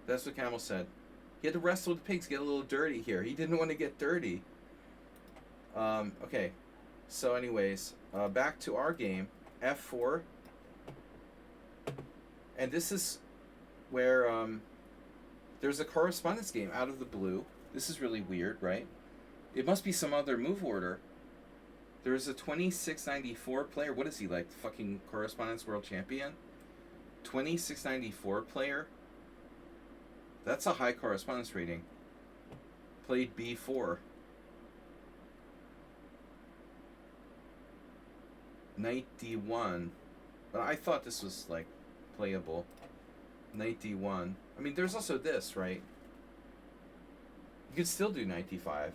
That's what Camel said. He had to wrestle with the pigs, get a little dirty here. He didn't want to get dirty. Okay. So anyways, back to our game. F4. And this is where there's a correspondence game out of the blue. This is really weird, right? It must be some other move order. There's a 2694 player. What is he, like, fucking correspondence world champion? 2694 player? That's a high correspondence rating. Played b4. Knight d1. But I thought this was, like, playable. Knight d1. I mean, there's also this, right? You could still do knight d5.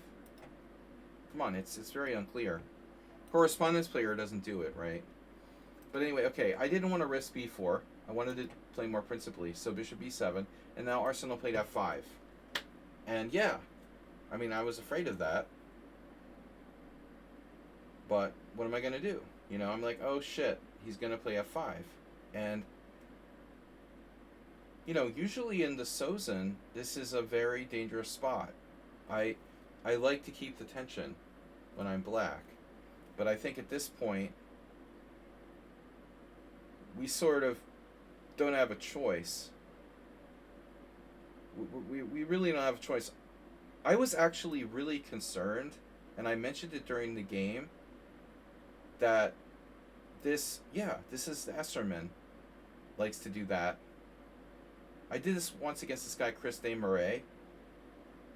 Come on, it's very unclear. Correspondence player doesn't do it, right? But anyway, okay, I didn't want to risk b4. I wanted to play more principally, so bishop b7, and now Arsenal played f5. And yeah, I mean, I was afraid of that. But what am I going to do? You know, I'm like, oh shit, he's going to play f5. And, you know, usually in the Sozin, this is a very dangerous spot. I like to keep the tension when I'm black. But I think at this point, we sort of don't have a choice. We really don't have a choice. I was actually really concerned, and I mentioned it during the game, that this is Esserman. Likes to do that. I did this once against this guy, Chris Desmarais.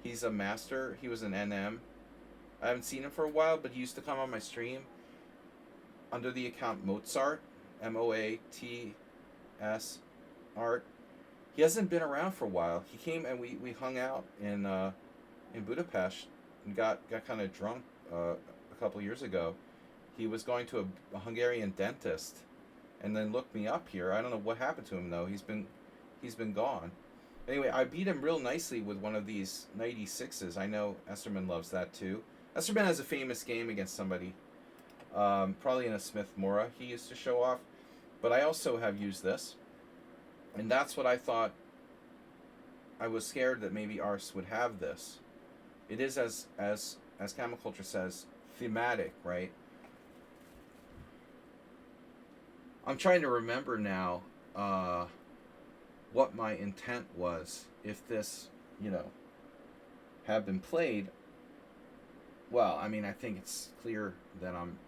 He's a master. He was an NM. I haven't seen him for a while, but he used to come on my stream under the account Mozart, Moats art. He hasn't been around for a while. He came and we hung out in Budapest and got kind of drunk a couple years ago. He was going to a Hungarian dentist, and then looked me up here. I don't know what happened to him though. He's been gone. Anyway, I beat him real nicely with one of these knight e6s. I know Esserman loves that too. Esserman has a famous game against somebody, probably in a Smith Mora he used to show off. But I also have used this, and that's what I thought. I was scared that maybe Ars would have this. It is, as Camel Culture says, thematic, right? I'm trying to remember now what my intent was if this, you know, had been played. Well, I mean, I think it's clear that I'm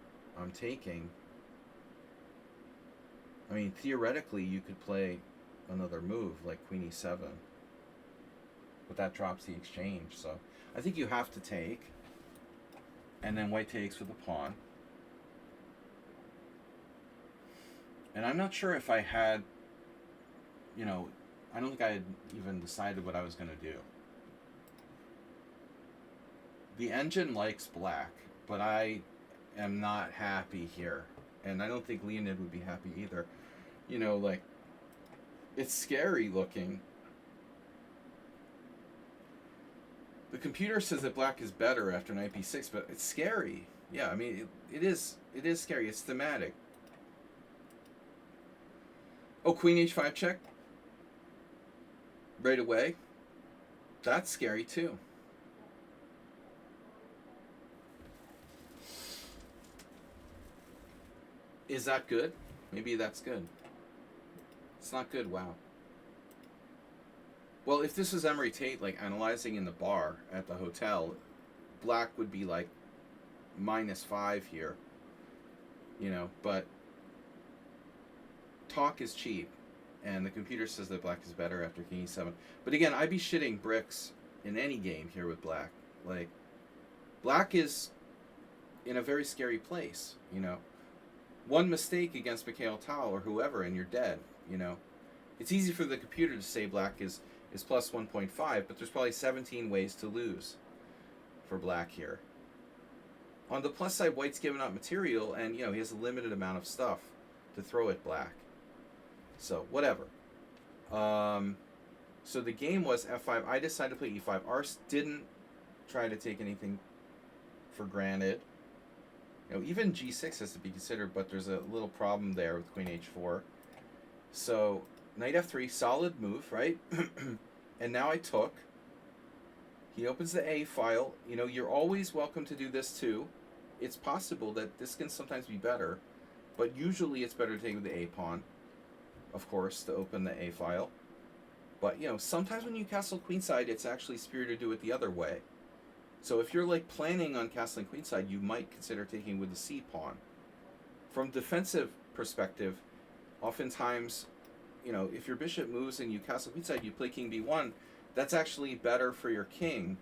taking. I mean, theoretically, you could play another move like Queen e7, but that drops the exchange. So I think you have to take, and then White takes with the pawn. And I'm not sure if I had, you know, I don't think I had even decided what I was going to do. The engine likes black, but I am not happy here. And I don't think Leonid would be happy either. You know, like, it's scary looking. The computer says that black is better after knight b6, but it's scary. Yeah, I mean, it is scary. It's thematic. Oh, queen h5 check? Right away? That's scary too. Is that good? Maybe that's good. It's not good, wow. Well, if this was Emery Tate, like, analyzing in the bar at the hotel, black would be, like, -5 here. You know, but talk is cheap, and the computer says that black is better after king e7. But again, I'd be shitting bricks in any game here with black. Like, black is in a very scary place, you know. One mistake against Mikhail Tal or whoever, and you're dead, you know. It's easy for the computer to say black is plus 1.5, but there's probably 17 ways to lose for black here. On the plus side, white's given up material, and, you know, he has a limited amount of stuff to throw at black. So, whatever. So the game was f5. I decided to play e5. Ars didn't try to take anything for granted. You know, even g6 has to be considered, but there's a little problem there with queen h4. So, knight f3, solid move, right? And now I took. He opens the A file. You know, you're always welcome to do this too. It's possible that this can sometimes be better, but usually it's better to take with the A pawn, of course, to open the A file. But, you know, sometimes when you castle queenside, it's actually superior to do it the other way. So if you're, like, planning on castling queenside, you might consider taking with the C pawn. From defensive perspective, oftentimes, you know, if your bishop moves and you castle queenside, you play king b1, that's actually better for your king.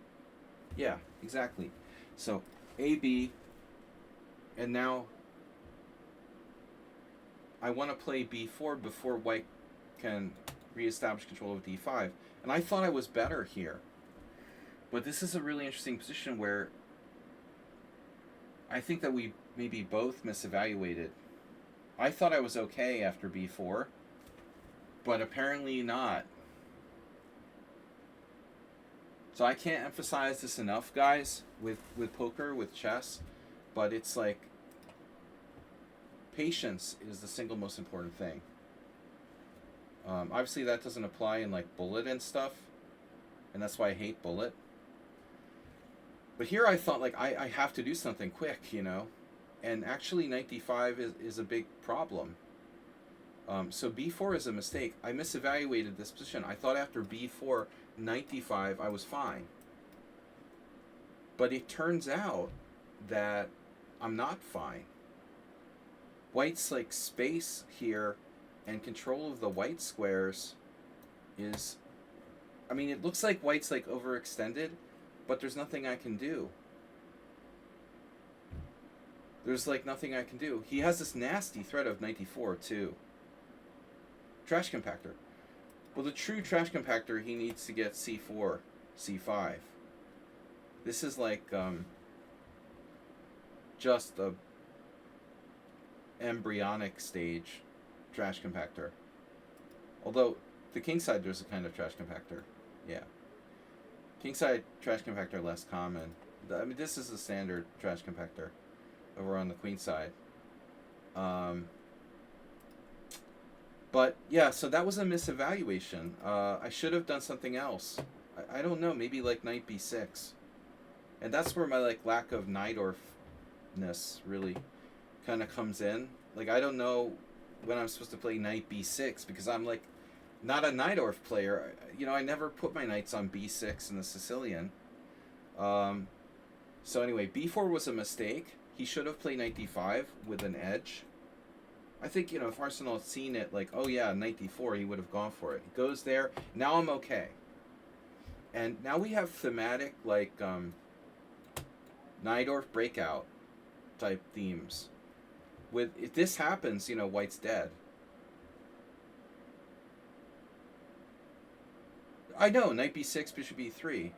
Yeah, exactly. So, AB, and now I want to play b4 before white can reestablish control of d5. And I thought I was better here. But this is a really interesting position where I think that we maybe both misevaluated. I thought I was okay after b4, but apparently not. So I can't emphasize this enough, guys, with poker, with chess, but it's like patience is the single most important thing. Obviously that doesn't apply in like bullet and stuff, and that's why I hate bullet. But here I thought, like, I have to do something quick, you know, and actually knight d5 is a big problem. So b4 is a mistake. I misevaluated this position. I thought after b4, knight d5, I was fine. But it turns out that I'm not fine. White's, like, space here and control of the white squares is... I mean, it looks like white's, like, overextended, but there's nothing I can do. There's, like, nothing I can do. He has this nasty threat of knight d4, too. Trash compactor. Well, the true trash compactor, he needs to get c4, c5. This is like just a embryonic stage trash compactor. Although the kingside there's a kind of trash compactor. Yeah. Kingside trash compactor less common. I mean, this is the standard trash compactor over on the queen side. But yeah, so that was a misevaluation. I should have done something else. I don't know, maybe like knight b6. And that's where my like lack of Najdorf-ness really kind of comes in. Like, I don't know when I'm supposed to play knight b6 because I'm like not a Najdorf player. You know, I never put my knights on b6 in the Sicilian. So anyway, b4 was a mistake. He should have played knight d5 with an edge. I think, you know, if Arsenal had seen it, like, oh yeah, knight d4, he would have gone for it. He goes there. Now I'm okay. And now we have thematic, like, Najdorf breakout type themes. If this happens, you know, white's dead. I know, knight b6, bishop e3.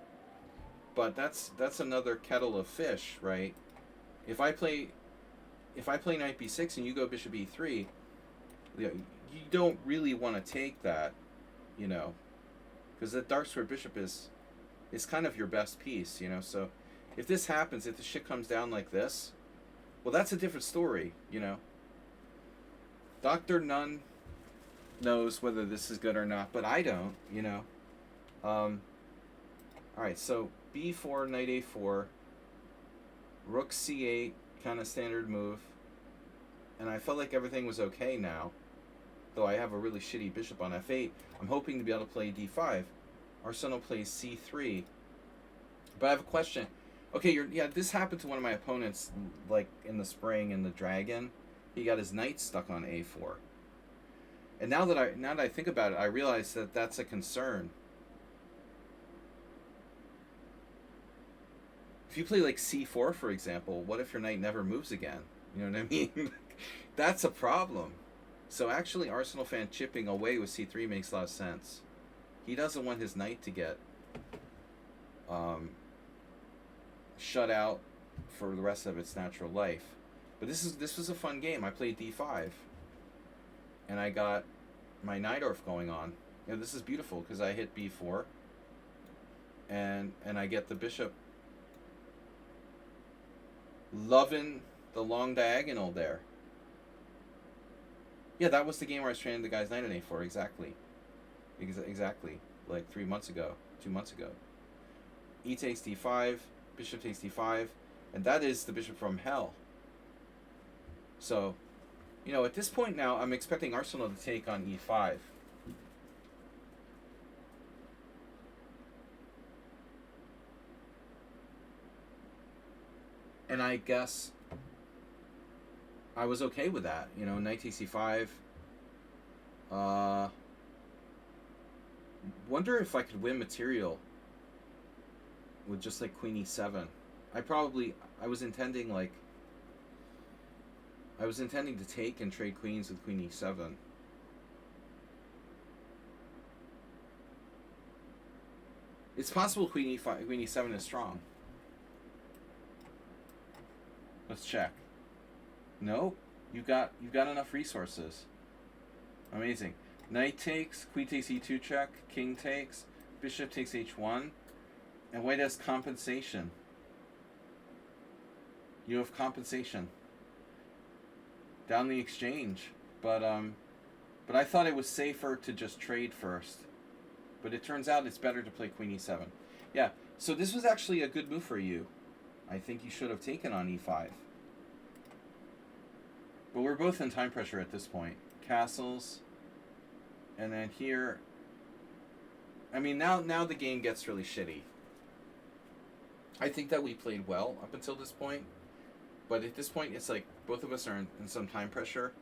But that's another kettle of fish, right? If I play knight b6 and you go bishop e3, you don't really want to take that, you know, because the dark square bishop is kind of your best piece, you know. So if this happens, if the shit comes down like this, well, that's a different story, you know. Dr. Nunn knows whether this is good or not, but I don't, you know. All right, so b4, knight a4, rook c8, kind of standard move. And I felt like everything was okay now, though I have a really shitty bishop on f8. I'm hoping to be able to play d5. Arsenal plays c3. But I have a question. Okay, this happened to one of my opponents, like in the spring in the Dragon. He got his knight stuck on a4. And now that I think about it, I realize that that's a concern. If you play like c4, for example, what if your knight never moves again? You know what I mean? That's a problem. So actually, Arsenal fan chipping away with c3 makes a lot of sense. He doesn't want his knight to get shut out for the rest of its natural life. But this was a fun game. I played d5, and I got my Najdorf going on. You know, this is beautiful because I hit b4, and I get the bishop. Loving the long diagonal there. Yeah, that was the game where I was training the guy's knight on a4. Exactly. Exactly. Like 3 months ago. 2 months ago. E takes d5. Bishop takes d5. And that is the bishop from hell. So, you know, at this point now, I'm expecting Arsenal to take on e5. And I guess I was okay with that. You know, knight takes c5. Wonder if I could win material with just like queen e7. I was intending to take and trade queens with queen e7. It's possible queen e7 is strong. Let's check. No, you got enough resources. Amazing. Knight takes, queen takes e2 check, king takes, bishop takes h1, and white has compensation. You have compensation down the exchange, but I thought it was safer to just trade first. But it turns out it's better to play queen e7. Yeah, so this was actually a good move for you. I think you should have taken on e5. But we're both in time pressure at this point. Castles. And then here... I mean, now the game gets really shitty. I think that we played well up until this point. But at this point, it's like both of us are in some time pressure.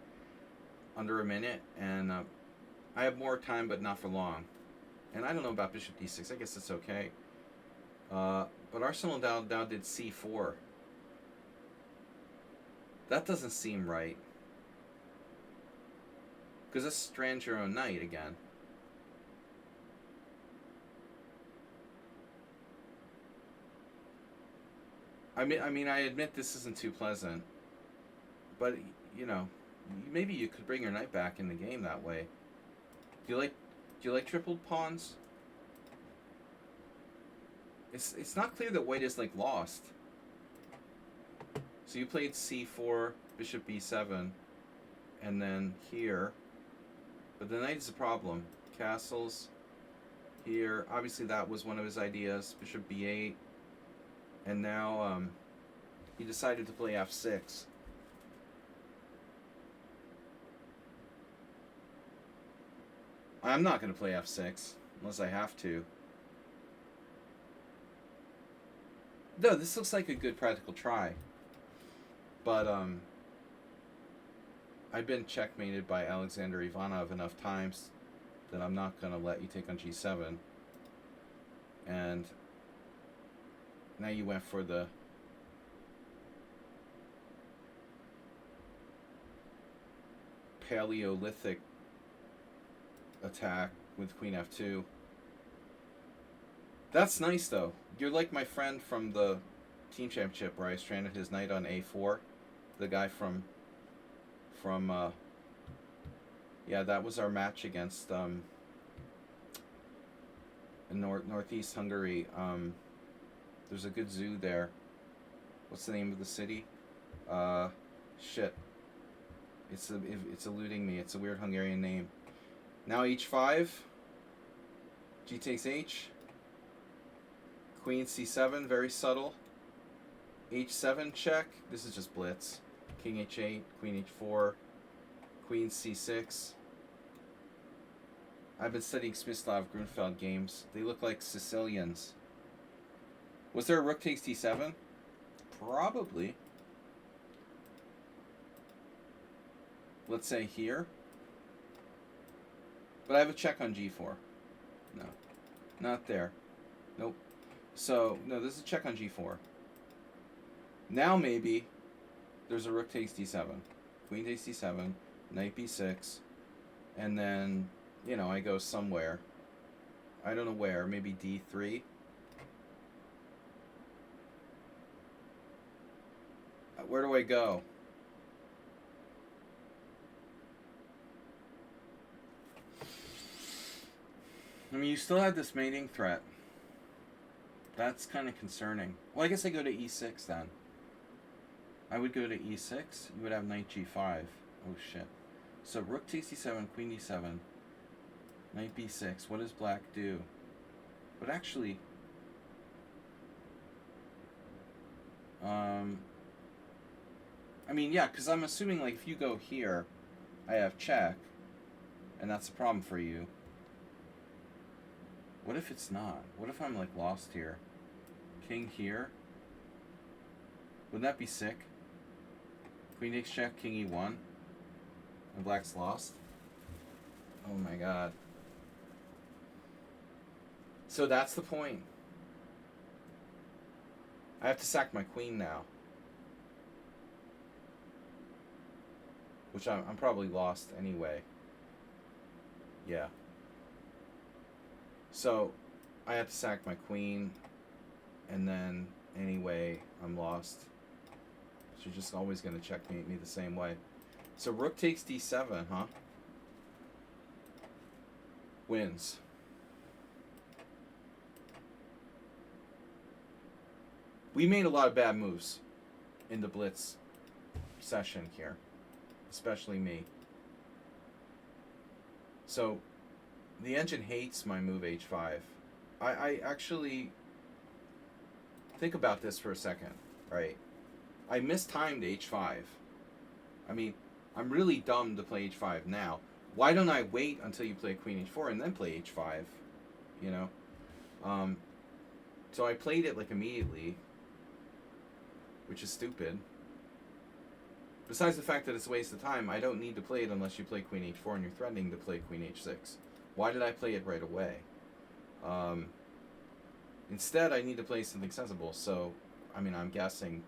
Under a minute. And I have more time, but not for long. And I don't know about bishop d6. I guess it's okay. But Arsenal now did c4. That doesn't seem right. Because this strands your own knight again. I mean, I admit this isn't too pleasant. But, you know, maybe you could bring your knight back in the game that way. Do you like tripled pawns? It's not clear that white is like lost. So you played c4, bishop b7, and then here. But the knight is a problem. Castles here. Obviously that was one of his ideas. Bishop b8. And now he decided to play f6. I'm not going to play f6 unless I have to. No, this looks like a good practical try. But I've been checkmated by Alexander Ivanov enough times that I'm not going to let you take on g7. And now you went for the Paleolithic attack with queen f2. That's nice, though. You're like my friend from the team championship where I stranded his knight on a4. The guy from yeah, that was our match against in Northeast Hungary. There's a good zoo there. What's the name of the city? Shit. It's eluding me. It's a weird Hungarian name. Now h5. G takes h. Queen c7, very subtle. h7 check. This is just blitz. King h8, queen h4, queen c6. I've been studying Smyslav Grunfeld games. They look like Sicilians. Was there a rook takes d7? Probably. Let's say here. But I have a check on g4. No. Not there. Nope. So, no, this is a check on g4. Now maybe there's a rook takes d7. Queen takes d7. Knight b6. And then, you know, I go somewhere. I don't know where. Maybe d3. Where do I go? I mean, you still have this mating threat. That's kind of concerning. Well, I guess I go to e6 then. I would go to e6. You would have knight g5. Oh, shit. So rook takes d7, queen d7, knight b6. What does black do? But actually... I mean, yeah, because I'm assuming, like, if you go here, I have check, and that's a problem for you. What if it's not? What if I'm, like, lost here? King here? Wouldn't that be sick? Queen takes check, king e1, and black's lost? Oh my god. So that's the point. I have to sack my queen now. Which I'm probably lost anyway. Yeah. So, I have to sack my queen, and then, anyway, I'm lost. She's just always going to checkmate me the same way. So, rook takes d7, huh? Wins. We made a lot of bad moves in the blitz session here. Especially me. So, the engine hates my move h5. I actually... Think about this for a second, right? I mistimed h5. I mean, I'm really dumb to play h5 now. Why don't I wait until you play queen h4 and then play h5? You know? So I played it, like, immediately. Which is stupid. Besides the fact that it's a waste of time, I don't need to play it unless you play queen h4 and you're threatening to play queen h6. Why did I play it right away? Instead, I need to play something sensible. So, I mean, I'm guessing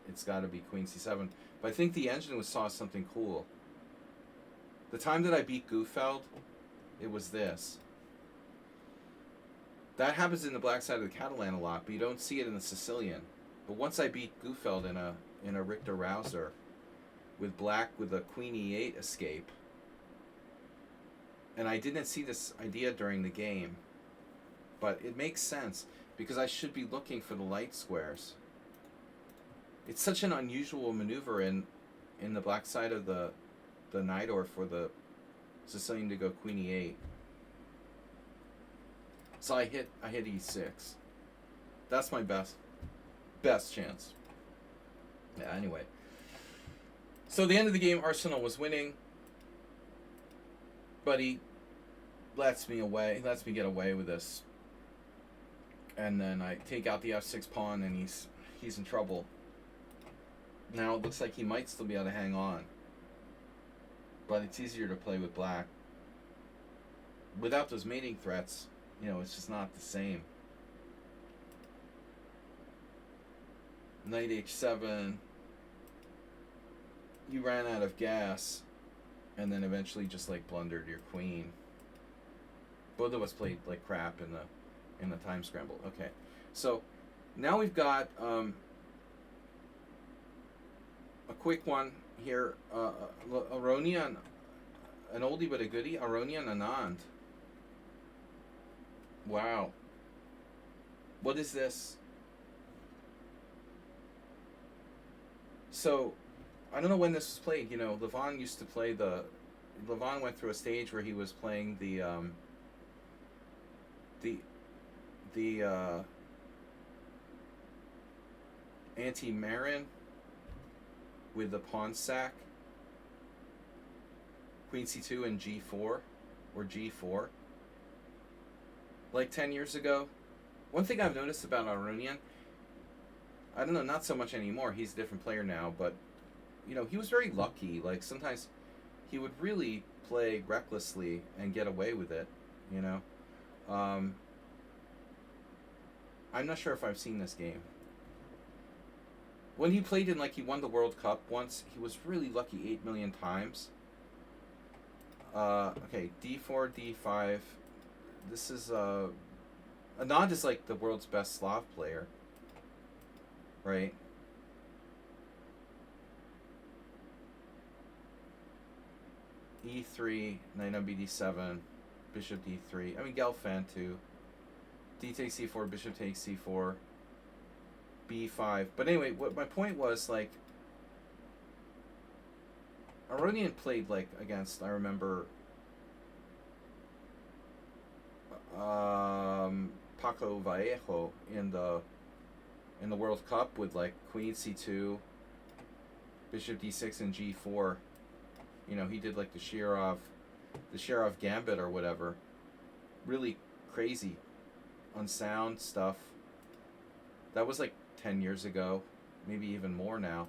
it's got to be queen c7. But I think the engine saw something cool. The time that I beat Gufeld, it was this. That happens in the black side of the Catalan a lot, but you don't see it in the Sicilian. But once I beat Gufeld in a Richter Rouser, with black with a queen e8 escape, and I didn't see this idea during the game, but it makes sense because I should be looking for the light squares. It's such an unusual maneuver in the black side of the Najdorf for the Sicilian to go queen e8. So I hit e6. That's my best chance. Yeah, anyway. So the end of the game, Arsenal was winning, but he lets me get away with this. And then I take out the f6 pawn, and he's in trouble. Now it looks like he might still be able to hang on, but it's easier to play with black. Without those mating threats, you know, it's just not the same. Knight h7. You ran out of gas, and then eventually just like blundered your queen. Both of us played like crap in the time scramble. Okay, so now we've got a quick one here. Aronian, an oldie but a goodie. Aronian Anand. Wow. What is this? So, I don't know when this was played. You know, Levon used to play Levon went through a stage where he was playing the anti-Marin with the pawn sack, queen c2 and g4, or g4, like 10 years ago. One thing I've noticed about Aronian, I don't know, not so much anymore, he's a different player now, but, you know, he was very lucky. Like, sometimes he would really play recklessly and get away with it, you know. Um, I'm not sure if I've seen this game. When he played in, like, he won the World Cup once, he was really lucky 8 million times. Okay, d4, d5. This is, Anand is, like, the world's best Slav player. Right? e3, knight on bd7, bishop d3. I mean, Gelfand too. D takes c4, bishop takes c4, b5. But anyway, what my point was, like, Aronian played, like, against, I remember, Paco Vallejo in the World Cup with, like, queen c2, bishop d6, and g4. You know, he did, like, the Shirov gambit or whatever. Really crazy, unsound stuff. That was like 10 years ago, maybe even more now.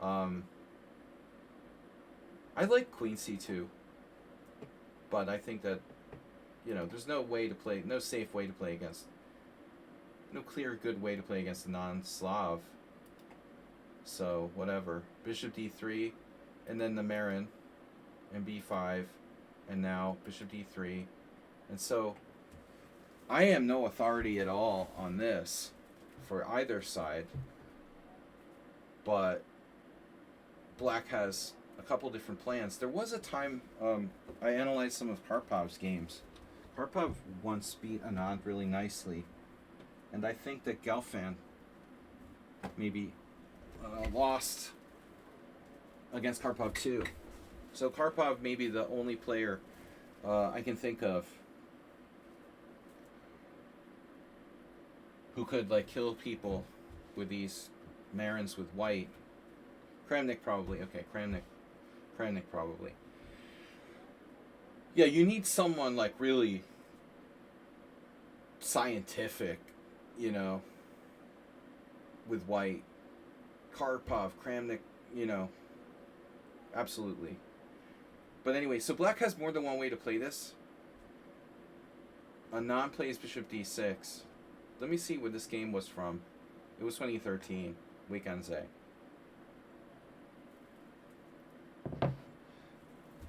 I like queen c2, but I think that, you know, there's no safe way to play against, no clear good way to play against a non-Slav. So whatever. Bishop d3, and then the Marin, and b5, and now bishop d3, and so I am no authority at all on this for either side, but Black has a couple different plans. There was a time I analyzed some of Karpov's games. Karpov once beat Anand really nicely, and I think that Gelfand maybe lost against Karpov too. So Karpov may be the only player I can think of who could, like, kill people with these Marins with white. Kramnik probably. Okay, Kramnik probably. Yeah, you need someone, like, really scientific, you know, with white. Karpov, Kramnik, you know, absolutely. But anyway, so Black has more than one way to play this. Anand plays bishop d6. Let me see where this game was from. It was 2013, Weekendze.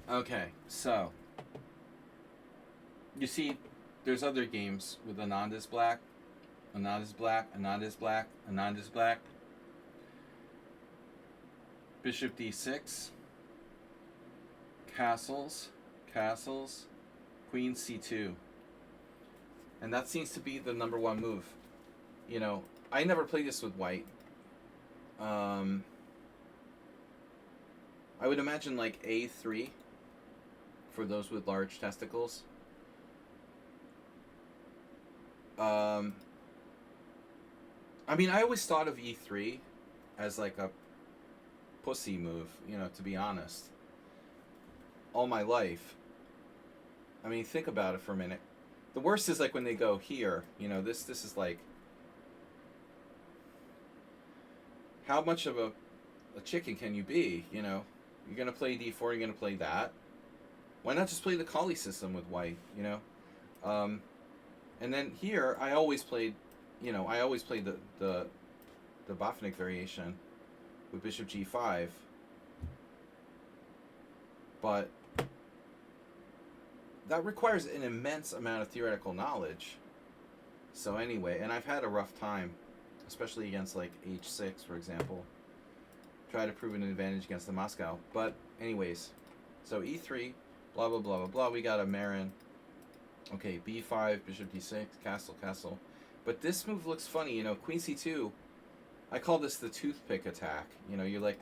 Okay, so you see, there's other games with Anand is black, Anand is black, Anand is black, Anand is black. Bishop d6. Castles, queen c2. And that seems to be the number one move. You know, I never played this with white. I would imagine, like, a3 for those with large testicles. I mean, I always thought of e3 as, like, a pussy move, you know, to be honest. All my life. I mean, think about it for a minute. The worst is, like, when they go here, you know, this is like, how much of a chicken can you be, you know? You're going to play d4, you're going to play that. Why not just play the Kali system with white, you know? And then here, I always played the Botvinnik variation with bishop g5. But that requires an immense amount of theoretical knowledge. So anyway, and I've had a rough time, especially against, like, h6, for example. Try to prove an advantage against the Moscow. But anyways, so e3, blah, blah, blah, blah, blah. We got a Marin. Okay, b5, bishop d6, castle. But this move looks funny, you know, queen c2. I call this the toothpick attack. You know, you're, like,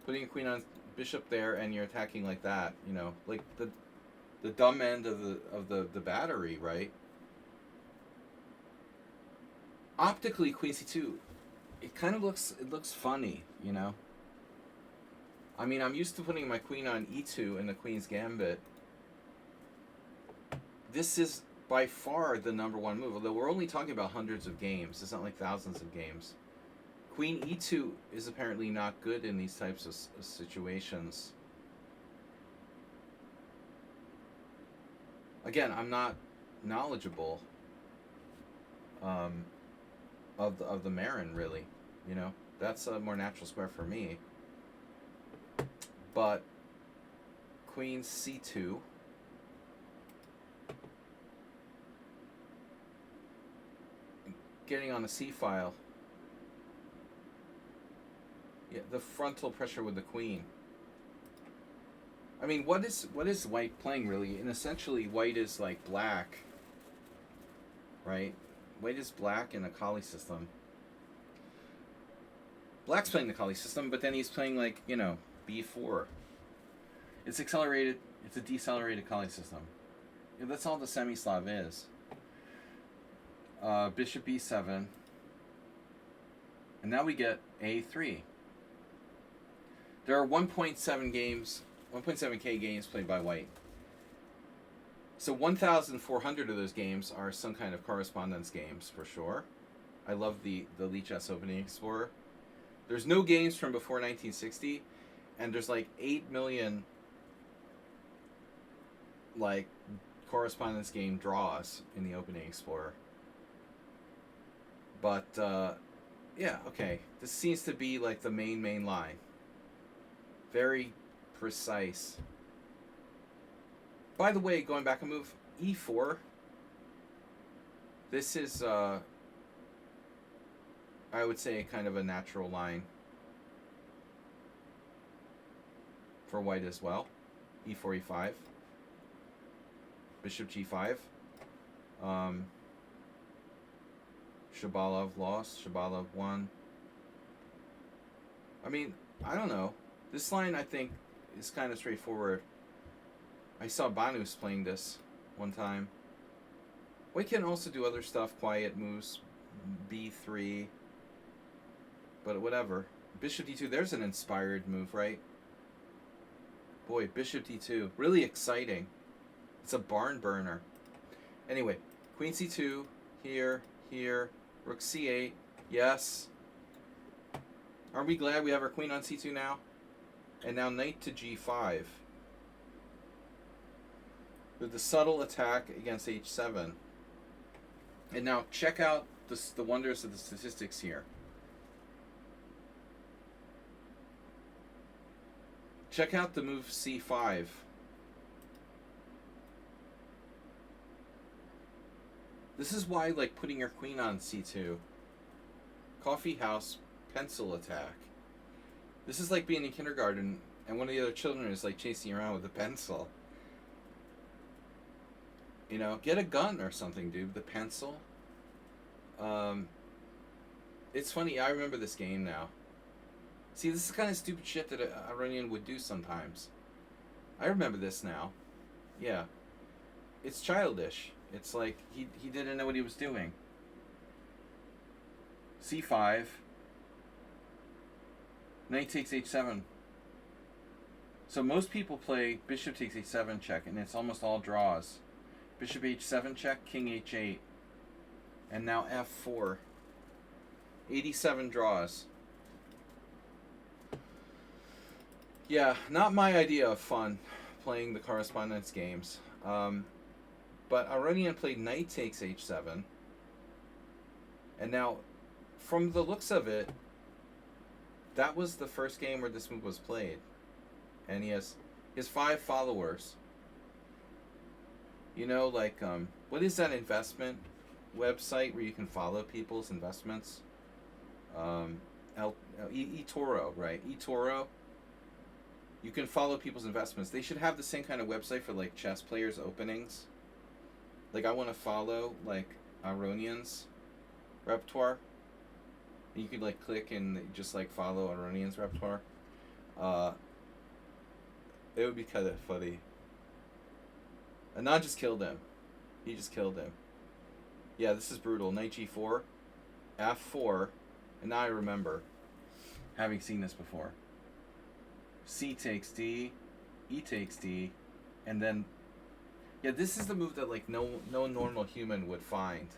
putting a queen on bishop there, and you're attacking like that, you know, like the dumb end of the battery, right? Optically, queen c2, it kind of looks funny, you know. I mean, I'm used to putting my queen on e2 in the queen's gambit. This is by far the number one move, although we're only talking about hundreds of games. It's not like thousands of games. Queen e2 is apparently not good in these types of situations. Again, I'm not knowledgeable um, of the Marin, really. You know, that's a more natural square for me. But Queen C2. Getting on the C file. Yeah, the frontal pressure with the queen. I mean, what is white playing really? And essentially, white is like black, right? White is black in a Kali system. Black's playing the Kali system, but then he's playing like, you know, B4. It's accelerated. It's a decelerated Kali system. Yeah, that's all the semi-Slav is. Bishop B7. And now we get A3. There are 1.7 games, 1.7K games played by white. So 1,400 of those games are some kind of correspondence games for sure. I love the Lichess Opening Explorer. There's no games from before 1960, and there's like 8 million like correspondence game draws in the Opening Explorer. But yeah, okay. This seems to be like the main line. Very precise. By the way, going back a move, E4. This is, I would say, kind of a natural line for white as well. E4, E5. Bishop G5. Shabalov lost. Shabalov won. I mean, I don't know. This line, I think, is kind of straightforward. I saw Banus playing this one time. White can also do other stuff, quiet moves, B3, but whatever. Bishop D2, there's an inspired move, right? Boy, Bishop D2, really exciting. It's a barn burner. Anyway, Queen C2, here, Rook C8, yes. Aren't we glad we have our queen on C2 now? And now knight to G5. With the subtle attack against H7. And now check out the wonders of the statistics here. Check out the move C5. This is why, like, putting your queen on C2. Coffee house pencil attack. This is like being in kindergarten and one of the other children is like chasing you around with a pencil. You know, get a gun or something, dude. The pencil. It's funny. I remember this game now. See, this is the kind of stupid shit that a Iranian would do sometimes. I remember this now. Yeah. It's childish. It's like he didn't know what he was doing. C5. Knight takes H7. So most people play Bishop takes H7 check, and it's almost all draws. Bishop H7 check, King H8. And now F4. 87 draws. Yeah, not my idea of fun, playing the correspondence games. But Aronian played Knight takes H7. And now, from the looks of it, that was the first game where this move was played. And he has 5 followers. You know, like, what is that investment website where you can follow people's investments? eToro, right? eToro. You can follow people's investments. They should have the same kind of website for, like, chess players' openings. Like, I want to follow, like, Aronian's repertoire. You could, like, click and just, like, follow Aronian's repertoire. It would be kind of funny. Anand just killed him. He just killed him. Yeah, this is brutal. Knight G4, F4, and now I remember having seen this before. C takes D, E takes D, and then, yeah, this is the move that, like, no normal human would find.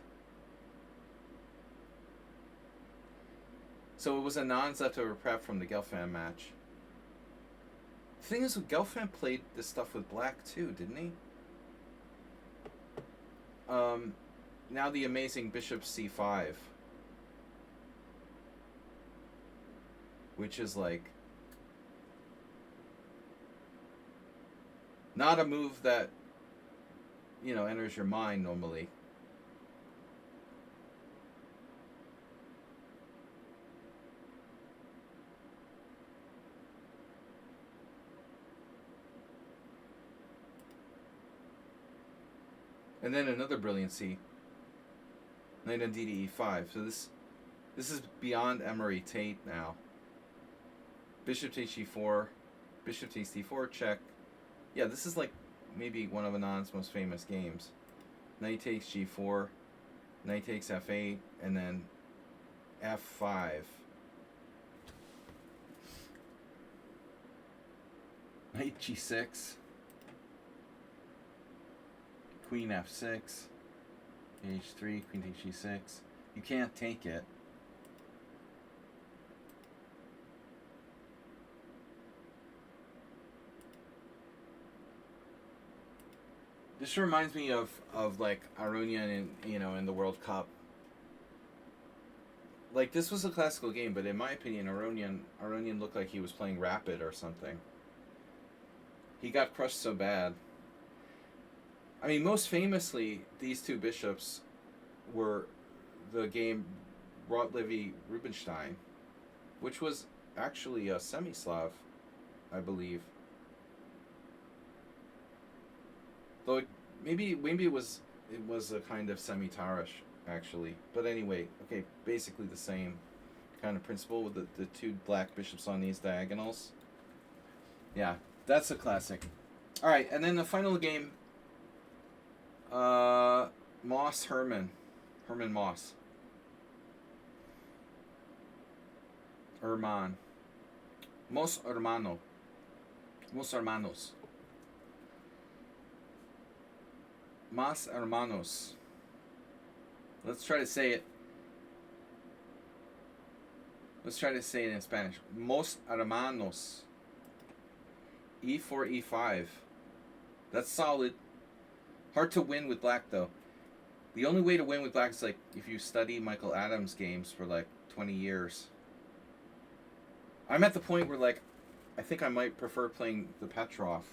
So it was Anand's leftover prep from the Gelfand match. The thing is, Gelfand played this stuff with black too, didn't he? now the amazing bishop c5, which is like not a move that, you know, enters your mind normally. And then another brilliancy, knight on d to e5. So this is beyond Emery Tate now. Bishop takes g4, bishop takes d4, check. Yeah, this is like maybe one of Anand's most famous games. Knight takes g4, knight takes f8, and then f5. Knight g6. Queen f6. h3, queen takes g6. You can't take it. This reminds me of like Aronian in the World Cup. Like, this was a classical game, but in my opinion, Aronian looked like he was playing rapid or something. He got crushed so bad. I mean, most famously, these two bishops were the game Rotlevi-Rubinstein, which was actually a semi-Slav, I believe. Though maybe it was a kind of semi-Tarish, actually. But anyway, okay, basically the same kind of principle with the two black bishops on these diagonals. Yeah, that's a classic. All right, and then the final game, Moss Herman Moss. Herman. Mos Hermanos. Mas Hermanos. Let's try to say it. Let's try to say it in Spanish. Mos Hermanos. E4, E5. That's solid. Hard to win with black, though. The only way to win with black is like if you study Michael Adams games for like 20 years. I'm at the point where like I think I might prefer playing the Petrov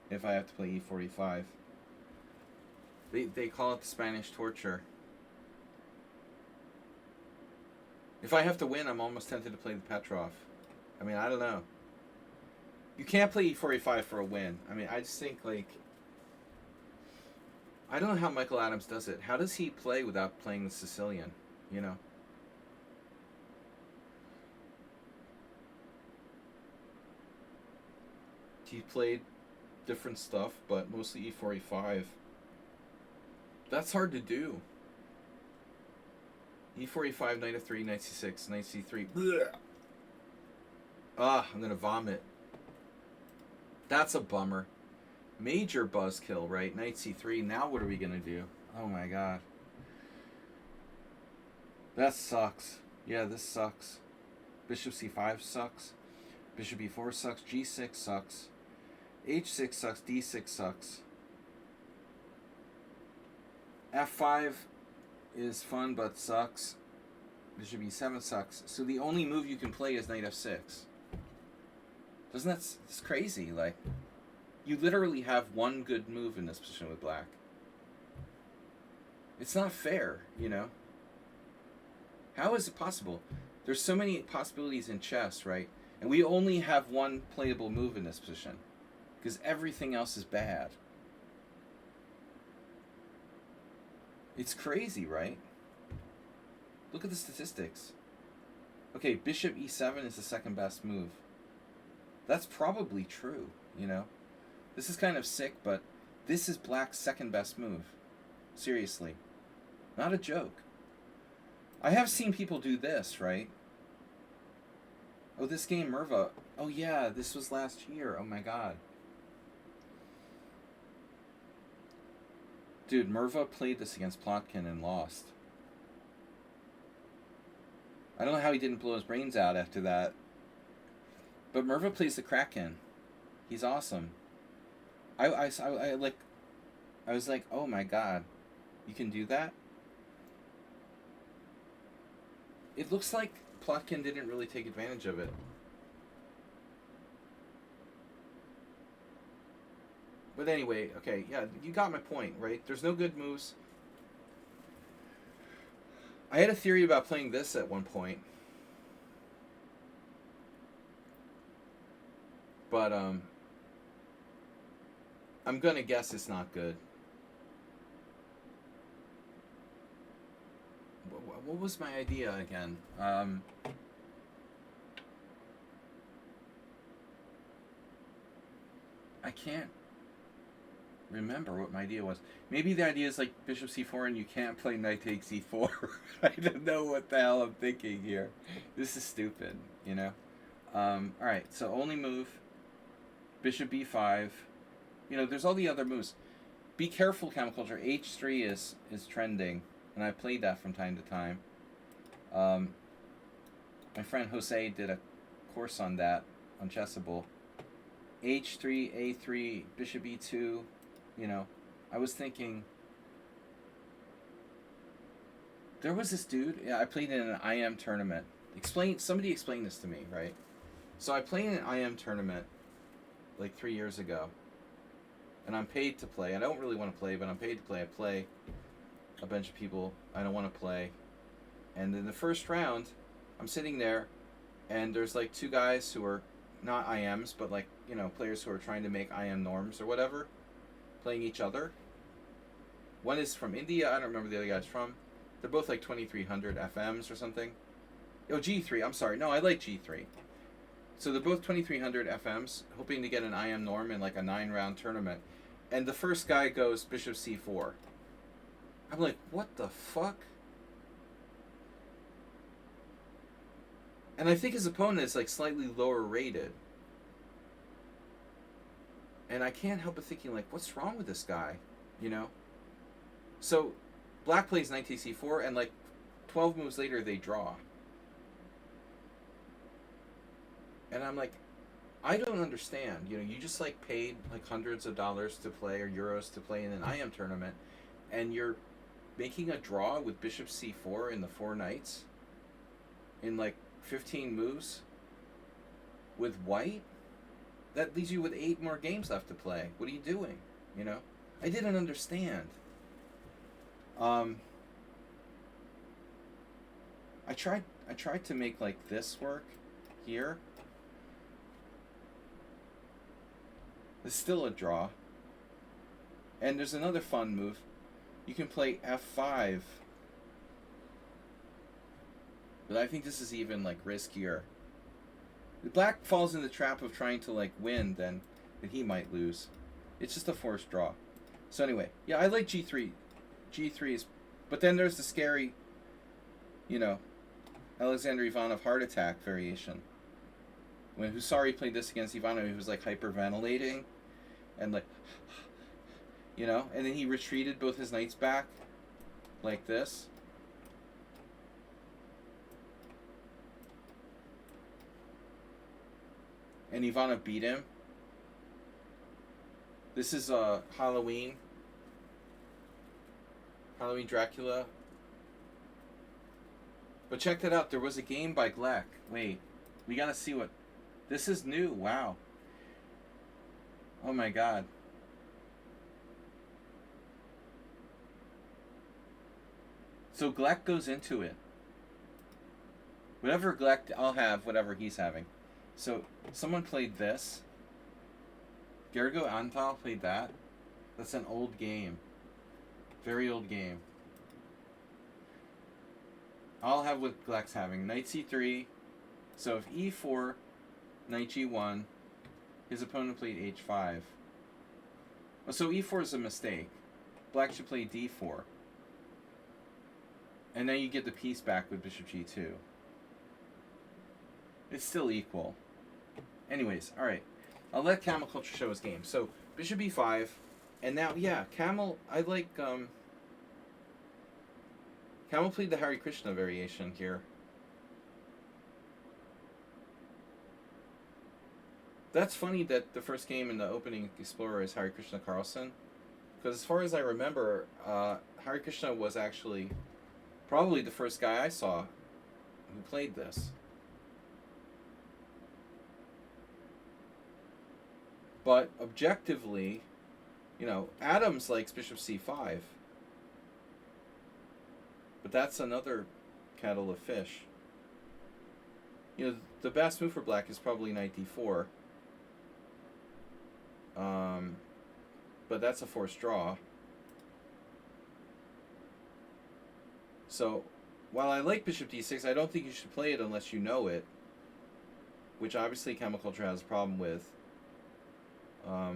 if I have to play E4, E5. They call it the Spanish torture. If I have to win, I'm almost tempted to play the Petrov. I mean, I don't know. You can't play E4, E5 for a win. I mean, I just think, like, I don't know how Michael Adams does it. How does he play without playing the Sicilian, you know? He played different stuff, but mostly E4, E5. That's hard to do. E4, E5, knight f3, knight c6, knight c3. Blech. Ah, I'm gonna vomit. That's a bummer. Major buzzkill, right? Knight c3. Now what are we gonna do? Oh my god. That sucks. Yeah, this sucks. Bishop c5 sucks. Bishop e4 sucks. g6 sucks. h6 sucks. d6 sucks. f5 is fun but sucks. Bishop e7 sucks. So the only move you can play is knight f6. Doesn't that... It's crazy. Like, you literally have one good move in this position with black. It's not fair, you know? How is it possible? There's so many possibilities in chess, right? And we only have one playable move in this position. Because everything else is bad. It's crazy, right? Look at the statistics. Okay, bishop e7 is the second best move. That's probably true, you know? This is kind of sick, but this is black's second best move. Seriously. Not a joke. I have seen people do this, right? Oh, this game, Merva. Oh, yeah, this was last year. Oh, my God. Dude, Merva played this against Plotkin and lost. I don't know how he didn't blow his brains out after that. But Merva plays the Kraken. He's awesome. I was like, oh my god. You can do that. It looks like Plotkin didn't really take advantage of it. But anyway, okay, yeah, you got my point, right? There's no good moves. I had a theory about playing this at one point. But I'm going to guess it's not good. What was my idea again? I can't remember what my idea was. Maybe the idea is like bishop c4 and you can't play knight takes e4. I don't know what the hell I'm thinking here. This is stupid, you know? Alright, so only move. Bishop b5. You know, there's all the other moves. Be careful, Camel Culture. h3 is trending, and I played that from time to time. My friend Jose did a course on that on Chessable. h3, a3, bishop e2. You know, I was thinking. There was this dude. Yeah, I played in an IM tournament. Somebody explain this to me, right? So I played in an IM tournament like 3 years ago. And I'm paid to play. I don't really want to play, but I'm paid to play. I play a bunch of people I don't want to play. And in the first round, I'm sitting there, and there's like two guys who are not IMs, but like, you know, players who are trying to make IM norms or whatever, playing each other. One is from India. I don't remember the other guy's from. They're both like 2300 FMs or something. Oh, G3. I'm sorry. No, I like G3. So they're both 2300 FMs, hoping to get an IM norm in like a 9-round tournament. And the first guy goes bishop c4. I'm like, what the fuck? And I think his opponent is like slightly lower rated. And I can't help but thinking, like, what's wrong with this guy? You know? So black plays knight takes c4, and like 12 moves later they draw. And I'm like, I don't understand. You know, you just like paid like hundreds of dollars to play or euros to play in an IM tournament, and you're making a draw with bishop c4 in the 4 knights in like 15 moves with white? That leaves you with 8 more games left to play. What are you doing? You know? I didn't understand. I tried to make like this work here. It's still a draw. And there's another fun move. You can play f5. But I think this is even like riskier. The black falls in the trap of trying to like win, then he might lose. It's just a forced draw. So anyway, yeah, I like g3. G3 but then there's the scary, you know, Alexander Ivanov heart attack variation. When Husari played this against Ivanov, he was like hyperventilating and like, you know, and then he retreated both his knights back like this. And Ivanov beat him. This is Halloween Dracula. But check that out. There was a game by Gleck. Wait, we gotta see what. This is new. Wow. Oh my god. So Gleck goes into it. Whatever Gleck, I'll have whatever he's having. So someone played this. Gergo Antal played that. That's an old game. Very old game. I'll have what Gleck's having. Knight c3. So if e4, knight g1, his opponent played h5. Oh, so e4 is a mistake. Black should play d4. And then you get the piece back with bishop g2. It's still equal. Anyways, alright. I'll let Camel Culture show his game. So, bishop e5. And now, yeah, Camel, I like, Camel played the Hare Krishna variation here. That's funny that the first game in the opening Explorer is Hare Krishna Carlsen. Because as far as I remember, Hare Krishna was actually probably the first guy I saw who played this. But objectively, you know, Adams likes bishop c5. But that's another kettle of fish. You know, the best move for black is probably knight d4. But that's a forced draw. So, while I like bishop d6, I don't think you should play it unless you know it. Which obviously Chemical Culture has a problem with. How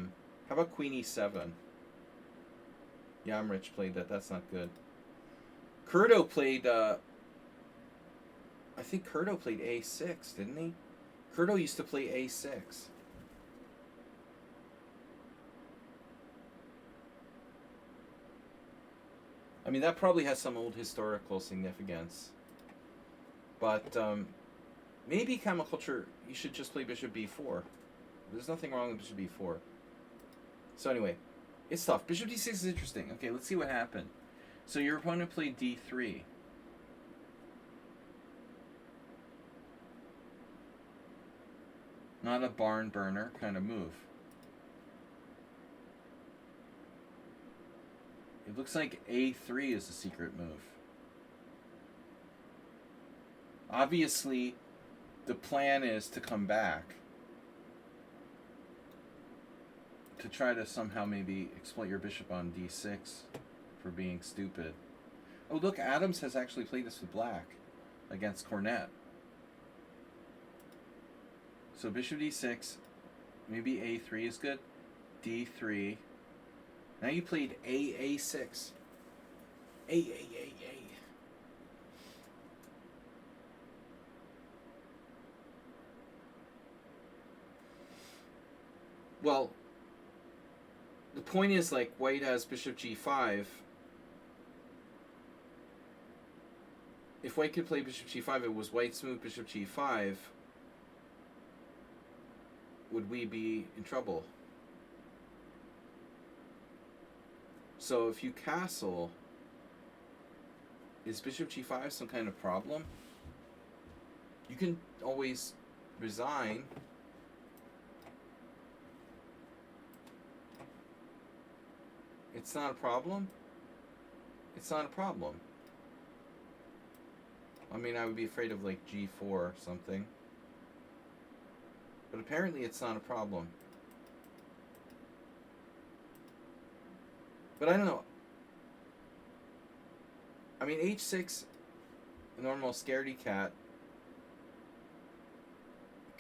about queen e7? Yamrich played that. That's not good. Curto played... I think Curto played a6, didn't he? Curto used to play a6. I mean, that probably has some old historical significance. But maybe Chemical Culture, you should just play bishop b4. There's nothing wrong with bishop b4. So anyway, it's tough. Bishop d6 is interesting. Okay, let's see what happened. So your opponent played d3. Not a barn burner kind of move. It looks like a3 is a secret move. Obviously, the plan is to come back. To try to somehow maybe exploit your bishop on d6 for being stupid. Oh, look, Adams has actually played this with black against Cornet. So bishop d6, maybe a3 is good. d3. Now you played a6. A. Well, the point is, like, white has bishop g5. If white could play bishop g5, it was white's move, bishop g5. Would we be in trouble? So if you castle, is bishop g5 some kind of problem? You can always resign. It's not a problem? It's not a problem. I mean, I would be afraid of, like, g4 or something. But apparently it's not a problem. But I don't know. I mean, h6, a normal scaredy cat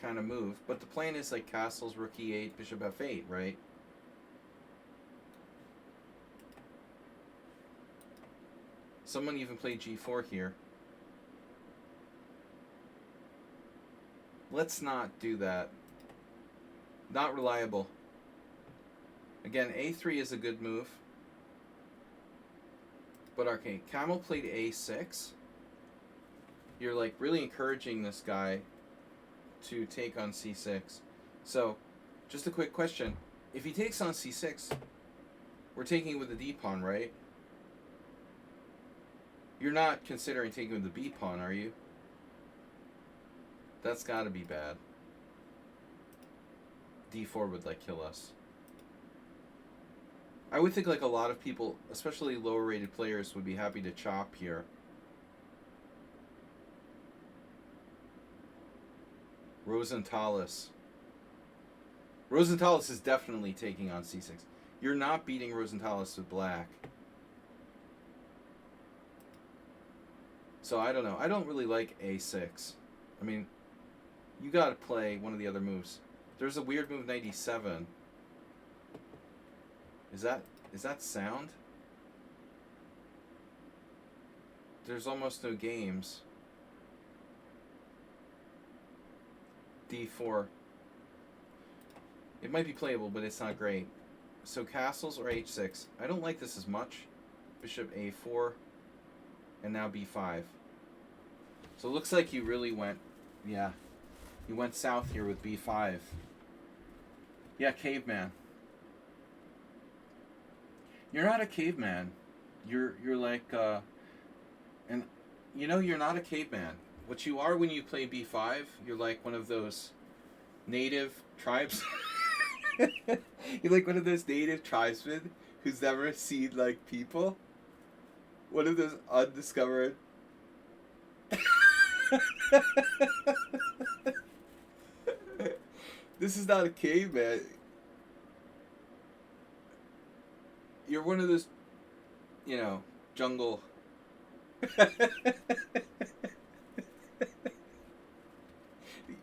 kind of move. But the plan is, like, castles, rook e8, bishop f8, right? Someone even played g4 here. Let's not do that. Not reliable. Again, a3 is a good move. But okay, Camel played a6. You're, like, really encouraging this guy to take on c6. So, just a quick question. If he takes on c6, we're taking it with the d pawn, right? You're not considering taking with the b pawn, are you? That's gotta be bad. d4 would, like, kill us. I would think, like, a lot of people, especially lower rated players, would be happy to chop here. Rosenthalis. Rosenthalis is definitely taking on c6. You're not beating Rosenthalis with black. So I don't know. I don't really like a6. I mean, you gotta play one of the other moves. There's a weird move, knight e7. Is that sound? There's almost no games. d4. It might be playable, but it's not great. So castles or h6. I don't like this as much. Bishop a4. And now b5. So it looks like you really went... Yeah. You went south here with b5. Yeah, caveman. You're not a caveman. You're like and you know you're not a caveman. What you are when you play B5, you're like one of those native tribes. You're like one of those native tribesmen who's never seen like people. One of those undiscovered. This is not a caveman. You're one of those, jungle.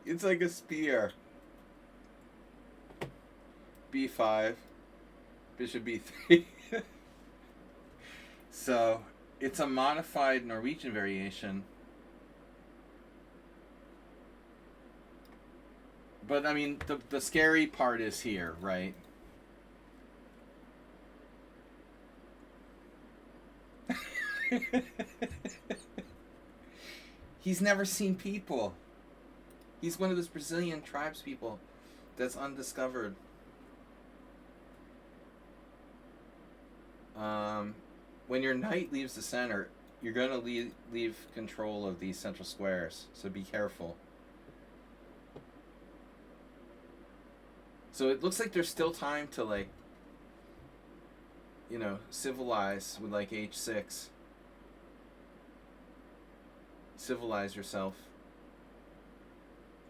It's like a spear. B5, bishop B3. So, it's a modified Norwegian variation. But, I mean, the scary part is here, right? He's never seen people. He's one of those Brazilian tribes people that's undiscovered. When your knight leaves the center, you're going to leave control of these central squares, so be careful. So it looks like there's still time to, like, civilize with, like, h6. Civilize yourself.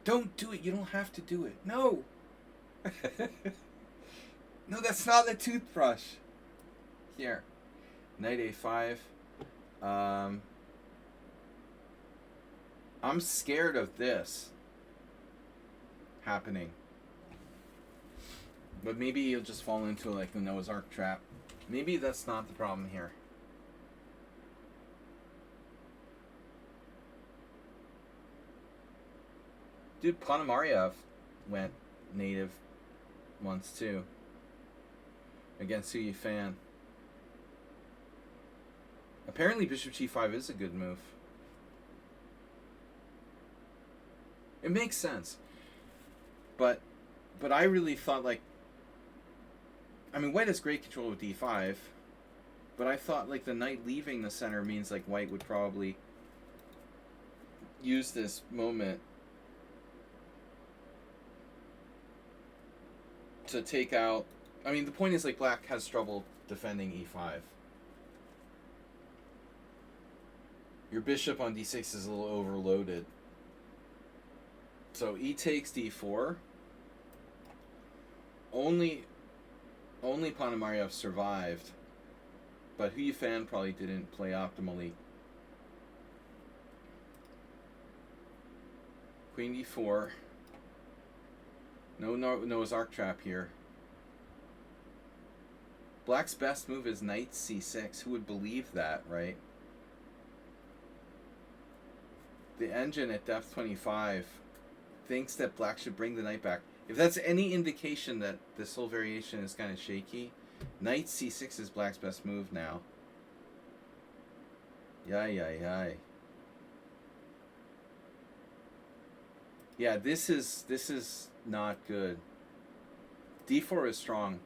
Don't do it. You don't have to do it. No. No, that's not a toothbrush. Here. Knight a5. I'm scared of this happening. But maybe you'll just fall into like the Noah's Ark trap. Maybe that's not the problem here. Dude, Ponomarev went native once too. Against Su Yifan. Apparently bishop g5 is a good move. It makes sense. But I really thought, like, I mean, white has great control with d5, but I thought, like, the knight leaving the center means, like, white would probably use this moment to take out... I mean, the point is, like, black has trouble defending e5. Your bishop on d6 is a little overloaded. So e takes d4. Only Ponomarev survived, but Hu Yifan probably didn't play optimally. Queen d4. No Noah's Ark trap here. Black's best move is knight c6. Who would believe that, right? The engine at depth 25 thinks that black should bring the knight back. If that's any indication that this whole variation is kind of shaky, knight c6 is black's best move now. Yay. Yeah, this is not good. d4 is strong.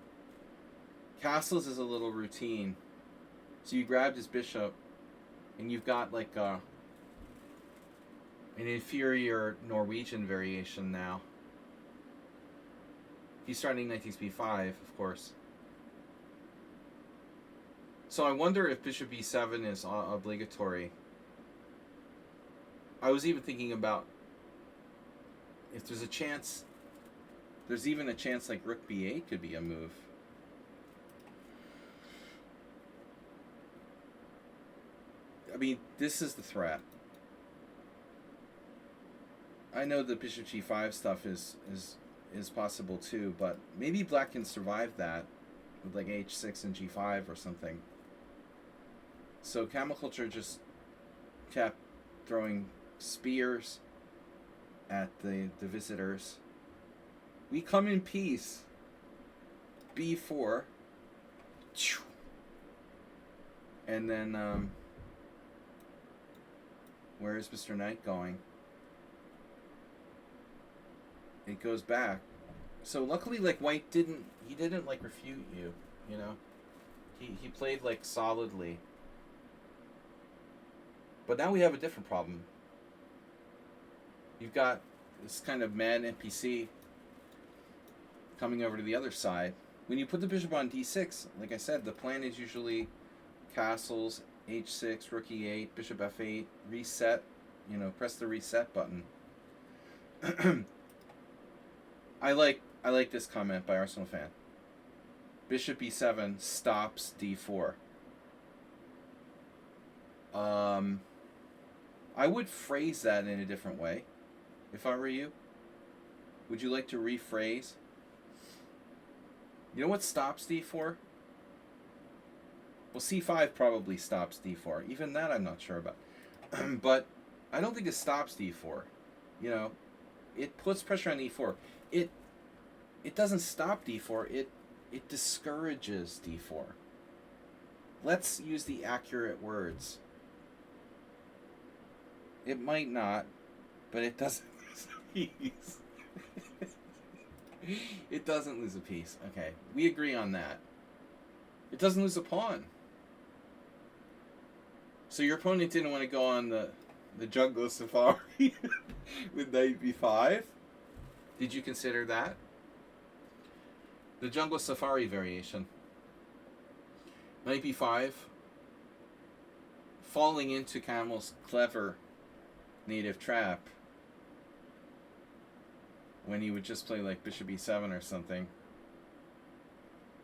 Castles is a little routine. So you grabbed his bishop, and you've got like an inferior Norwegian variation now. He's starting knight takes b5, of course. So I wonder if bishop b7 is obligatory. I was even thinking about if there's a chance, there's even a chance like rook b8 could be a move. I mean, this is the threat. I know the bishop g5 stuff is possible too, but maybe black can survive that with like h6 and g5 or something. So Camel Culture just kept throwing spears at the visitors. We come in peace. b4. And then where is Mr. Knight going? It goes back. So luckily, like, white he didn't like refute you, you know? He played like solidly. But now we have a different problem. You've got this kind of mad NPC coming over to the other side. When you put the bishop on d6, like I said, the plan is usually castles, h6, rook e8, bishop f8, reset, press the reset button. I like this comment by Arsenal fan. Bishop e7 stops d4. I would phrase that in a different way if I were you. Would you like to rephrase? You know what stops d4? Well, c5 probably stops d4. Even that I'm not sure about. But I don't think it stops d4. It puts pressure on e4. It doesn't stop d4. It discourages d4. Let's use the accurate words. It might not, but it doesn't lose a piece. It doesn't lose a piece. Okay, we agree on that. It doesn't lose a pawn. So your opponent didn't want to go on the jungle safari with knight b5? Did you consider that? The jungle safari variation. Knight b5. Falling into Camel's clever native trap. When he would just play like bishop e7 or something.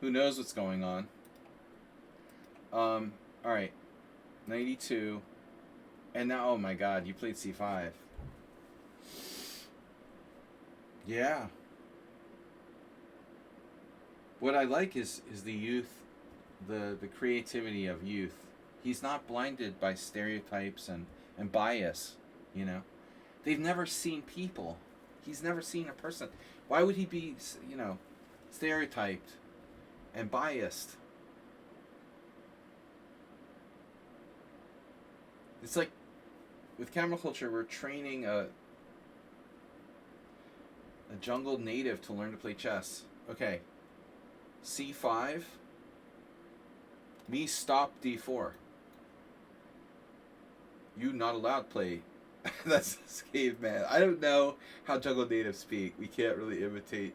Who knows what's going on? Alright. Knight e2. And now, oh my god, you played c5. Yeah. What I like is the youth, the creativity of youth. He's not blinded by stereotypes and bias, They've never seen people. He's never seen a person. Why would he be, stereotyped and biased? It's like, with camera culture, we're training a jungle native to learn to play chess. Okay. c5. Me stop d4. You not allowed to play. That's caveman. I don't know how jungle natives speak. We can't really imitate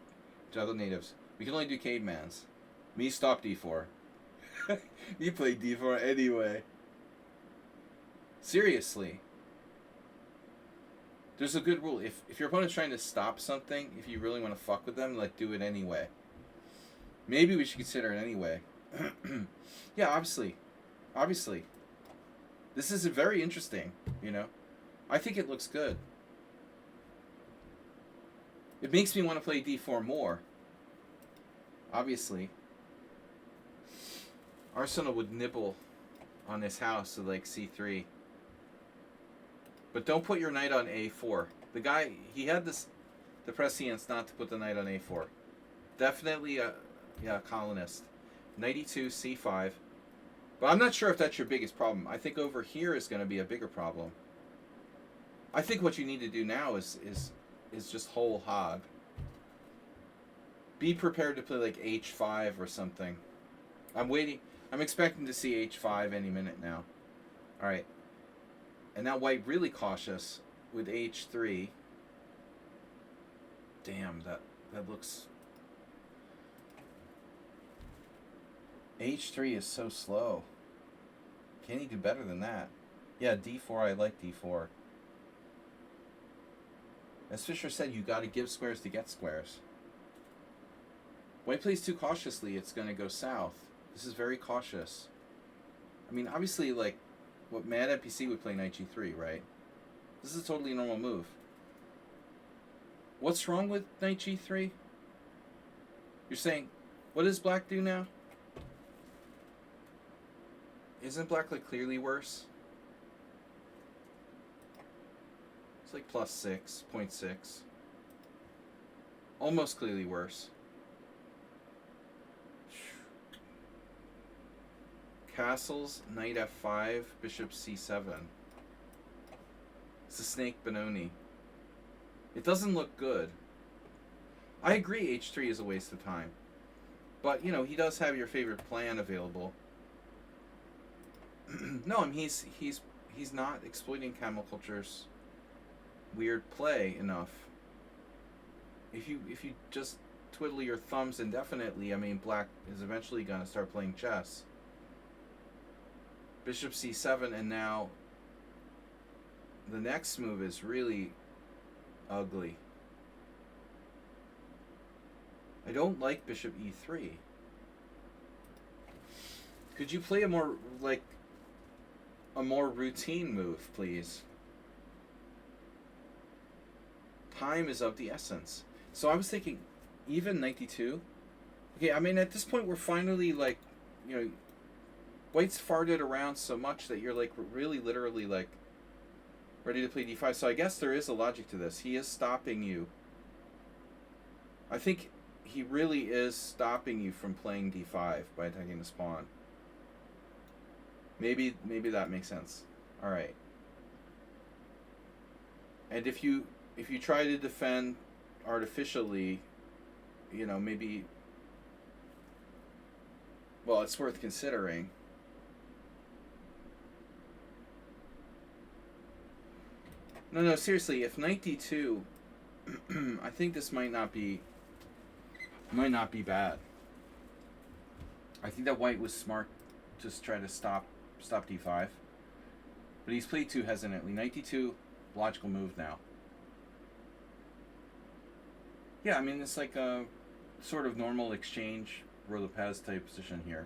jungle natives. We can only do cavemans. Me stop d4. You play d4 anyway. Seriously. There's a good rule. If your opponent's trying to stop something, if you really want to fuck with them, do it anyway. Maybe we should consider it anyway. Yeah, obviously. This is very interesting, I think it looks good. It makes me want to play d4 more. Obviously. Arsenal would nibble on this house to c3. But don't put your knight on a4. The guy, he had the prescience not to put the knight on a4. Definitely a colonist. Knight e2, c5. But I'm not sure if that's your biggest problem. I think over here is going to be a bigger problem. I think what you need to do now is just whole hog. Be prepared to play h5 or something. I'm waiting. I'm expecting to see h5 any minute now. Alright. And now white really cautious with h3. Damn, that looks... h3 is so slow. Can he do better than that? Yeah, d4, I like d4. As Fischer said, you got to give squares to get squares. White plays too cautiously, it's going to go south. This is very cautious. I mean, obviously, what mad NPC would play knight g3, right? This is a totally normal move. What's wrong with knight g3? You're saying, what does black do now? Isn't black clearly worse? It's plus 6, 0.6. Almost clearly worse. Castles, knight f5, bishop c7. It's a snake Benoni. It doesn't look good. I agree h3 is a waste of time. But, he does have your favorite plan available. No, he's he's not exploiting Camel Culture's weird play enough. If you just twiddle your thumbs indefinitely, I mean, black is eventually going to start playing chess. Bishop c7, and now the next move is really ugly. I don't like bishop e3. Could you play a more routine move, please? Time is of the essence. So I was thinking, even 92. Okay, I mean, at this point we're finally White's farted around so much that you're really literally ready to play d5. So I guess there is a logic to this. He is stopping you. I think he really is stopping you from playing d5 by attacking this pawn. Maybe that makes sense. All right. And if you try to defend artificially, maybe, well, it's worth considering. No, seriously, if knight d2, I think this might not be bad. I think that white was smart to try to stop d5. But he's played too hesitantly. Knight d2, logical move now. Yeah, I mean, it's like a sort of normal exchange, Rolo-Paz type position here.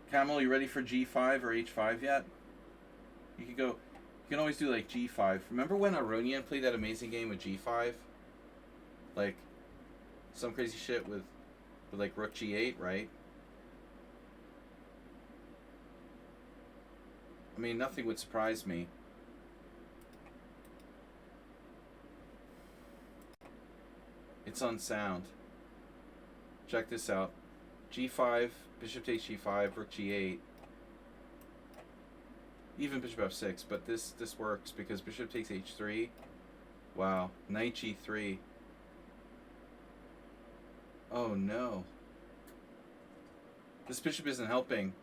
Camel, you ready for g5 or h5 yet? You can always do g5. Remember when Aronian played that amazing game with g5? Some crazy shit with rook g8, right? I mean, nothing would surprise me. It's unsound. Check this out. g5, bishop takes g5, rook g8. Even bishop f6, but this works because bishop takes h3. Wow, knight g3. Oh no. This bishop isn't helping.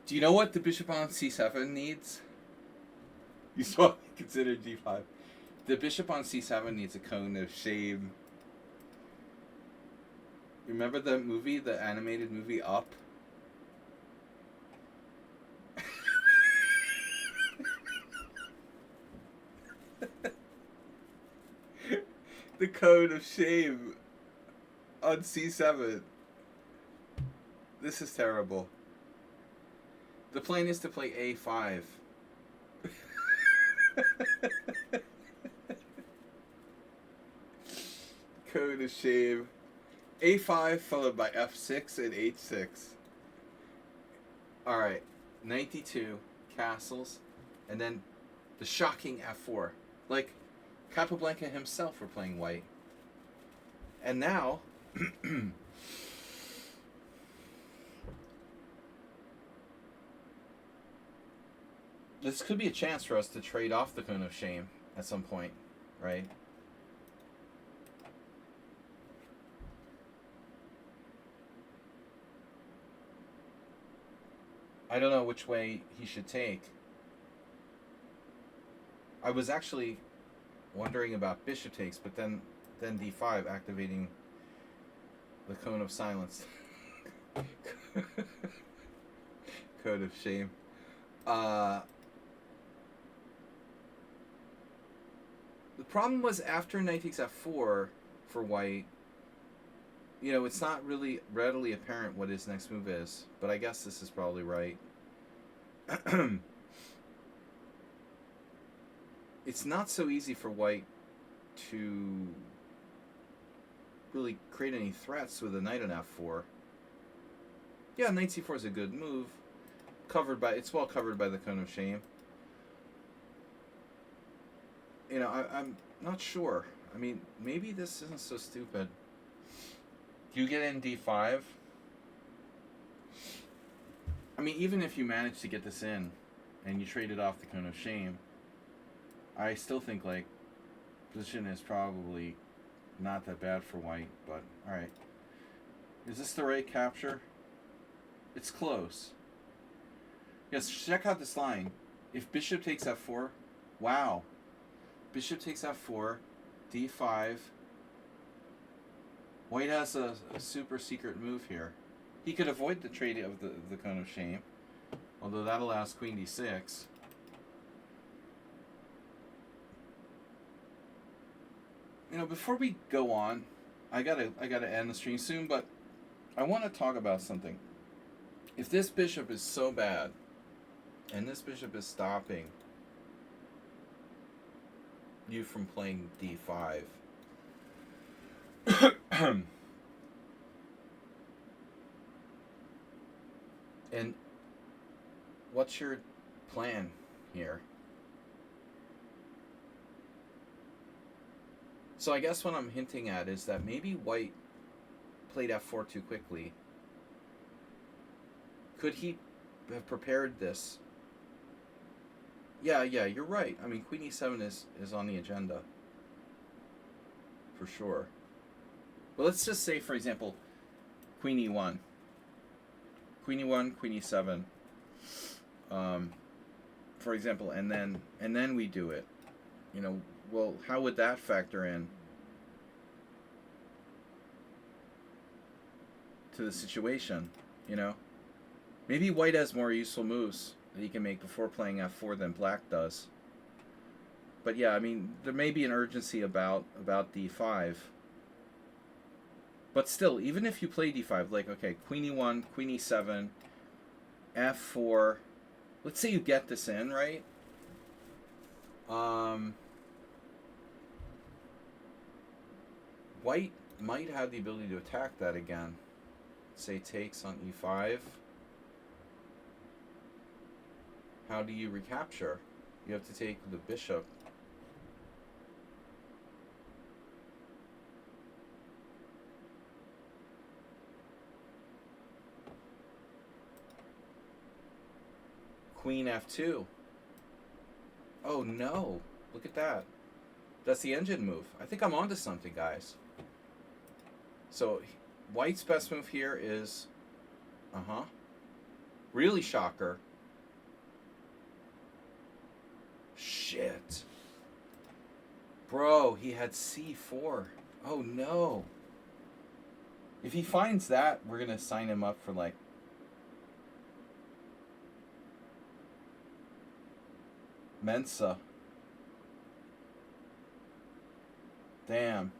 Do you know what the bishop on c7 needs? You saw consider g5. The bishop on c7 needs a cone of shame. Remember the movie, the animated movie Up? The cone of shame on c7. This is terrible. The plan is to play a5. Cone of shame. a5 followed by f6 and h6. Alright, knight d2, castles, and then the shocking f4. Capablanca himself were playing white. And now, this could be a chance for us to trade off the cone of shame at some point, right? I don't know which way he should take. I was actually wondering about bishop takes, but then d5 activating the cone of silence. Cone of shame. The problem was after knight takes f4 for white, it's not really readily apparent what his next move is, but I guess this is probably right. It's not so easy for white to really create any threats with a knight on f4. Yeah, knight c4 is a good move. It's well covered by the cone of shame. I'm not sure. I mean, maybe this isn't so stupid. Do you get in d5? I mean, even if you manage to get this in and you trade it off the cone of shame, I still think position is probably not that bad for white, but alright. Is this the right capture? It's close. Yes, check out this line. If bishop takes f4, wow. Bishop takes f4, d5. White has a super secret move here. He could avoid the trade of the cone of shame, although that allows queen d6. You know, before we go on, I gotta end the stream soon, but I want to talk about something. If this bishop is so bad, and this bishop is stopping you from playing d5, and what's your plan here? So I guess what I'm hinting at is that maybe white played f4 too quickly. Could he have prepared this? Yeah, you're right. I mean, queen e7 is on the agenda. For sure. But let's just say, for example, queen e1. Queen e1, queen e7. For example, and then we do it. You know, well, how would that factor in to the situation, you know? Maybe white has more useful moves that he can make before playing f4 than black does. But yeah, I mean, there may be an urgency about d5. But still, even if you play d5, like, okay, queen e1, queen e7, f4, let's say you get this in, right? White might have the ability to attack that again. Say takes on e5. How do you recapture? You have to take the bishop. Queen f2. Oh no, look at that. That's the engine move. I think I'm onto something, guys. So white's best move here is, really shocker. Shit. Bro, he had c4. Oh no. If he finds that, we're gonna sign him up for like Mensa. Damn.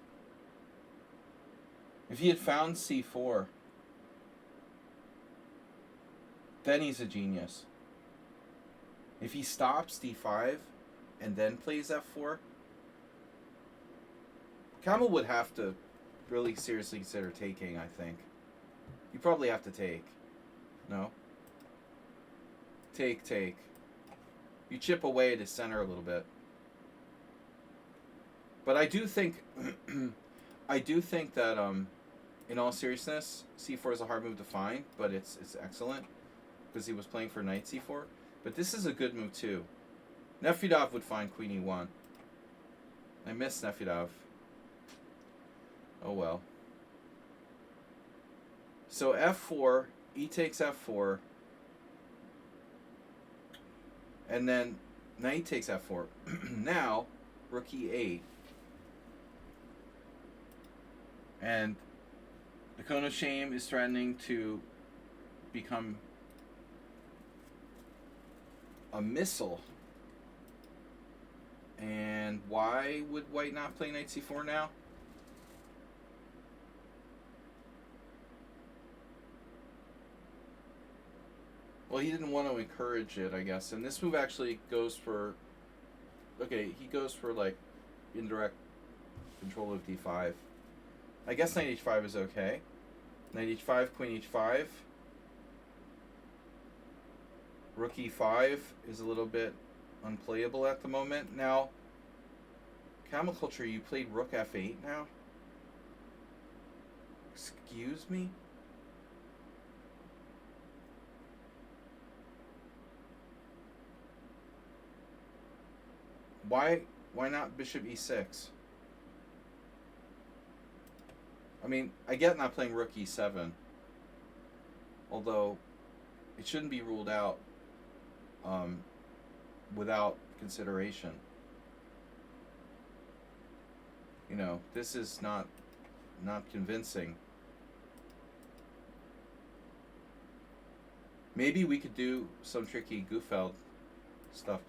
If he had found c4, then he's a genius. If he stops d5 and then plays f4, Camel would have to really seriously consider taking, I think. You probably have to take. No? Take. You chip away at his center a little bit. But I do think that in all seriousness, c4 is a hard move to find, but it's excellent because he was playing for knight c4. But this is a good move too. Nefedov would find queen e1. I miss Nefedov. Oh well. So f4, e takes f4, and then knight takes f4. Now, rook e8. And the cone of shame is threatening to become a missile. And why would white not play knight c4 now? Well, he didn't want to encourage it, I guess. And this move actually goes for... Okay, he goes for, like, indirect control of d5. I guess knight h5 is okay. Knight h5, queen h5. Rook e5 is a little bit unplayable at the moment. Now, Camel Culture, you played rook f8 now? Excuse me? Why not bishop e6? I mean, I get not playing rook e7. Although, it shouldn't be ruled out. without consideration. You know, this is not convincing. Maybe we could do some tricky Goofeld stuff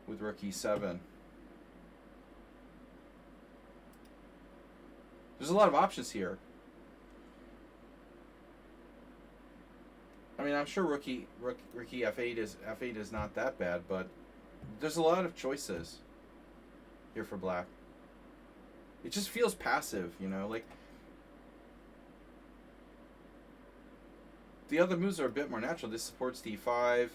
with rook e7. There's a lot of options here. I mean, I'm sure rook f8 is not that bad, but there's a lot of choices here for black. It just feels passive, you know, like the other moves are a bit more natural. This supports d5.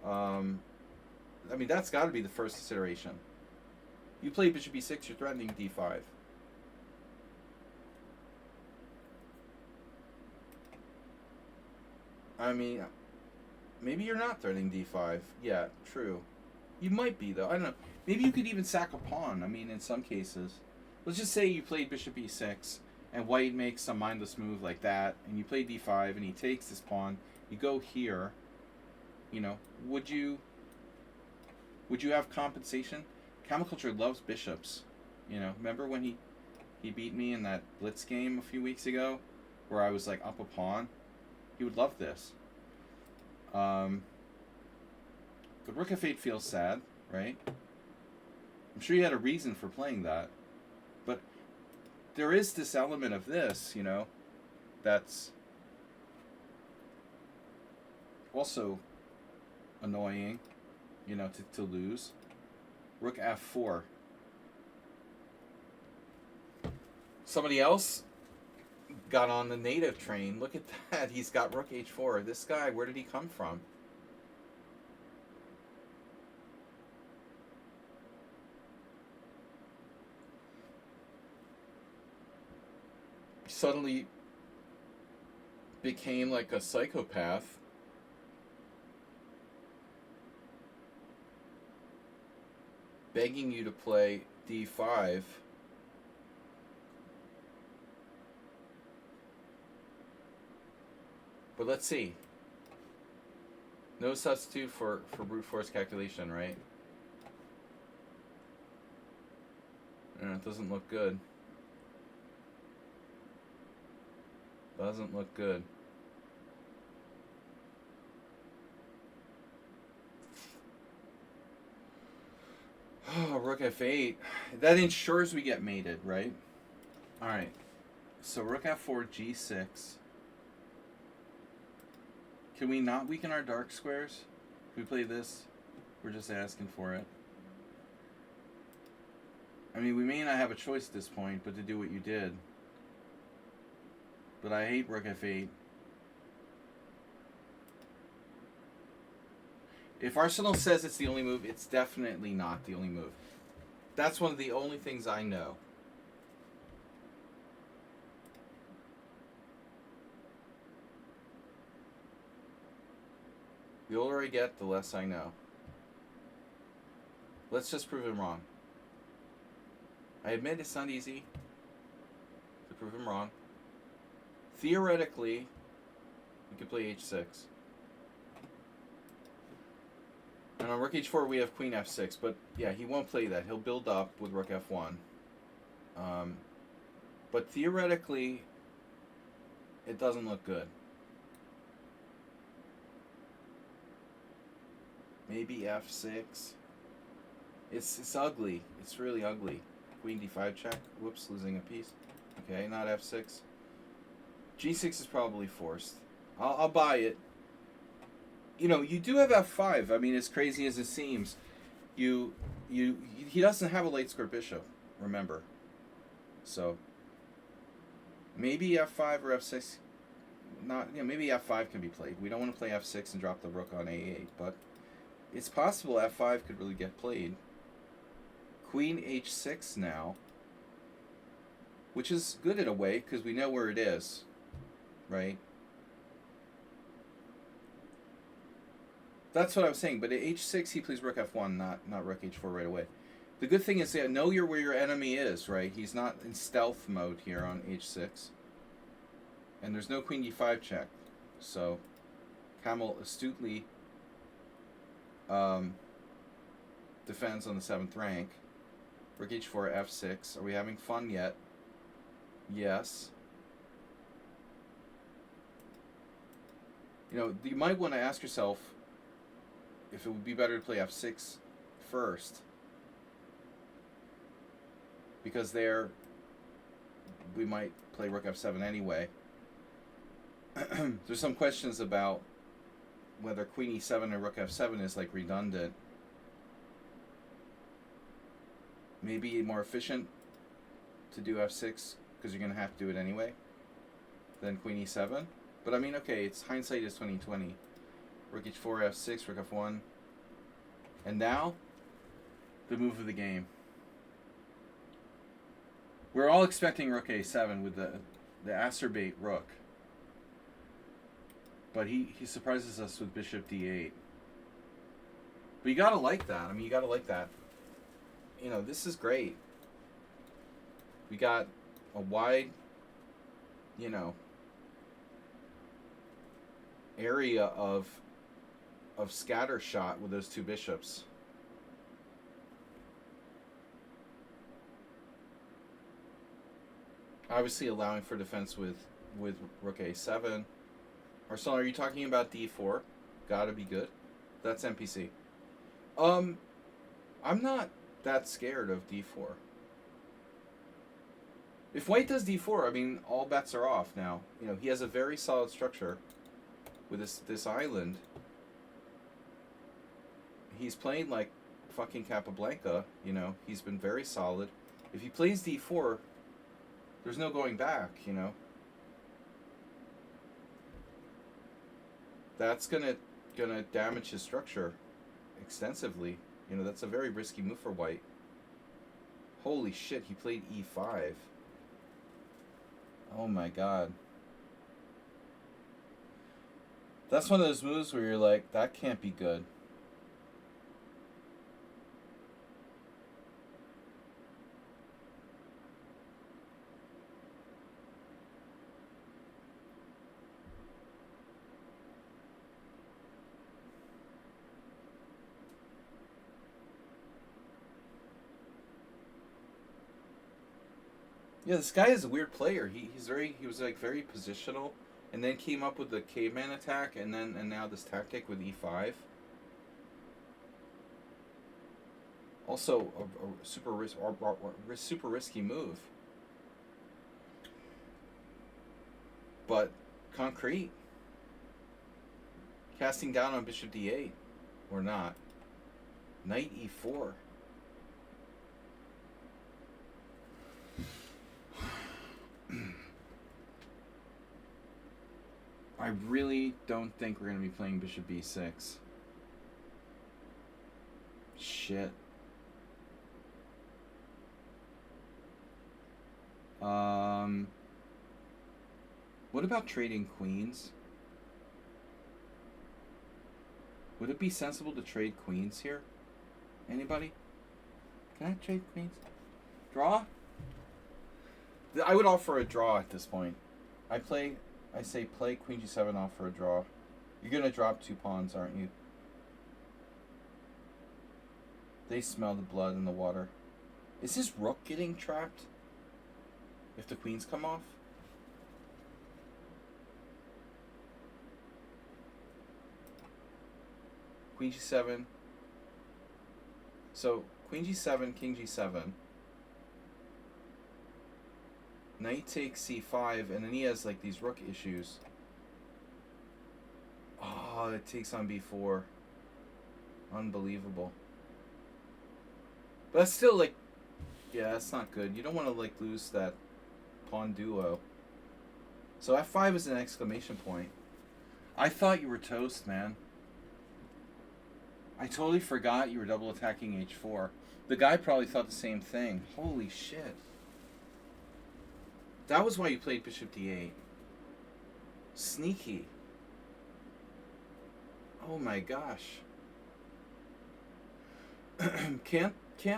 I mean, that's got to be the first consideration. You play bishop e6, you're threatening d5. I mean, maybe you're not threatening d5. Yeah, true. You might be, though. I don't know. Maybe you could even sack a pawn. I mean, in some cases. Let's just say you played bishop e6, and white makes some mindless move like that, and you play d5, and he takes this pawn. You go here. You know, would you have compensation? Camel Culture loves bishops. You know, remember when he beat me in that blitz game a few weeks ago, where I was like up a pawn? He would love this. But rook f8 feels sad, right? I'm sure you had a reason for playing that. But there is this element of this, you know, that's also annoying, you know, to lose. Rook f4. Somebody else got on the native train. Look at that. He's got rook h4. This guy, where did he come from? Suddenly became like a psychopath. Begging you to play d5. But let's see. No substitute for brute force calculation, right? It doesn't look good. Doesn't look good. Oh, rook f8. That ensures we get mated, right? Alright. So rook f4, g6. Can we not weaken our dark squares? If we play this, we're just asking for it. I mean, we may not have a choice at this point, but to do what you did. But I hate rook f8. If Arsenal says it's the only move, it's definitely not the only move. That's one of the only things I know. The older I get, the less I know. Let's just prove him wrong. I admit it's not easy to prove him wrong. Theoretically, we could play h6. And on rook h4, we have queen f6. But yeah, he won't play that. He'll build up with rook f1. But theoretically, it doesn't look good. Maybe f6. It's ugly. It's really ugly. Queen d5 check. Whoops, losing a piece. Okay, not f6. g6 is probably forced. I'll buy it. You know, you do have f5. I mean, as crazy as it seems, he doesn't have a late square bishop. Remember, so maybe f5 or f6. Not, you know, maybe f5 can be played. We don't want to play f6 and drop the rook on a8, but it's possible f5 could really get played. Queen h6 now, which is good in a way because we know where it is, right? That's what I was saying. But at h6, he plays rook f1, not rook h4 right away. The good thing is that know where your enemy is, right? He's not in stealth mode here on h6. And there's no queen d5 check. So Camel astutely um, defends on the 7th rank. Rook h4, f6. Are we having fun yet? Yes. You know, you might want to ask yourself if it would be better to play f6 first. Because there, we might play rook f7 anyway. There's some questions about whether queen e7 and rook f7 is like redundant. Maybe more efficient to do f6 because you're going to have to do it anyway than queen e7. But I mean, okay, it's hindsight is 2020. Rook h4, f6, rook f1. And now, the move of the game. We're all expecting rook a7 with the acerbate rook. But he surprises us with bishop d8. But you gotta like that. I mean, you gotta like that. You know, this is great. We got a wide, you know, area of scatter shot with those two bishops. Obviously allowing for defense with rook a7. Arsenal, are you talking about d4? Gotta be good. That's NPC. I'm not that scared of d4. If white does d4, I mean, all bets are off now. You know, he has a very solid structure with this island. He's playing like fucking Capablanca, you know. He's been very solid. If he plays d4, there's no going back, you know. That's gonna damage his structure extensively. You know, that's a very risky move for white. Holy shit, he played e5. Oh my god. That's one of those moves where you're like, that can't be good. Yeah, this guy is a weird player. He was like very positional, and then came up with the caveman attack, and now this tactic with e5. Also, a super risky move, but concrete. Casting down on bishop d8, or not. Knight e4. I really don't think we're going to be playing bishop b6. Shit. What about trading queens? Would it be sensible to trade queens here? Anybody? Can I trade queens? Draw? I would offer a draw at this point. I say play queen g7 off for a draw. You're going to drop 2 pawns, aren't you? They smell the blood in the water. Is his rook getting trapped? If the queens come off? Queen g7. So, queen g7, king g7. Knight takes c5, and then he has like these rook issues. Oh, it takes on b4. Unbelievable. But that's still like, yeah, that's not good. You don't want to like lose that pawn duo. So f5 is an exclamation point. I thought you were toast, man. I totally forgot you were double attacking h4. The guy probably thought the same thing. Holy shit. That was why you played bishop d8. Sneaky. Oh my gosh. Can't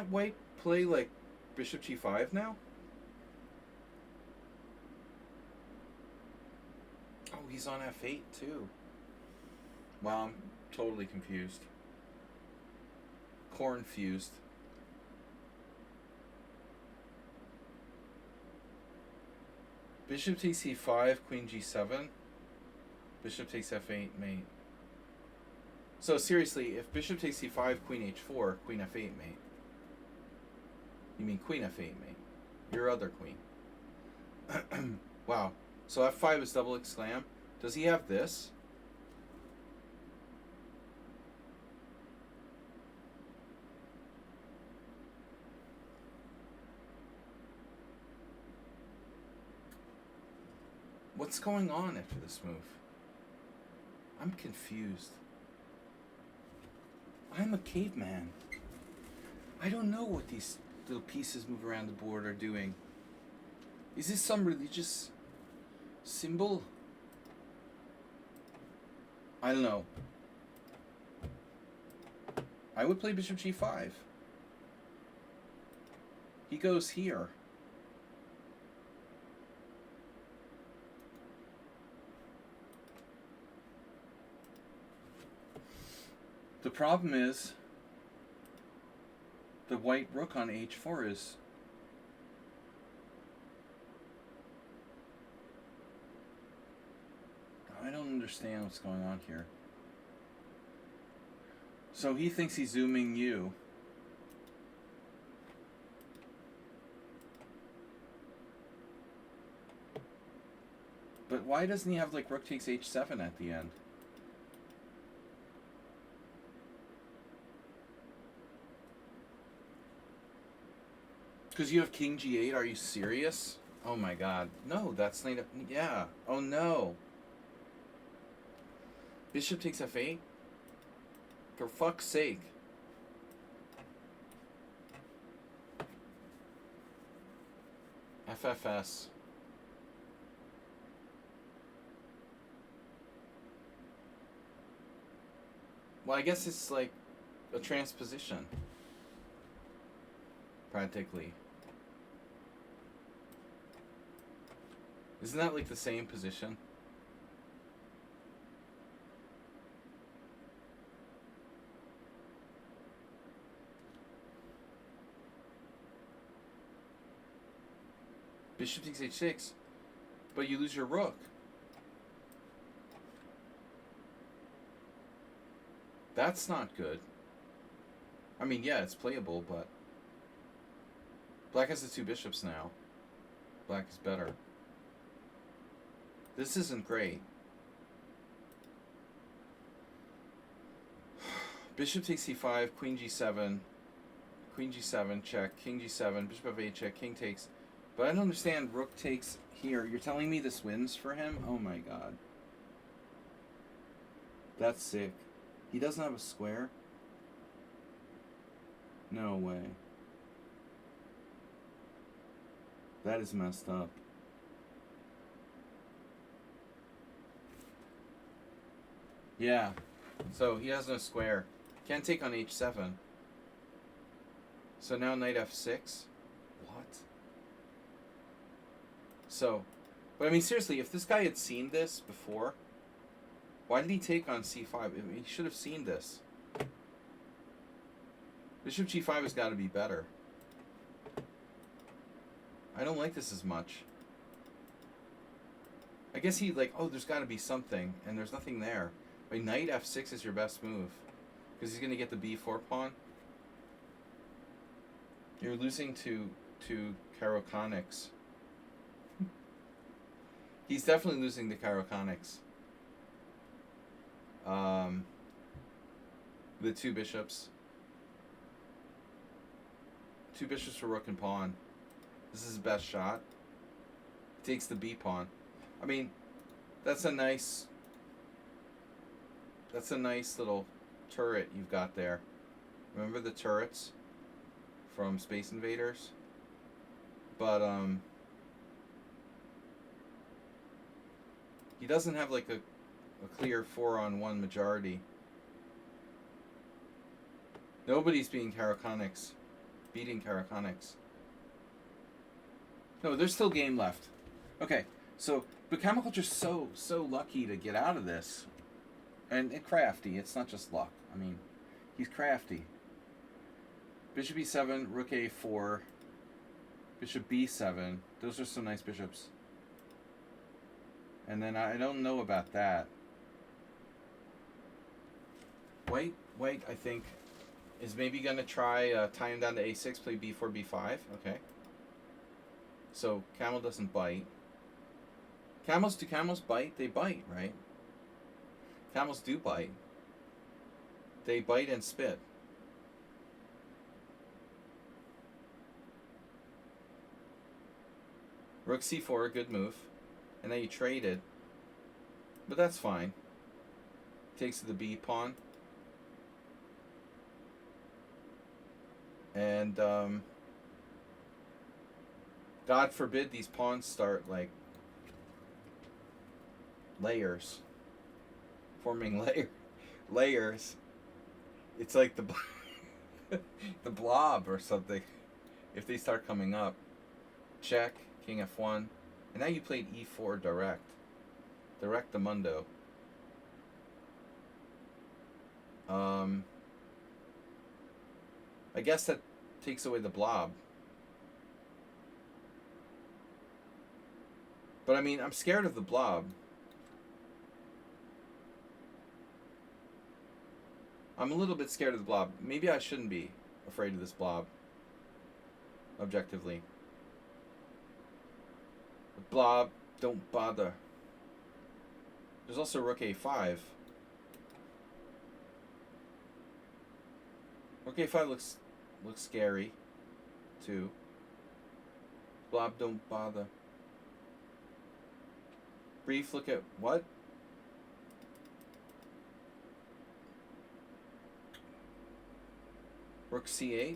white play like bishop g5 now? Oh, he's on f8 too. Wow, I'm totally confused. core infused. Bishop takes e5, queen g7. Bishop takes f8, mate. So seriously, if bishop takes e5, queen h4, queen f8, mate. You mean queen f8, mate. Your other queen. Wow. So f5 is double exclam. Does he have this? What's going on after this move? I'm confused. I'm a caveman. I don't know what these little pieces move around the board are doing. Is this some religious symbol? I don't know. I would play bishop g5. He goes here. The problem is the white rook on h4 is I don't understand what's going on here. So he thinks he's zooming you. But why doesn't he have like rook takes h7 at the end? Because you have king g8, are you serious? Oh my god. No, that's not... Yeah. Oh no. Bishop takes f8? For fuck's sake. FFS. Well, I guess it's like a transposition. Practically. Isn't that like the same position? Bishop takes h6, but you lose your rook. That's not good. I mean, yeah, it's playable, but black has the two bishops now. Black is better. This isn't great. Bishop takes c5, queen g7, check, king g7, bishop f8 check, king takes. But I don't understand, rook takes here. You're telling me this wins for him? Oh my god. That's sick. He doesn't have a square? No way. That is messed up. Yeah. So he has no square. Can't take on h7. So now knight f6. What? So, but I mean seriously, if this guy had seen this before, why did he take on c5? I mean, he should have seen this. Bishop g5 has got to be better. I don't like this as much. I guess he like, oh, there's got to be something, and there's nothing there. Like, knight f6 is your best move, because he's going to get the b4 pawn. You're losing to Caro-Connix. He's definitely losing to Caro-Connix. The two bishops. Two bishops for rook and pawn. This is his best shot. He takes the b pawn. I mean, that's a nice little turret you've got there. Remember the turrets from Space Invaders? But he doesn't have like a clear 4-on-1 majority. Nobody's beating Caro-Connix. No, there's still game left. Okay, so but Chemiculture's so lucky to get out of this. And crafty. It's not just luck. I mean, he's crafty. Bishop e7, rook a4, bishop b7. Those are some nice bishops. And then I don't know about that. White, I think, is maybe going to try tie him down to a6, play b4, b5. Okay. So camel doesn't bite. Do camels bite? They bite, right? Camels do bite. They bite and spit. Rook c4, a good move. And then you trade it. But that's fine. Takes to the b pawn. And God forbid these pawns start like layers. Forming layers. It's like the the blob or something. If they start coming up. Check, king f1. And now you played e4 direct. Direct the mundo. I guess that takes away the blob. But I mean, I'm scared of the blob. I'm a little bit scared of the blob. Maybe I shouldn't be afraid of this blob. Objectively. The blob, don't bother. There's also rook a5. Rook a5 looks scary, too. Blob, don't bother. Brief look at what? Rook c8.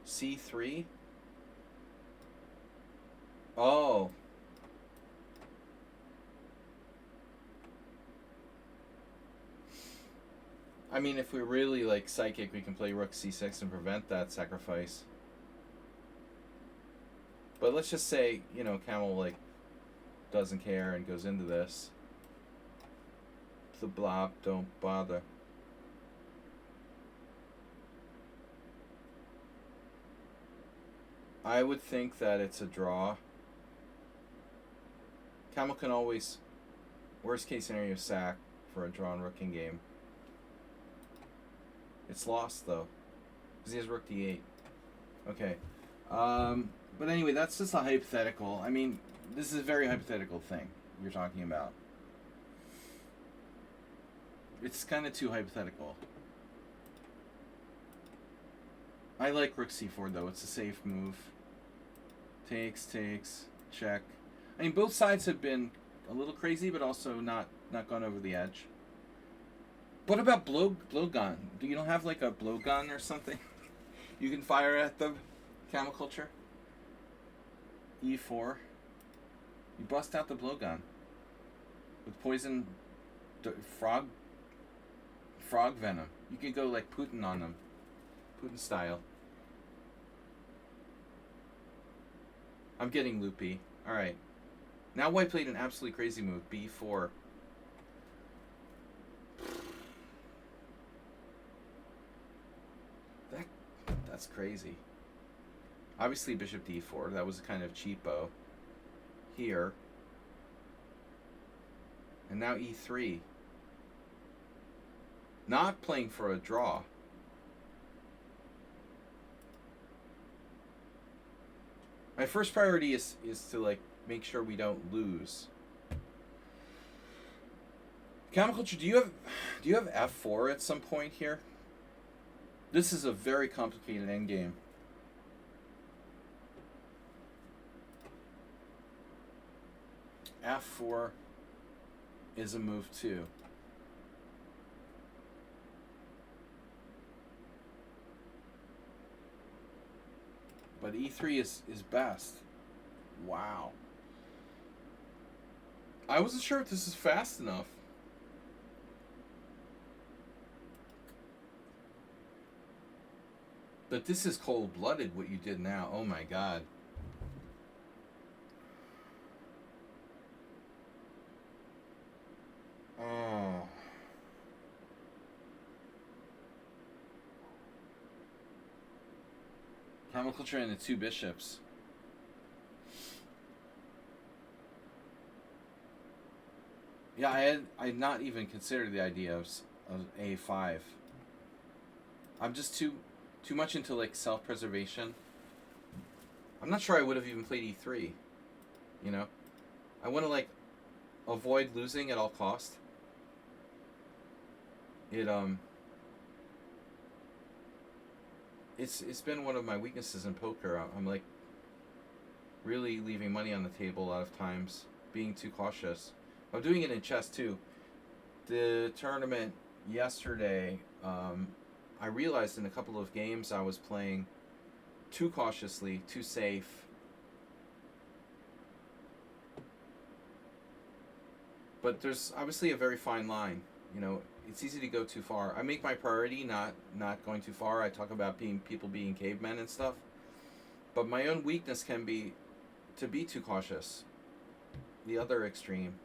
c3. Oh. I mean, if we're really like psychic, we can play rook c6 and prevent that sacrifice. But let's just say, you know, camel like doesn't care and goes into this. The blob, don't bother. I would think that it's a draw. Camel can always, worst case scenario, sack for a drawn rook in game. It's lost though, because he has rook d8. Okay. But anyway, that's just a hypothetical. I mean, this is a very hypothetical thing you're talking about. It's kind of too hypothetical. I like rook c4 though. It's a safe move. Takes, check. I mean, both sides have been a little crazy, but also not gone over the edge. What about blowgun? Do you don't have like a blowgun or something you can fire at the camel culture? e4. You bust out the blowgun with poison frog venom. You can go like Putin on them, Putin style. I'm getting loopy. All right. Now white played an absolutely crazy move, b4. That's crazy. Obviously bishop d4. That was kind of cheapo. Here. And now e3. Not playing for a draw. My first priority is to like make sure we don't lose. Camel culture, do you have f4 at some point here? This is a very complicated endgame. f4 is a move too. But e3 is best. Wow. I wasn't sure if this is fast enough. But this is cold-blooded, what you did now. Oh my god. Oh. Permaculture and the 2 bishops. Yeah, I had not even considered the idea of A5. I'm just too much into like self-preservation. I'm not sure I would have even played E3. You know, I want to like avoid losing at all cost. It's been one of my weaknesses in poker. I'm like really leaving money on the table a lot of times, being too cautious. I'm doing it in chess too. The tournament yesterday, I realized in a couple of games I was playing too cautiously, too safe. But there's obviously a very fine line. You know, it's easy to go too far. I make my priority not going too far. I talk about people being cavemen and stuff. But my own weakness can be to be too cautious. The other extreme.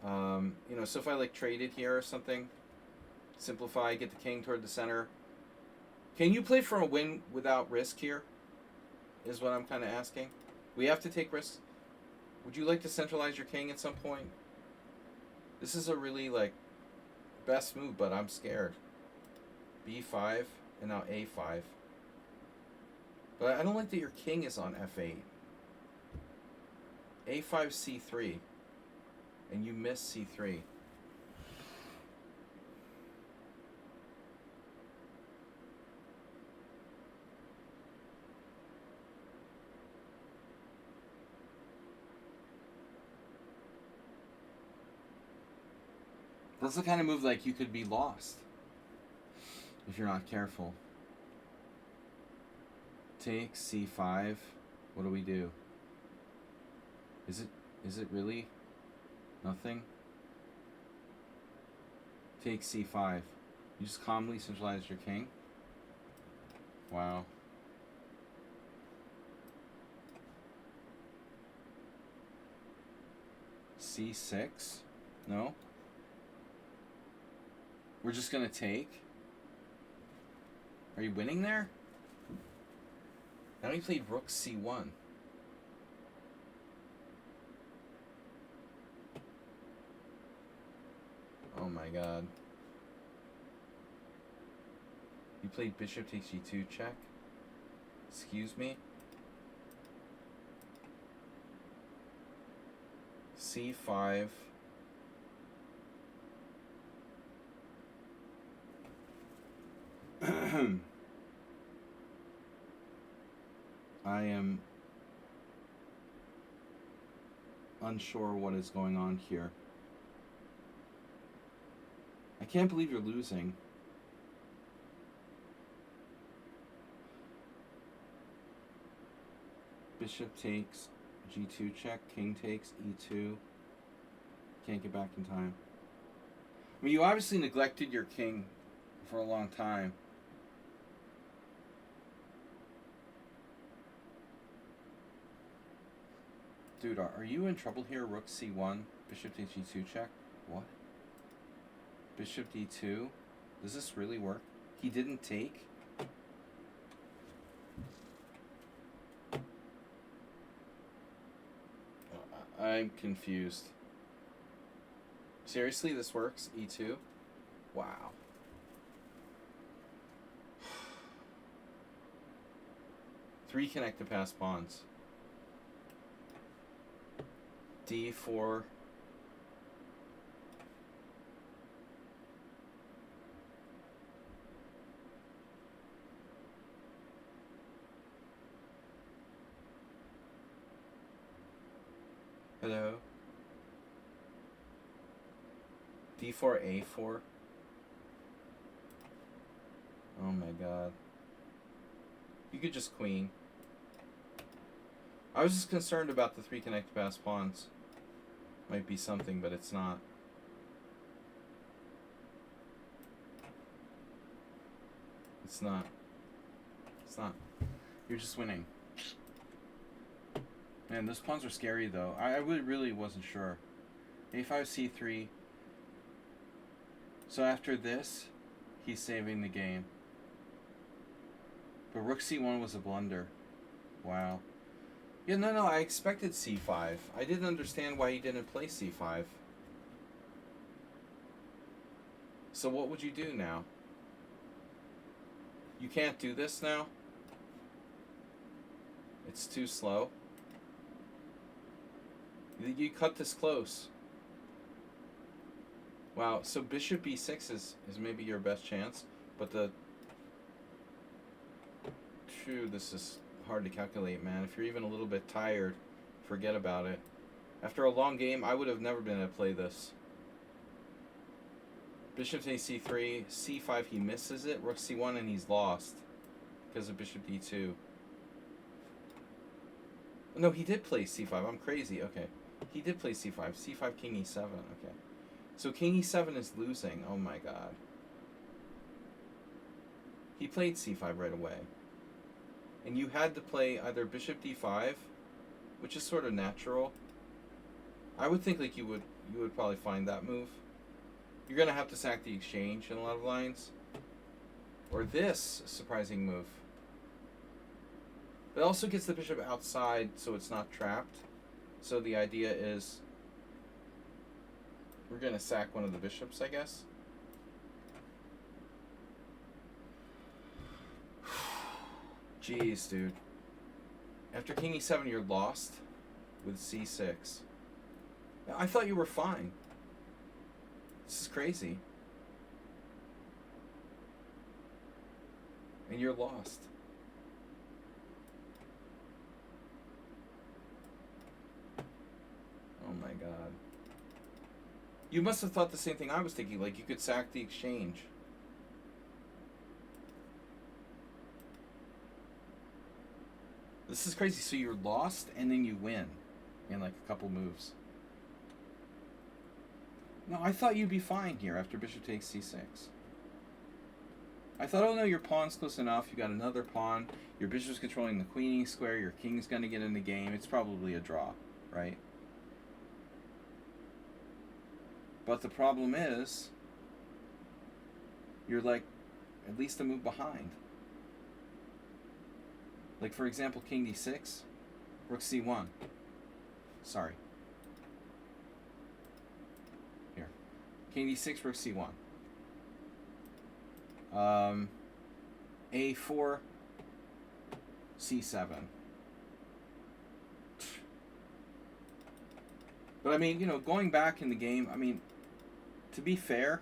You know, so if I like traded here or something, simplify, get the king toward the center. Can you play for a win without risk here? Is what I'm kind of asking. We have to take risks. Would you like to centralize your king at some point? This is a really like best move, but I'm scared. B5 and now A5. But I don't like that your king is on F8. A5 C3. And you miss C3. That's the kind of move like you could be lost if you're not careful. Take C5. What do we do? Is it really nothing? Take C5. You just calmly centralize your king. Wow. C6? No? We're just gonna take? Are you winning there? Now he played rook C1. Oh my god. You played bishop takes G2 check? Excuse me? C5. I am unsure what is going on here. I can't believe you're losing. Bishop takes G2 check, king takes E2. Can't get back in time. I mean, you obviously neglected your king for a long time. Dude, are you in trouble here? Rook C1, bishop takes G2 check? What? Bishop D2? Does this really work? He didn't take? I'm confused. Seriously, this works? E2? Wow. Three connect to pass pawns. D4. Hello. D4, A4. Oh my god. You could just queen. I was just concerned about the three connect pass pawns. Might be something, but it's not. It's not. It's not. You're just winning. Man, those pawns are scary though. I really wasn't sure. A5, C3. So after this, he's saving the game. But rook c1 was a blunder. Wow. Yeah, no, I expected c5. I didn't understand why he didn't play c5. So what would you do now? You can't do this now? It's too slow. You cut this close. Wow, so bishop b6 is maybe your best chance, but this is hard to calculate, man. If you're even a little bit tired, forget about it. After a long game, I would have never been able to play this. Bishop takes c3, c5 he misses it, rook c1 and he's lost because of bishop d2. No, he did play c5. I'm crazy. Okay. He did play c5. c5 king e7. Okay. So king e7 is losing. Oh my god. He played c5 right away. And you had to play either bishop d5, which is sort of natural. I would think like you would probably find that move. You're going to have to sack the exchange in a lot of lines. Or this surprising move. It also gets the bishop outside so it's not trapped. So the idea is we're going to sack one of the bishops, I guess. Jeez, dude. After king e7, you're lost with c6. I thought you were fine. This is crazy. And you're lost. Oh my god. You must have thought the same thing I was thinking, like you could sack the exchange. This is crazy. So you're lost and then you win in like a couple moves. No, I thought you'd be fine here after bishop takes c6. I thought, oh no, your pawn's close enough. You got another pawn. Your bishop's controlling the queening square. Your king's going to get in the game. It's probably a draw, right? But the problem is, you're like at least a move behind. Like for example, king d6, rook c1. Sorry. Here. King d6, rook c1. A4, c7. But I mean, you know, going back in the game, I mean, to be fair,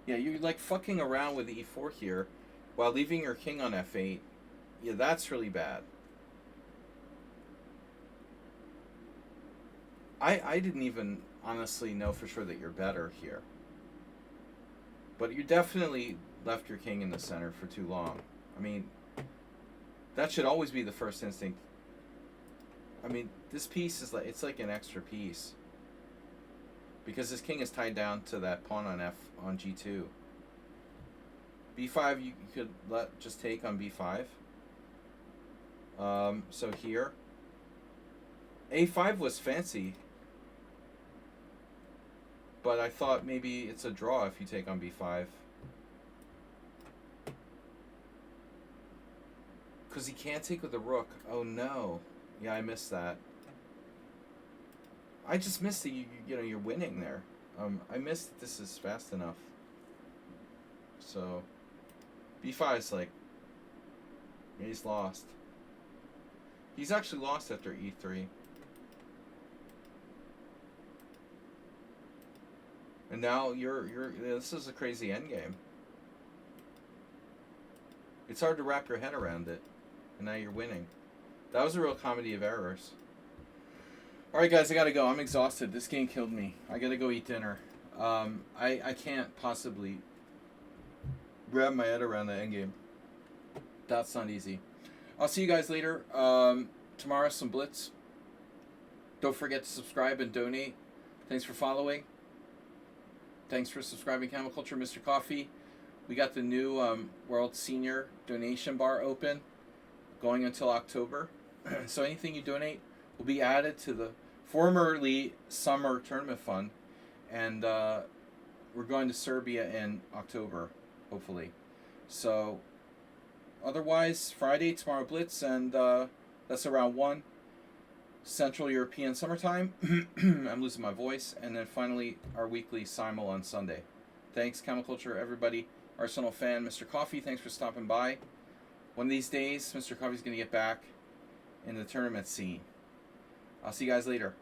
yeah, you're like fucking around with e4 here while leaving your king on f8. Yeah, that's really bad. I didn't even honestly know for sure that you're better here. But you definitely left your king in the center for too long. I mean, that should always be the first instinct. I mean, this piece is like, it's like an extra piece. Because this king is tied down to that pawn on g2. b5 you could just take on b5. So here. a5 was fancy. But I thought maybe it's a draw if you take on b5. Because he can't take with the rook. Oh no. Yeah, I missed that. I just missed that you know, you're winning there. I missed that this is fast enough. So, b5 is like, he's lost. He's actually lost after e3. And now this is a crazy endgame. It's hard to wrap your head around it. And now you're winning. That was a real comedy of errors. Alright guys, I gotta go. I'm exhausted. This game killed me. I gotta go eat dinner. I can't possibly wrap my head around the endgame. That's not easy. I'll see you guys later. Tomorrow, some Blitz. Don't forget to subscribe and donate. Thanks for following. Thanks for subscribing, Camel Culture, Mr. Coffee. We got the new World Senior donation bar open, going until October. So anything you donate will be added to the formerly summer tournament fund, and we're going to Serbia in October, hopefully. So, otherwise, Friday, tomorrow Blitz, and that's around 1 Central European summertime. I'm losing my voice. And then finally, our weekly simul on Sunday. Thanks, Chemiculture, everybody. Arsenal fan, Mr. Coffee, thanks for stopping by. One of these days, Mr. Coffee's going to get back in the tournament scene. I'll see you guys later.